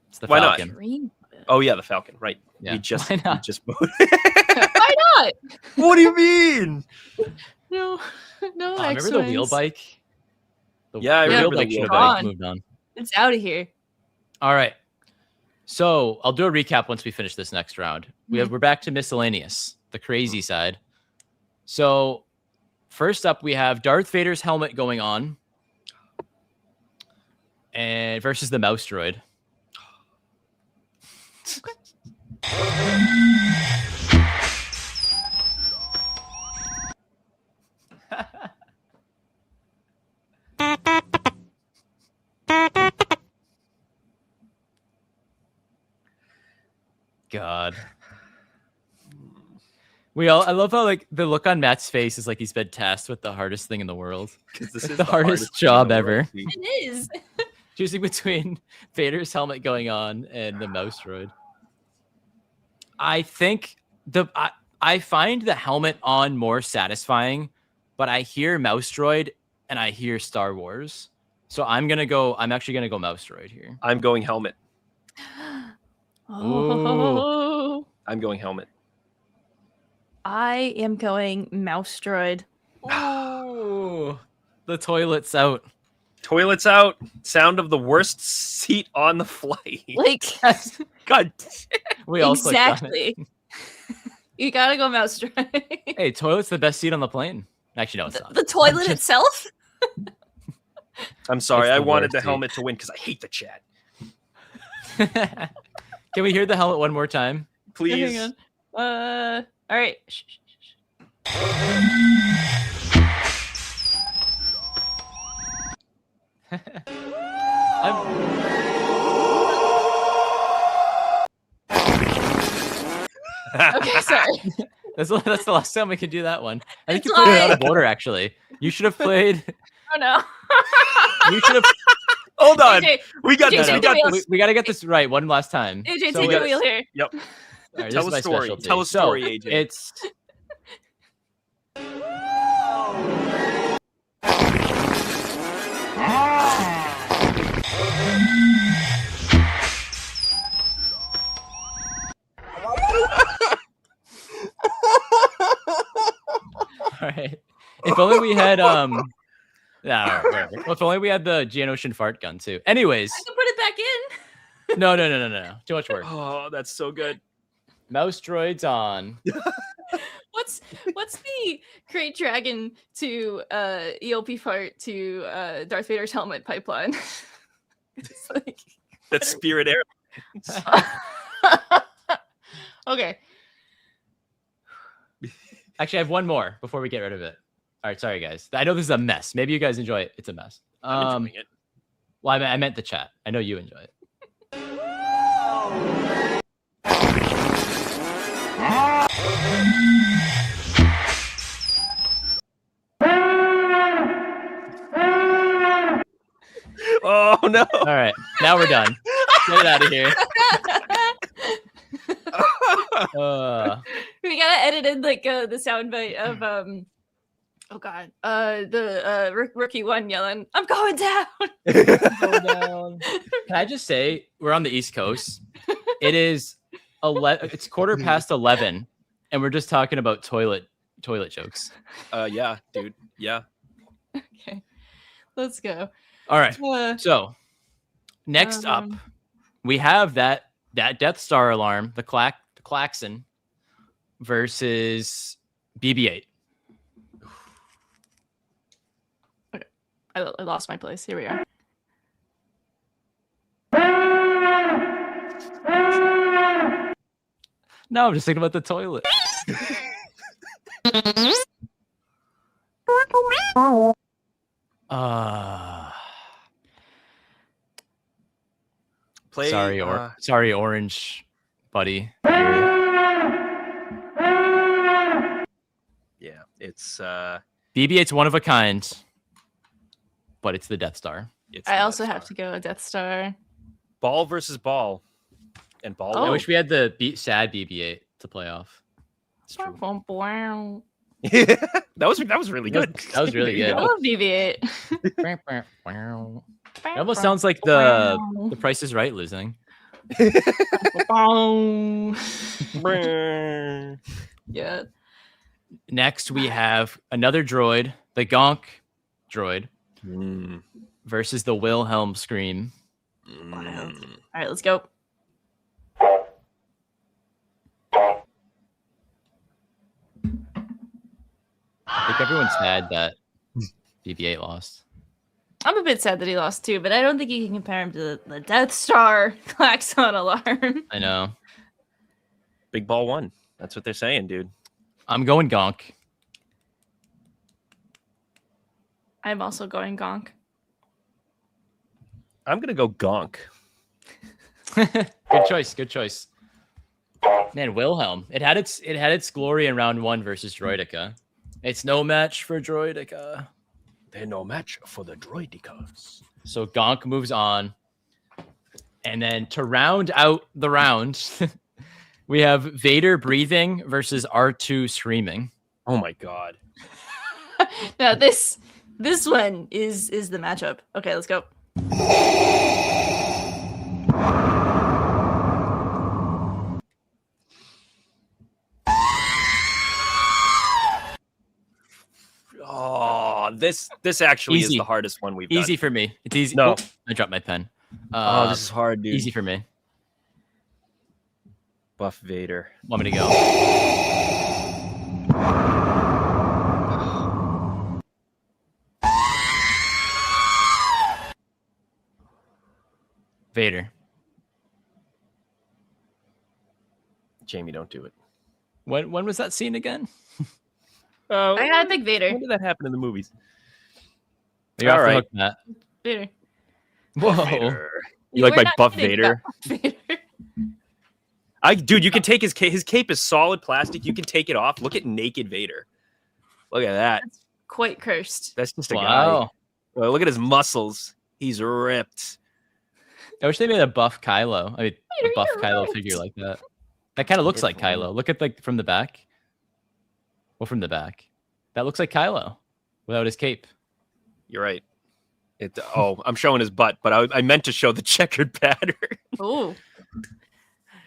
It's the Falcon. Not? Oh yeah, the Falcon. Right. Yeah. We just Why not? What do you mean? No. Remember the wheel bike? I remember the wheel bike. Moved on. It's out of here. All right. So I'll do a recap once we finish this next round. We're back to miscellaneous, the crazy side. So first up, we have Darth Vader's helmet going on, and versus the mouse droid. God. I love how like the look on Matt's face is like he's been tasked with the hardest thing in the world. This Like is the hardest thing in job the ever. world. It is. Choosing between Vader's helmet going on and the mouse droid. I think I find the helmet on more satisfying, but I hear mouse droid and I hear Star Wars. So I'm actually gonna go mouse droid here. I'm going helmet. Oh. I'm going helmet. I am going mouse droid. Oh, the toilet's out. Toilets out. Sound of the worst seat on the flight. Like God. We all clicked on it. exactly. You gotta go mouse droid. Hey, toilet's the best seat on the plane. Actually, no, it's not. The toilet itself? I'm sorry. It's the I wanted worst the seat. helmet to win because I hate the chat. Can we hear the helmet one more time? Please. Hang on. All right. Shh, shh, shh, shh. Okay, sorry. That's the last time we can do that one. I think It's you played it out fine. of order. Actually, you should have played. Oh no. You should have. Hold on. AJ, We got AJ, this. take We the got wheel. this. We got to get this right one last time. AJ, So take we- the wheel here. Yep. All right, Tell this is a my story. specialty. Tell a So, story, AJ. It's. All right. If only we had nah, whatever. If only we had the Geonosian fart gun too. Anyways, I can put it back in. no. Too much work. Oh, that's so good. Mouse droids on. What's the Great Dragon to ELP fart to Darth Vader's helmet pipeline? It's like That's Spirit Air. okay. Actually, I have one more before we get rid of it. All right, sorry guys. I know this is a mess. Maybe you guys enjoy it. It's a mess. I'm enjoying it. Well, I meant the chat. I know you enjoy it. Oh no. All right, now we're done. Get it out of here. We gotta edit in like the soundbite of oh god the rookie one yelling, "I'm going down." Go down. Can I just say we're on the East Coast? It is it's 11:15, and we're just talking about toilet jokes. Yeah, dude. Yeah. Okay, let's go. All right. So next up, Um, we have that Death Star alarm, the klaxon, versus BB-8. I lost my place. Here we are. No, I'm just thinking about the toilet. Play. Sorry, Orange, buddy. Yeah, it's BB-8's one of a kind, but it's the Death Star. it's. I the also Death have to Star. go with Death Star. Ball versus ball, and ball. Oh. I won. wish we had the sad BB-8 to play off. It's true. I that was really good. That was really good. love BB-8. It almost sounds like the Price is Right losing. Yeah. Next, we have another droid, the Gonk droid, Mm. versus the Wilhelm Scream. All right, let's go. I think everyone's sad that BB-8 lost. I'm a bit sad that he lost too, but I don't think you can compare him to the Death Star klaxon alarm. I know. Big ball won. That's what they're saying, dude. I'm going Gonk. I'm also going Gonk. I'm gonna go Gonk. Good choice. Good choice. Man, Wilhelm. It had its glory in round 1 versus Droidica. It's no match for Droidica. They're no match for the Droidicas. So Gonk moves on. And then to round out the round, we have Vader breathing versus R2 screaming. Oh my god. Now this one is the matchup. Okay, let's go. Oh, this actually is the hardest one we've done. Easy for me. It's easy. No. Oh, I dropped my pen. This is hard, dude. Easy for me. Buff Vader. Want me to go? Vader. Jamie, don't do it. When was that scene again? I gotta think Vader. When did that happen in the movies? You're All off the right. hook, Matt. Vader. Whoa. Vader. You like We're my not Buff kidding Vader? about Vader. Dude, you can take his cape. His cape is solid plastic. You can take it off. Look at naked Vader. Look at that. That's quite cursed. That's just a guy. Wow. Well, look at his muscles. He's ripped. I wish they made a buff Kylo. I mean, a Vader, buff you're Kylo right. figure like that. That kind of looks like Different. Kylo. Look at like from the back. Well, from the back. That looks like Kylo without his cape. You're right. I'm showing his butt, but I meant to show the checkered pattern. Oh,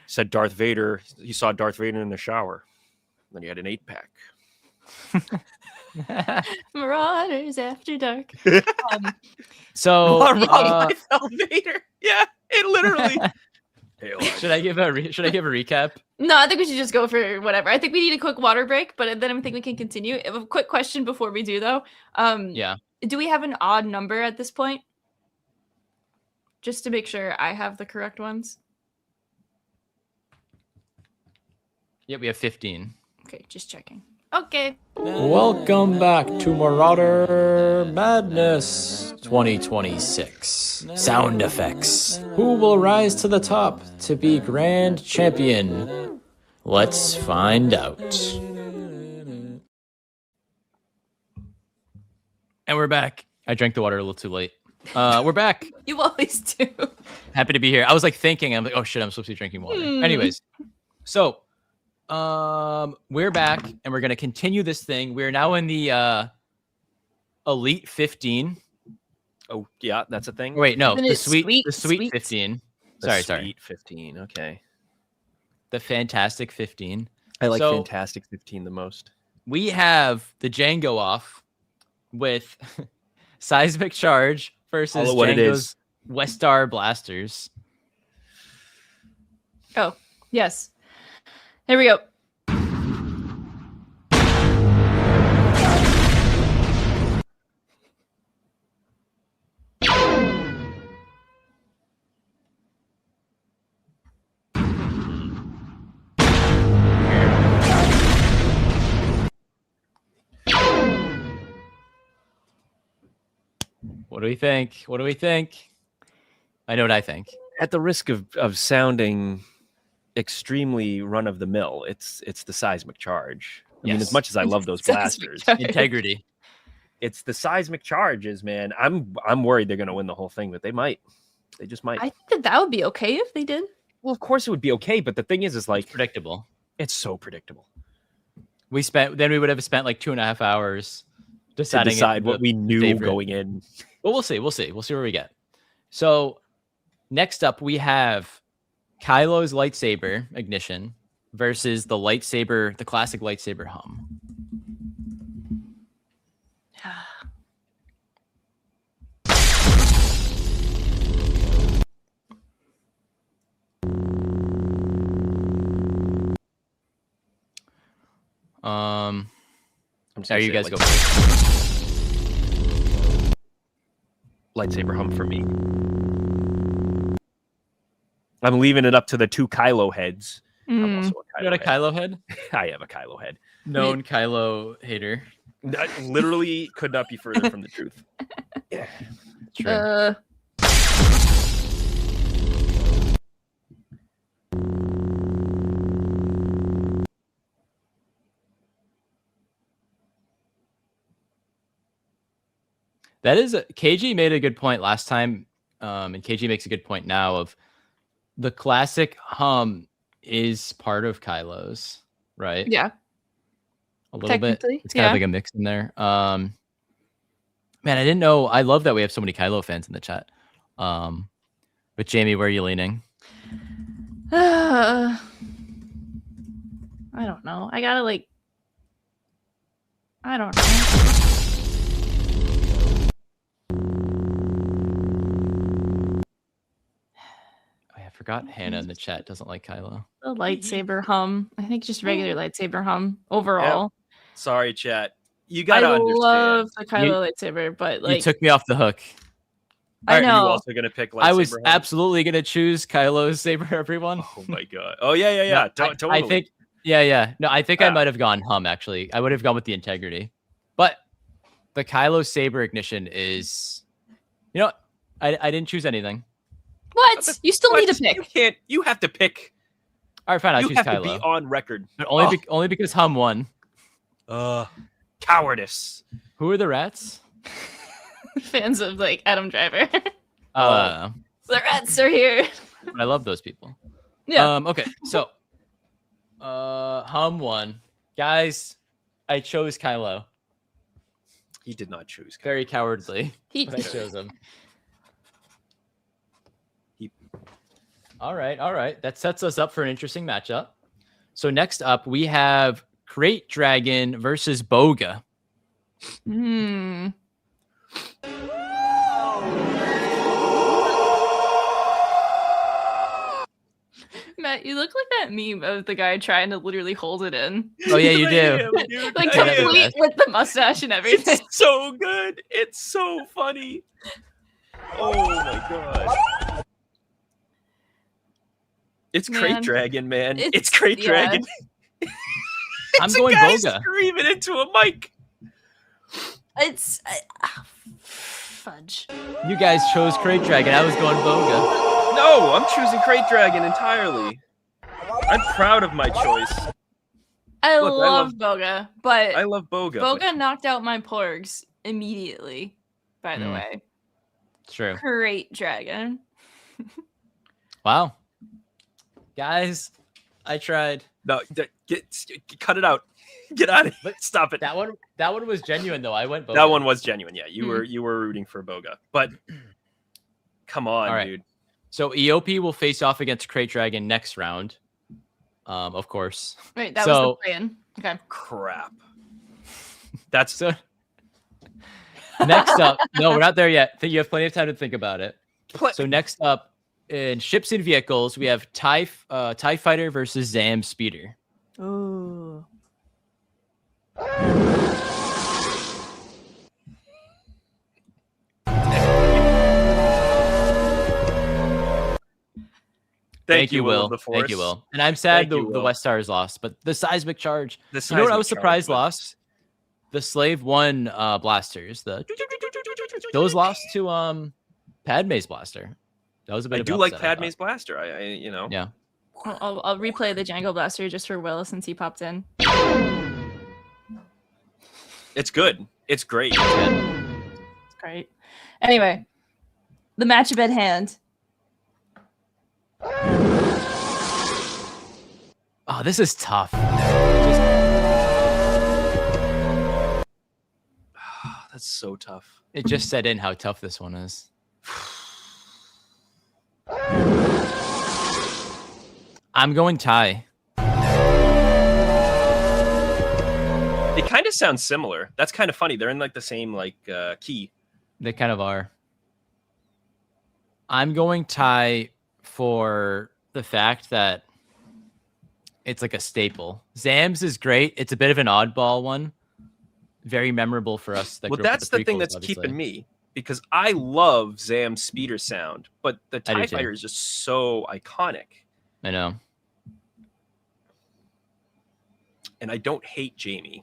Said Darth Vader. You saw Darth Vader in the shower. Then you had an 8-pack. Marauders After Dark. So, I felt Vader. Yeah, it literally. should I give a recap? No, I think we should just go for whatever. I think we need a quick water break, but then I think we can continue. A quick question before we do, though. Yeah. Do we have an odd number at this point? Just to make sure I have the correct ones. Yeah, we have 15. Okay, just checking. Okay. Welcome back to Marauder Madness 2026. Sound effects. Who will rise to the top to be grand champion? Let's find out. And we're back. I drank the water a little too late. We're back. You always do. Happy to be here. I was like thinking, I'm like, oh shit, I'm supposed to be drinking water. Anyways, so we're back and we're gonna continue this thing. We're now in the Elite 15. Oh yeah, that's a thing. Wait, no, Isn't the it sweet sweet? 15. The Sorry. Sweet 15. Okay. The Fantastic 15. I like So- Fantastic 15 the most. We have the Django off with Seismic Charge versus Call it what it Django's is. Westar Blasters. Oh, yes. Here we go. What do we think? What do we think? I know what I think. At the risk of sounding extremely run of the mill, it's the Seismic Charge. I mean, Yes. as much as I love those Seismic blasters, Charge. Integrity. it's the Seismic Charges, man. I'm worried they're gonna win the whole thing, but they might. They just might. I think that would be okay if they did. Well, of course it would be okay, but the thing is like Predictable. it's so predictable. We would have spent like 2.5 hours To deciding decide what the we knew favorite. going in. But we'll see. We'll see where we get. So next up, we have Kylo's lightsaber ignition versus the classic lightsaber hum. I'm just There gonna you say guys like, go first. lightsaber hum for me. I'm leaving it up to the two Kylo heads. I'm Mm. also You got a Kylo head? I have a Kylo head. Known Kylo hater. That literally could not be further from the truth. Yeah. True. That is KG made a good point last time, and KG makes a good point now of the classic hum is part of Kylo's, right? Yeah. A little bit. Technically, It's kind of like a mix in there. Man, I didn't know. I love that we have so many Kylo fans in the chat. But Jamie, where are you leaning? I don't know. I gotta like. I don't know. I forgot Hannah in the chat doesn't like Kylo. The lightsaber hum. I think just regular lightsaber hum overall. Yep. Sorry, chat. You gotta I understand. love the Kylo lightsaber, but like you took me off the hook. I know. Are you also gonna pick lightsaber? I was hum? absolutely gonna choose Kylo's saber. Everyone. Oh my god. Oh yeah. No, Totally. I think. Yeah. No, I think I might have gone hum. Actually, I would have gone with the integrity, but the Kylo saber ignition is. You know, I didn't choose anything. What? You still need to pick. You can't. You have to pick. All right, fine. I'll You choose have Kylo. to be on record. But only because hum won. Cowardice. Who are the rats? Fans of like Adam Driver. The The rats are here. I love those people. Yeah. Okay, so hum won. Guys, I chose Kylo. He did not choose. Very cowardly. He- I chose him. All right. That sets us up for an interesting matchup. So next up, we have Crate Dragon versus Boga. Matt, you look like that meme of the guy trying to literally hold it in. Oh yeah, you do. Like I am. complete with the mustache and everything. It's so good. It's so funny. Oh my god. It's Crate Man. Dragon, man. It's- It's Crate yeah. Dragon. I'm It's a going guy Boga. screaming into a mic. It's fudge. You guys chose Crate Dragon. I was going Boga. No, I'm choosing Crate Dragon entirely. I'm proud of my choice. I Look, love Boga, but I love Boga. Boga knocked out my porgs immediately. By the Mm. way, True. Crate Dragon. Wow. Guys, I tried. No, cut it out. Get out of here. Stop it. That one was genuine though. I went Boga. That one was genuine. Yeah, you were rooting for Boga, but come on, All right. dude. So EOP will face off against Crate Dragon next round. Of course. Wait, that was the plan. Okay. Crap. That's So next up, no, we're not there yet. You have plenty of time to think about it. So next up, in ships and vehicles, we have TIE Fighter versus Zam Speeder. Ooh. Thank you, Will. Thank you, Will. And I'm sad Thank you, the Will. West Stars lost, but the seismic charge. The You know what I seismic was charge surprised was- lost? The Slave 1 blasters. Those lost to Padme's blaster. That was a bit I of do an like upset, I thought. Padme's blaster. I Yeah. I'll replay the Django Blaster just for Will since he popped in. It's good. It's great. It's great. Anyway, the matchup at hand. Oh, this is tough. That's so tough. It just set in how tough this one is. I'm going tie. They kind of sound similar. That's kind of funny. They're in like the same key. They kind of are. I'm going tie for the fact that it's like a staple. Zam's is great. It's a bit of an oddball one. Very memorable for us. Well, that's the thing that's keeping me, because I love Zam's speeder sound, but the I do TIE too. Fighter is just so iconic. I know. And I don't hate Jamie.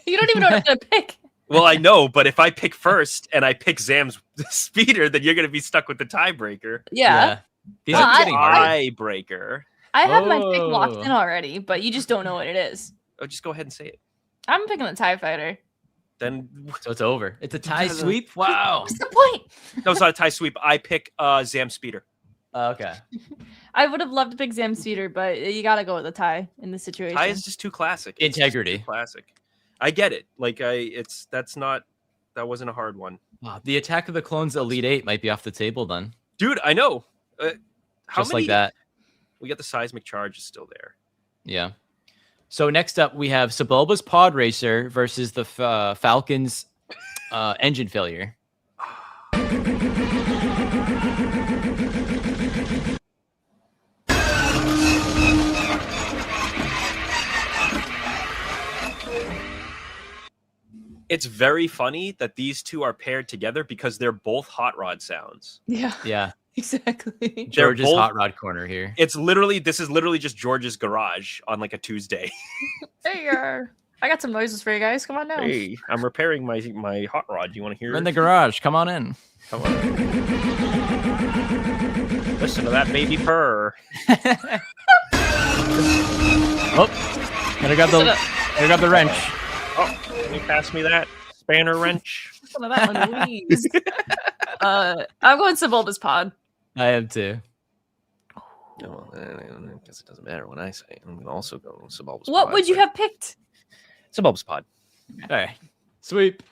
You don't even know what I'm gonna pick. Well, I know, but if I pick first and I pick Zam's speeder, then you're going to be stuck with the tiebreaker. Yeah. These Well, are getting hard. Tiebreaker. I have my pick locked Oh. in already, but you just don't know what it is. Oh, just go ahead and say it. I'm picking the TIE Fighter. Then So it's over. It's a tie sweep. Wow. What's the point? No, it's not a tie sweep. I pick Zam Speeder. Okay. I would have loved to pick Zam Speeder, but you got to go with a tie in this situation. Tie is just too classic. It's Integrity. just too classic. I get it. Like that wasn't a hard one. Wow, the Attack of the Clones Elite 8 might be off the table then. Dude, I know. Just like that. We got the seismic charge is still there. Yeah. So next up, we have Sebulba's Pod Racer versus the Falcons' engine failure. It's very funny that these two are paired together because they're both hot rod sounds. Yeah. Yeah. Exactly. George's both- hot rod corner here. This is literally just George's garage on like a Tuesday. Hey, I got some noises for you guys. Come on down. Hey, I'm repairing my hot rod. Do you want to hear We're in it? the garage. Come on in. Come on. Listen to that baby purr. Oh, gotta grab the wrench. Oh, can you pass me that spanner wrench? Some of that one, please. I'm going Sebulba's Pod. I am too. No, I guess it doesn't matter what I say. I'm going to also go Sebulba's Pod. What would you have picked? Sebulba's Pod. All right. Sweep.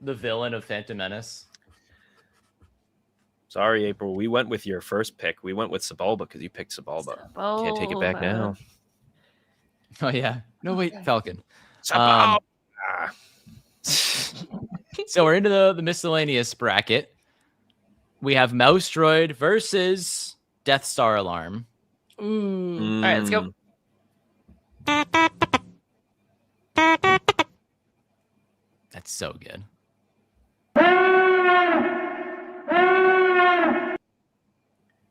The villain of Phantom Menace. Sorry, April. We went with your first pick. We went with Sebulba because you picked Sebulba. Can't take it back now. Oh, yeah. No, wait. Falcon. Sebulba! So we're into the miscellaneous bracket. We have Mouse Droid versus Death Star Alarm. Ooh. All right, let's go. That's so good.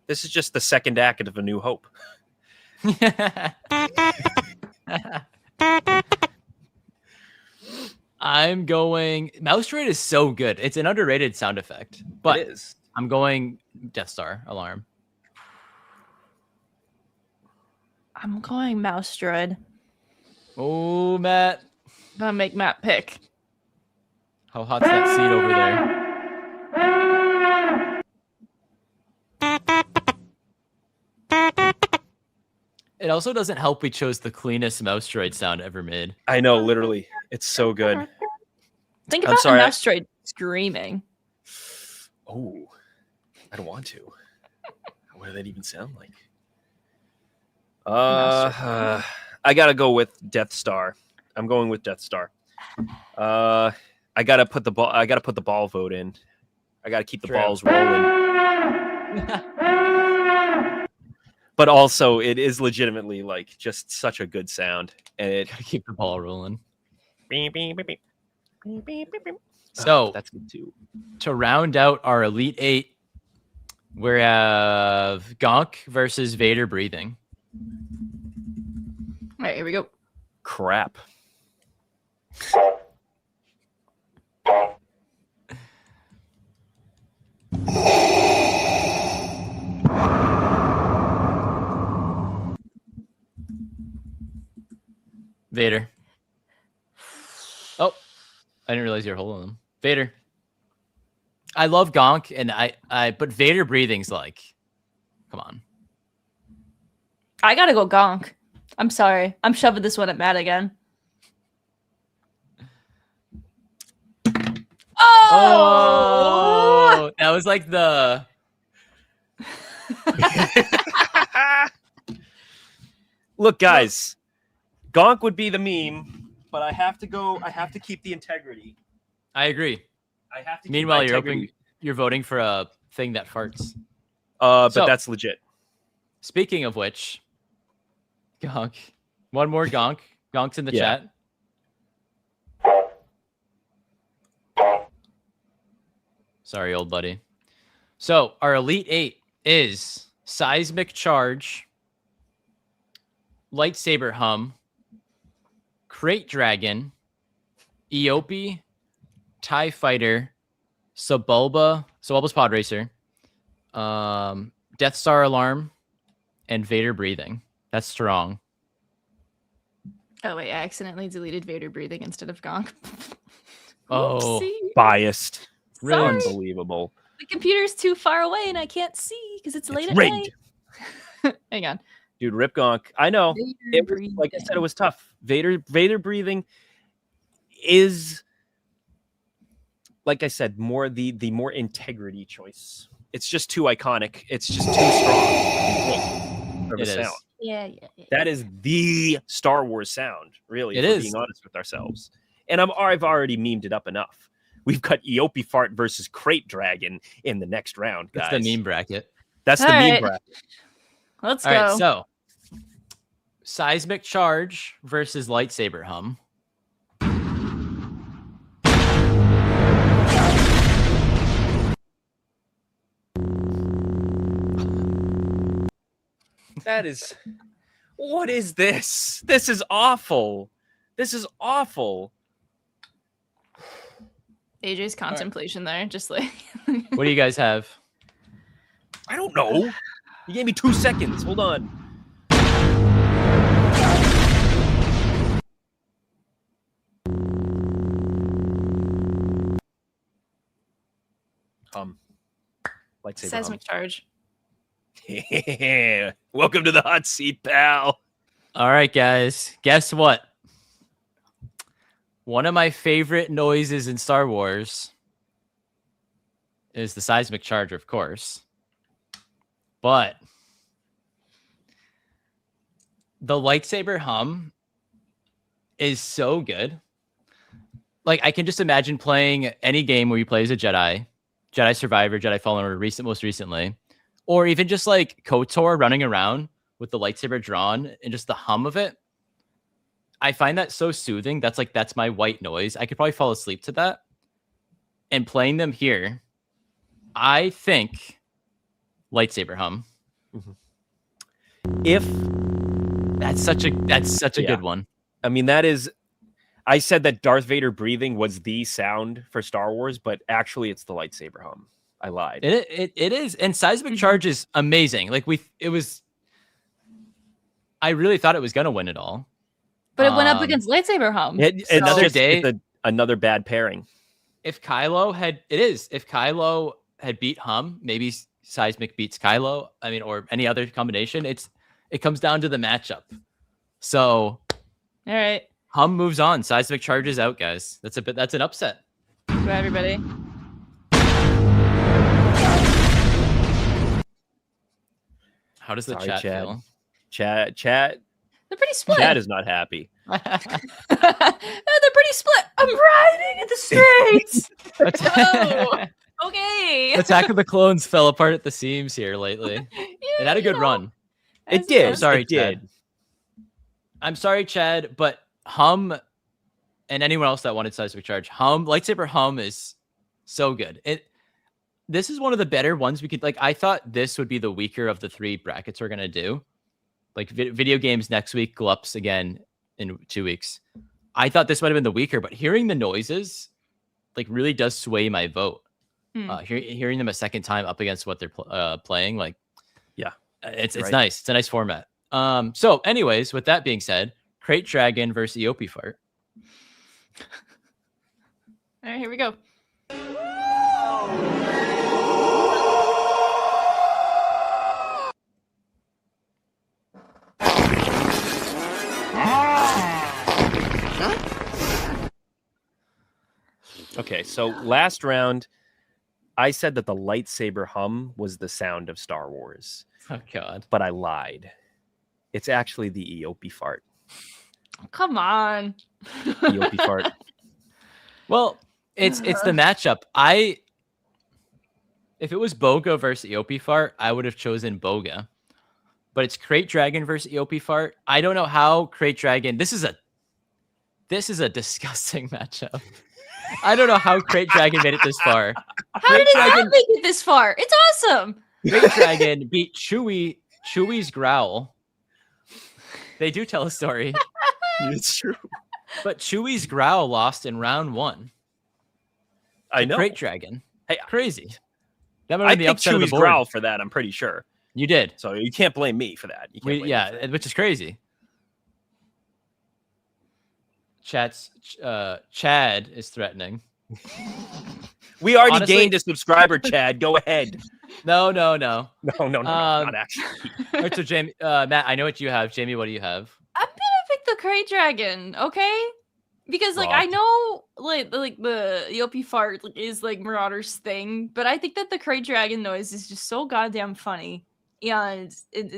This is just the second act of A New Hope. I'm going. Mouse Droid is so good. It's an underrated sound effect, but It is. I'm going Death Star Alarm. I'm going Mouse Droid. Oh, Matt. I'm gonna make Matt pick. How hot's that seat over there? It also doesn't help we chose the cleanest Mouse Droid sound ever made. I know, literally. It's so good. Think I'm about sorry, a Mouse Droid screaming. Oh, I don't want to. What does that even sound like? I gotta go with Death Star. I'm going with Death Star. I gotta put the ball vote in. I gotta keep the True. balls rolling. But also, it is legitimately like just such a good sound, and it. Gotta keep the ball rolling. Beep, beep, beep, beep. Beep, beep, beep, beep. So That's good too. to round out our Elite Eight, we have Gonk versus Vader breathing. All right, here we go. Crap. Vader. Oh, I didn't realize you were holding them. Vader. I love Gonk, and but Vader breathing's like, come on. I gotta go Gonk. I'm sorry. I'm shoving this one at Matt again. Oh! That was like the. Look, guys, Gonk would be the meme, but I have to keep the integrity. I agree. I have to. Keep Meanwhile, my you're integrity. you're voting for a thing that farts. But So- that's legit. Speaking of which, Gonk. One more Gonk. Gonk's in the Yeah. chat. Sorry, old buddy. So our Elite Eight is Seismic Charge, Lightsaber Hum, Crate Dragon, Eope, TIE Fighter, Sebulba's Pod Racer, Death Star Alarm, and Vader Breathing. That's strong. Oh wait, I accidentally deleted Vader breathing instead of Gonk. Oh, Oopsie. Biased. Sorry. Unbelievable. The computer's too far away and I can't see because it's late at rigged. night. Hang on. Dude, Rip Gonk. I know. Vader It was, like I said, it was tough. Vader breathing is, like I said, more the more integrity choice. It's just too iconic. It's just too strong of a sound. Yeah. That is the Star Wars sound, really, It if we're is. being honest with ourselves. And I've already memed it up enough. We've got Eopie Fart versus Crate Dragon in the next round, guys. That's the meme bracket. That's the All meme right. bracket. Let's All go. right, so Seismic Charge versus Lightsaber Hum. That is, what is this? This is awful. This is awful. AJ's contemplation there, just like. What do you guys have? I don't know. You gave me 2 seconds. Hold on. Lightsaber. Seismic charge. Welcome to the hot seat, pal. All right, guys. Guess what? One of my favorite noises in Star Wars is the seismic charge, of course. But the lightsaber hum is so good. Like, I can just imagine playing any game where you play as a Jedi, Jedi Survivor, Jedi Fallen Order, most recently, or even just like KOTOR running around with the lightsaber drawn and just the hum of it. I find that so soothing. That's my white noise. I could probably fall asleep to that. And playing them here, I think lightsaber hum. If that's such a good one. I mean, that is, I said that Darth Vader breathing was the sound for Star Wars, but actually it's the lightsaber hum. I lied. It is. And seismic charge is amazing. Like I really thought it was going to win it all. But it went up against lightsaber hum. Another bad pairing. If Kylo had beat Hum, maybe Seismic beats Kylo. I mean, or any other combination. It comes down to the matchup. So, all right, Hum moves on. Seismic charges out, guys. That's an upset. Bye, everybody. How does the chat feel? Chat. They're pretty split. Chat is not happy. They're pretty split. I'm riding in the streets. Oh, okay. Attack of the Clones fell apart at the seams here lately. It had a good run. It did. I'm sorry, it did. Chad. I'm sorry, Chad, but Hum and anyone else that wanted seismic charge, lightsaber hum is so good. This is one of the better ones we could like. I thought this would be the weaker of the three brackets we're gonna do. Like video games next week, Glups again in 2 weeks. I thought this might have been the weaker, but hearing the noises like really does sway my vote. Hearing them a second time up against what they're playing, like, yeah, it's right. Nice. It's a nice format. So anyways, with that being said, Crate Dragon versus Eopie Fart. All right, here we go. Okay, so last round, I said that the lightsaber hum was the sound of Star Wars. Oh, God. But I lied. It's actually the Eopie Fart. Come on. Eopie Fart. Well, it's the matchup. If it was Boga versus Eopie Fart, I would have chosen Boga. But it's Crate Dragon versus Eopie Fart. I don't know how Crate Dragon. This is a disgusting matchup. I don't know how Crate Dragon made it this far. How did it not make it this far? It's awesome. Crate Dragon beat Chewie's growl. They do tell a story. It's true. But Chewie's growl lost in round 1. I know. Crate Dragon. Hey, crazy. That I picked Chewie's growl for that. I'm pretty sure. You did. So you can't blame me for that. Which is crazy. Chad is threatening. We already Honestly- gained a subscriber, Chad. Go ahead. No. No, not actually. All right, so Jamie, Matt, I know what you have. Jamie, what do you have? I'm gonna pick the Crate Dragon, okay? Because like I Rocked. know like the Yopi fart is like Marauder's thing, but I think that the Crate Dragon noise is just so goddamn funny. And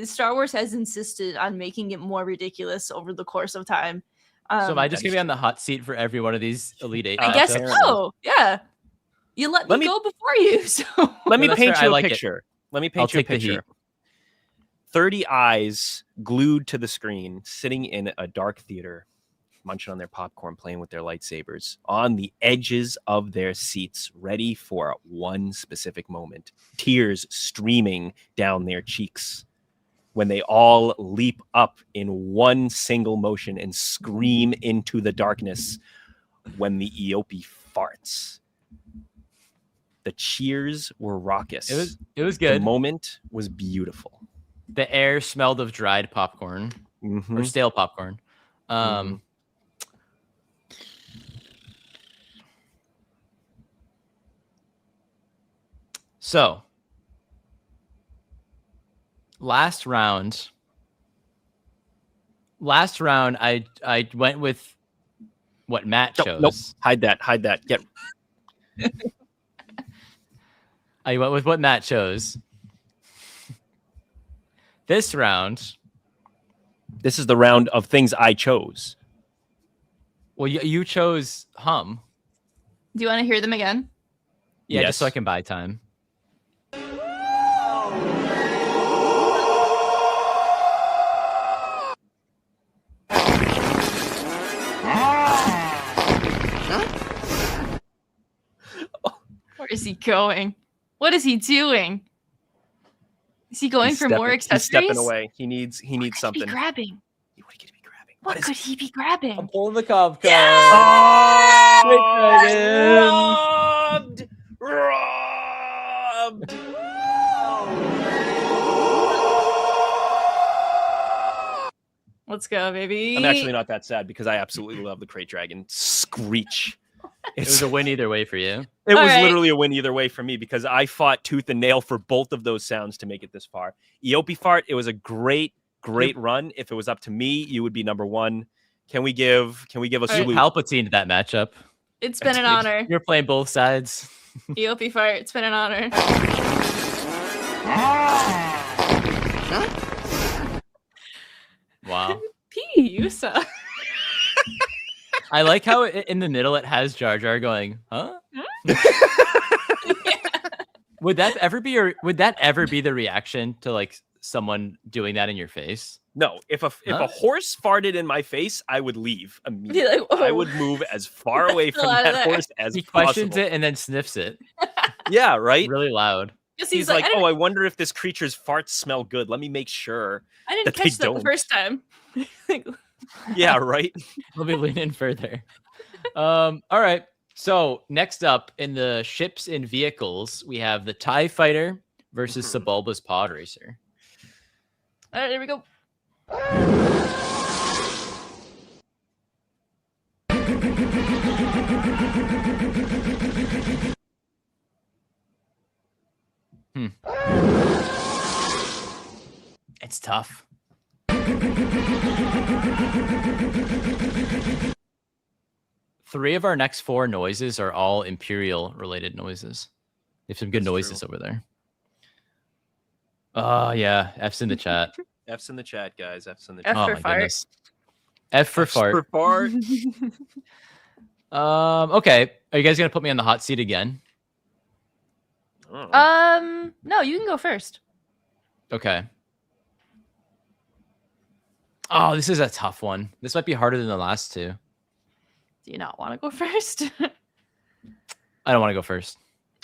Star Wars has insisted on making it more ridiculous over the course of time. So am I just That gonna is be on the hot seat for every one of these Elite Eight? I guess matchups? so. Yeah. You let me go before you, so Let me that's paint fair. I you a like it. picture. Let me I'll paint you a take the heat. picture. 30 eyes glued to the screen, sitting in a dark theater, munching on their popcorn, playing with their lightsabers, on the edges of their seats, ready for one specific moment. Tears streaming down their cheeks when they all leap up in one single motion and scream into the darkness when the Eope farts. The cheers were raucous. It was The good. moment was beautiful. The air smelled of dried popcorn Mhm. or stale popcorn. So last round I went with what Matt chose. Nope. Hide that. Get I went with what Matt chose. This round, This is the round of things I chose. well, you chose Hum. do you want to hear them again? Yeah, Yes. just so I can buy time. Where is he going? What is he doing? Is he going He's for more stepping- accessories? He's stepping away. He needs What could something. he be grabbing? What could he be grabbing? What is could he be grabbing? I'm pulling the comp card. Oh, robbed. Let's go, baby. I'm actually not that sad because I absolutely love the Crate Dragon screech. It was a win either way for you. It was All right. literally a win either way for me because I fought tooth and nail for both of those sounds to make it this far. Eope fart, it was a great run. If it was up to me, you would be number one. Can we give a All right. salute? Palpatine to that matchup. It's been an honor. You're playing both sides. Eope fart. It's been an honor. Wow. P. Yusa. I like how in the middle it has Jar Jar going, huh? Would that ever be the reaction to like someone doing that in your face? No, if a horse farted in my face, I would leave immediately. Be like, I "Whoa." would move as far away from Out of that there. horse as He questions possible. it and then sniffs it Yeah, right. really loud. 'Cause He's like, oh, I wonder if this creature's farts smell good. Let me make sure. I didn't that they catch that the don't. first time. Yeah, right. We'll be leaning further. All right. So next up in the ships and vehicles, we have the TIE Fighter versus Sebulba's Pod Racer. All right, there we go. It's tough. Three of our next four noises are all Imperial related noises. They have some good That's noises true. over there. Oh yeah, F's in the chat. F's in the chat, guys. F's in the F chat. Oh for my fart. goodness. F for fart. For fart. Okay. Are you guys gonna put me on the hot seat again? No, you can go first. Okay. Oh, this is a tough one. This might be harder than the last two. Do you not want to go first? I don't want to go first.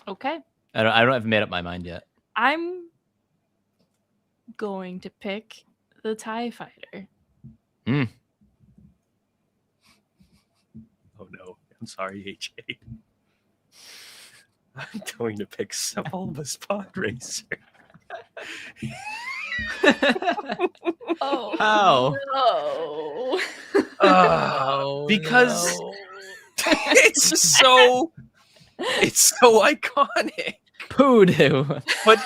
Okay. I don't have made up my mind yet. I'm going to pick the TIE Fighter. Oh no. I'm sorry, HA. I'm going to pick Sebulba's Pod Racer. Oh. How? No. Oh, because no. it's so iconic. Poodoo. But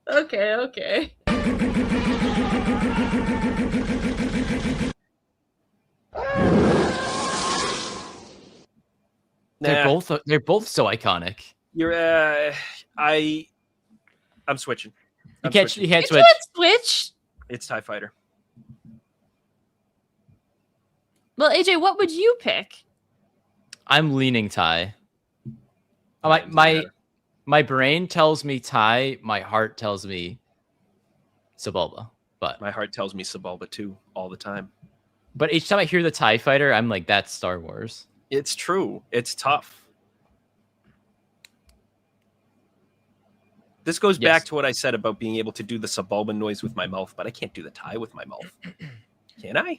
Okay. They're both so iconic. You're I'm switching. You can't switch. Switch. It's TIE Fighter. Well, AJ, what would you pick? I'm leaning TIE. My brain tells me TIE. My heart tells me Sebulba. But my heart tells me Sebulba too all the time. But each time I hear the TIE Fighter, I'm like, that's Star Wars. It's true. It's tough. This goes back to what I said about being able to do the Sebulba noise with my mouth, but I can't do the TIE with my mouth. Can I?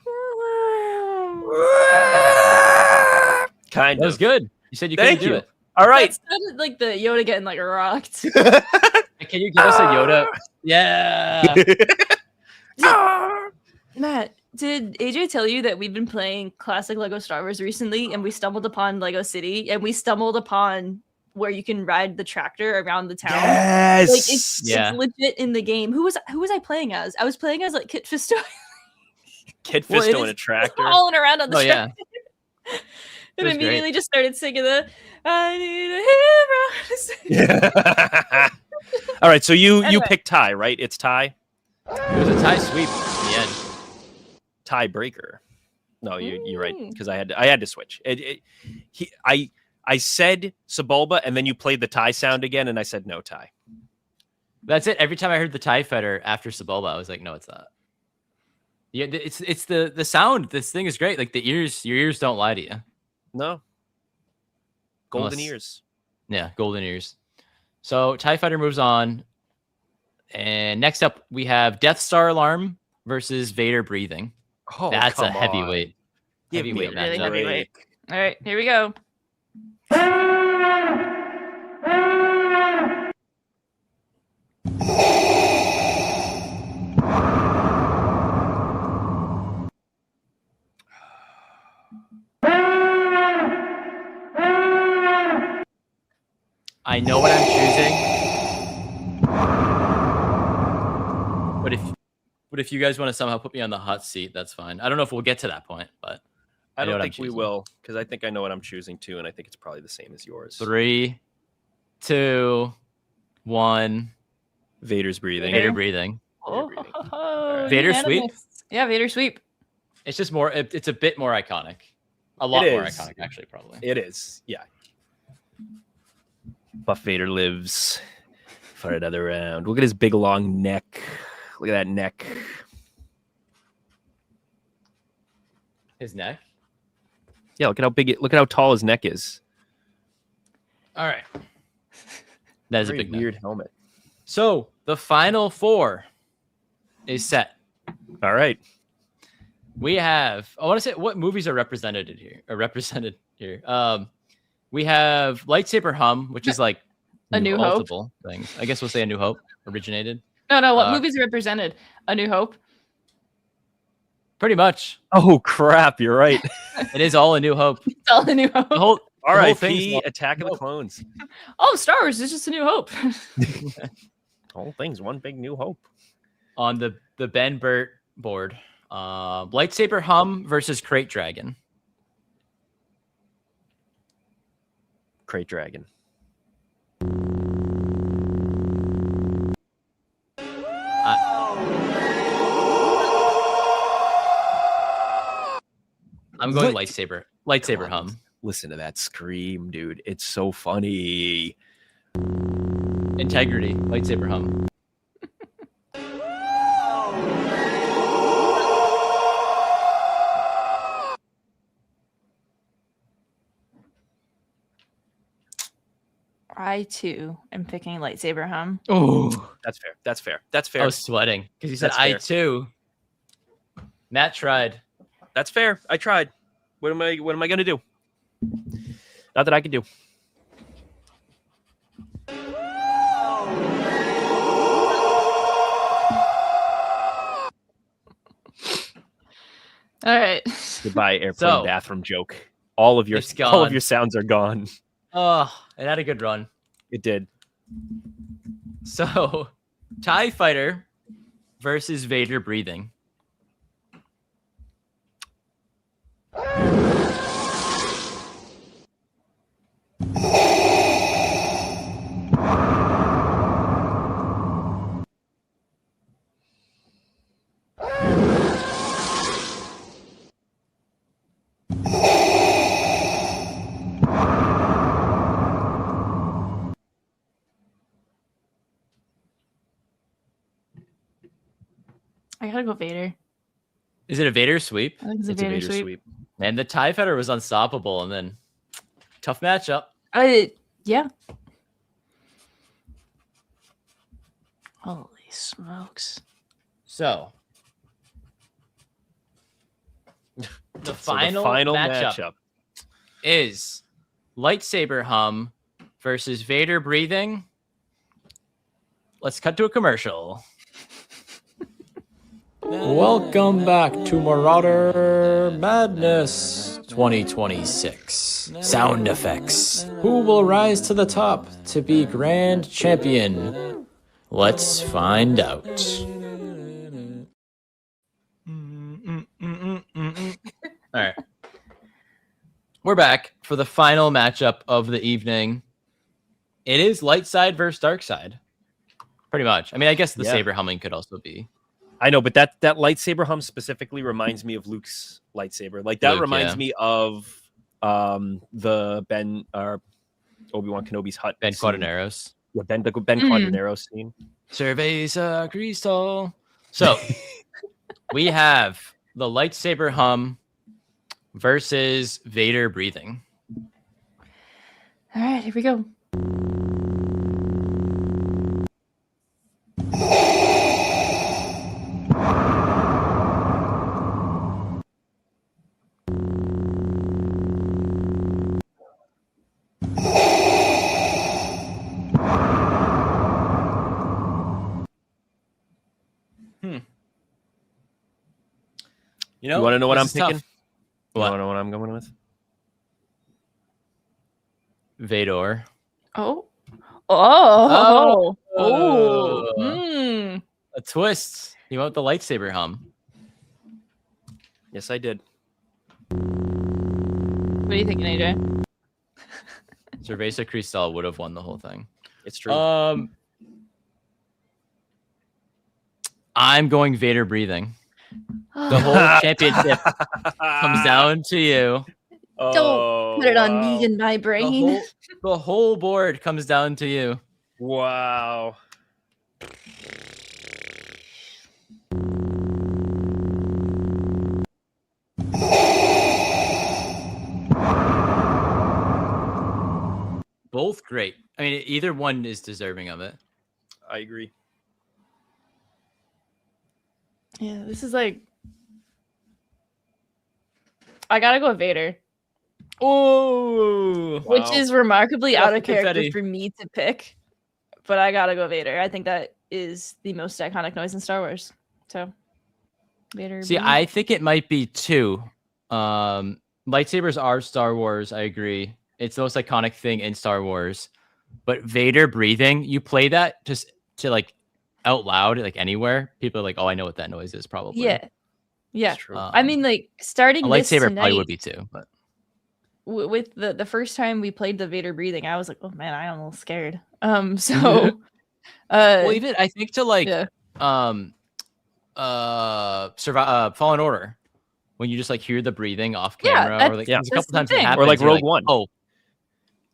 Kind of. That was good. You said you couldn't do it. All right. That sounded like the Yoda getting like rocked. Can you give us a Yoda? Yeah. Matt, did AJ tell you that we've been playing classic Lego Star Wars recently, and we stumbled upon Lego City, and we stumbled upon where you can ride the tractor around the town? Yes. Like it's legit in the game. Who was I playing as? I was playing as like Kit Fisto. Kid Fisto in a tractor. Rolling around on the tractor. Yeah. And immediately just started singing the I need a hero. Yeah. All right, so you picked TIE, right? It's TIE. It was a TIE sweep in the end. TIE breaker. No, you're right, because I had to switch. I said Sebulba, and then you played the TIE sound again, and I said no TIE. That's it. Every time I heard the TIE Fighter after Sebulba, I was like, no, it's not. Yeah, it's the sound. This thing is great. Like your ears don't lie to you. No. Golden ears. Yeah, golden ears. So TIE Fighter moves on. And next up, we have Death Star Alarm versus Vader Breathing. Oh, that's a heavyweight. Heavyweight matchup. All right, here we go. I know what I'm choosing. But if you guys want to somehow put me on the hot seat, that's fine. I don't know if we'll get to that point, but I don't think we will, because I think I know what I'm choosing too, and I think it's probably the same as yours. 3, 2, 1. Vader's breathing. Vader breathing. Oh, Vader sweep. Yeah, Vader sweep. It's just more. It's a bit more iconic. A lot more iconic, actually, probably. It is. Yeah. Buff Vader lives for another round. Look at his big long neck. Look at that neck. His neck? Yeah, look at how tall his neck is. All right. That is a big weird neck. helmet. So the final 4 is set. All right. We have. I want to say what movies are represented here. We have Lightsaber Hum, which is like A New Hope. multiple things. I guess we'll say A New Hope originated. No. What movies are represented? A New Hope. Pretty much. Oh crap! You're right. It is all A New Hope. It's all A New Hope. The whole R.I.P. Attack of the Clones. Oh, Star Wars is just A New Hope. All things one big New Hope. On the Ben Burt board, Lightsaber Hum versus Crate Dragon. Crate Dragon. I'm going Lightsaber Hum. Listen to that scream, dude. It's so funny. Integrity. Lightsaber Hum. I too am picking Lightsaber Hum. Oh, that's fair. I was sweating because you said I too. Matt tried. That's fair. I tried. What am I gonna do? Not that I can do. All right. Goodbye, airplane So- bathroom joke. All of your It's all of gone. your sounds are gone. Oh, it had a good run. It did. So, TIE Fighter versus Vader breathing. I gotta go Vader. Is it a Vader sweep? I think it's a It's a Vader, Vader sweep. sweep. Man, the TIE Fighter was unstoppable, and then tough matchup. Yeah. Holy smokes. So, the So final, matchup is lightsaber hum versus Vader breathing. Let's cut to a commercial. Welcome back to Marauder Madness 2026. Sound effects. Who will rise to the top to be grand champion? Let's find out. All right. We're back for the final matchup of the evening. It is light side versus dark side. Pretty much. I mean, I guess the Yeah. saber humming could also be. I know, but that lightsaber hum specifically reminds me of Luke's lightsaber. Like that Luke, reminds yeah. me of the Ben or Obi-Wan Kenobi's hut. Ben scene. Quaterneros. Yeah, Ben Quaterneros scene. Cerveza Crystal. So we have the lightsaber hum versus Vader breathing. All right, here we go. You know, You want to know what this I'm is tough. picking? You What? want to know what I'm going with? Vador. Oh. Oh. Oh. Oh. Hmm. A twist. You went with the lightsaber hum. Yes, I did. What are you thinking, AJ? Cerveza Cristal would have won the whole thing. It's true. I'm going Vader breathing. The whole championship comes down to you. Don't put it on me and my brain. The whole board comes down to you. Wow. Both great. I mean, either one is deserving of it. I agree. Yeah, this is like. I gotta go with Vader, Oh, which is remarkably Off out the of character confetti. for me to pick. But I gotta go Vader. I think that is the most iconic noise in Star Wars. So, Vader. See, breathing. I think it might be two. Lightsabers are Star Wars. I agree. It's the most iconic thing in Star Wars. But Vader breathing, you play that just to like out loud, like anywhere. People are like, "Oh, I know what that noise is." Probably. Yeah. Yeah. It's true. I mean, like starting a this lightsaber tonight, probably would be too. But with the first time we played the Vader breathing, I was like, oh man, I'm a little scared. So well, even I think to like yeah. Fallen Order, when you just like hear the breathing off Yeah, camera, or like yeah. there's a couple That's times the it thing. happens, Or like you're Rogue One. Oh,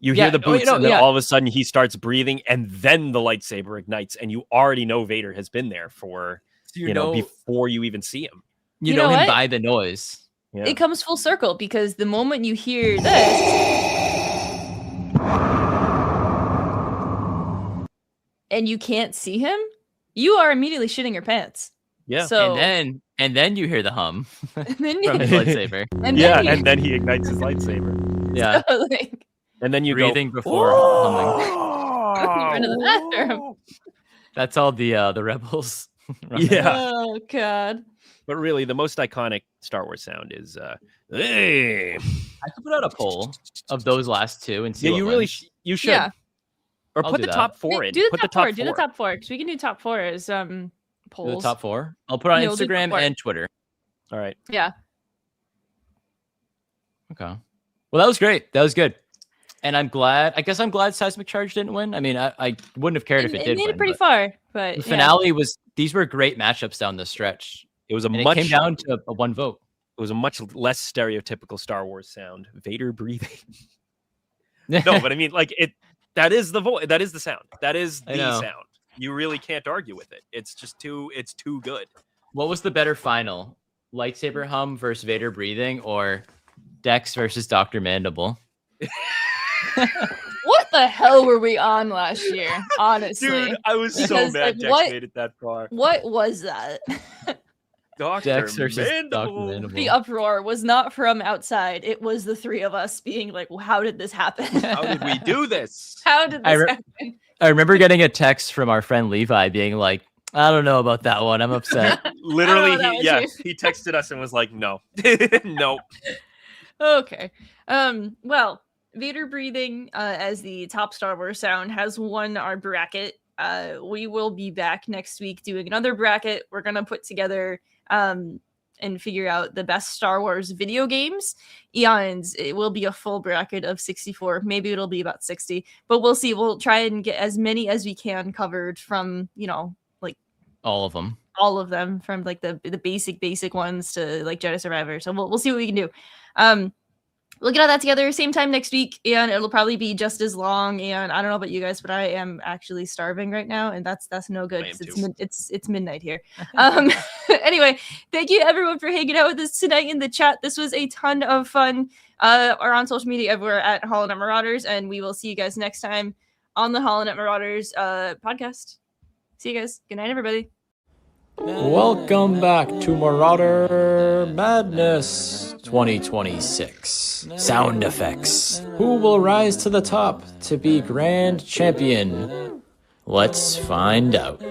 You Yeah, hear the oh, boots, no, and then yeah. all of a sudden he starts breathing, and then the lightsaber ignites, and you already know Vader has been there for so you know before you even see him. you You know know him what? by the noise. Yeah. It comes full circle because the moment you hear this and you can't see him, you are immediately shitting your pants. Yeah. So And then you hear the hum and then you, from his lightsaber. and Yeah, then you, and then he ignites his lightsaber, Yeah, like, and then you breathing go before humming. run to the bathroom. That's all the rebels Right. Yeah. Oh god. But really, the most iconic Star Wars sound is hey. I could put out a poll of those last two and see. Yeah, what you really wins. you should. Yeah. Or I'll put do the that. top 4 in. Do the Put top the top 4. Do the 4. top 4 because we can do top 4 as Do polls. the top 4. I'll put on Yeah, we'll do top Instagram 4. and Twitter. All right. Yeah. Okay. Well, that was great. That was good. And I'm glad. I guess I'm glad Seismic Charge didn't win. I mean, I wouldn't have cared if it did. made win, it pretty but far, but the finale was. These were great matchups down the stretch. It was a And much it came down to a one vote. it was a much less stereotypical Star Wars sound. Vader breathing. No, but I mean, like that is the voice. That is the sound. That is the sound. You really can't argue with it. It's just too good. What was the better final? Lightsaber hum versus Vader breathing, or Dex versus Dr. Mandible? What the hell were we on last year? Honestly, Dude, I was so Because, mad like, Dex what- made it that far. what was that? Dex versus Dr. Mandible. Mandible. The uproar was not from outside. It was the three of us being like, well, "How did this happen? How did we do this? How did I this re- happen?" I remember getting a text from our friend Levi being like, I don't know about that one. I'm upset. Literally, that was yeah, you. he texted us and was like, "No, no." Okay. Well, Vader breathing as the top Star Wars sound has won our bracket. We will be back next week doing another bracket. We're gonna put together and figure out the best Star Wars video games. Eons, it will be a full bracket of 64. Maybe it'll be about 60, but we'll see. We'll try and get as many as we can covered from, All of them. all of them, from like the basic ones to like Jedi Survivor. So we'll see what we can do. We'll get all that together same time next week, and it'll probably be just as long. And I don't know about you guys, but I am actually starving right now, and that's no good. I am 'Cause it's midnight here. Anyway, thank you everyone for hanging out with us tonight in the chat. This was a ton of fun. Or on social media everywhere at HoloNet Marauders, and we will see you guys next time on the HoloNet Marauders podcast. See you guys. Good night, everybody. Welcome back to Marauder Madness 2026. Sound effects. Who will rise to the top to be grand champion? Let's find out.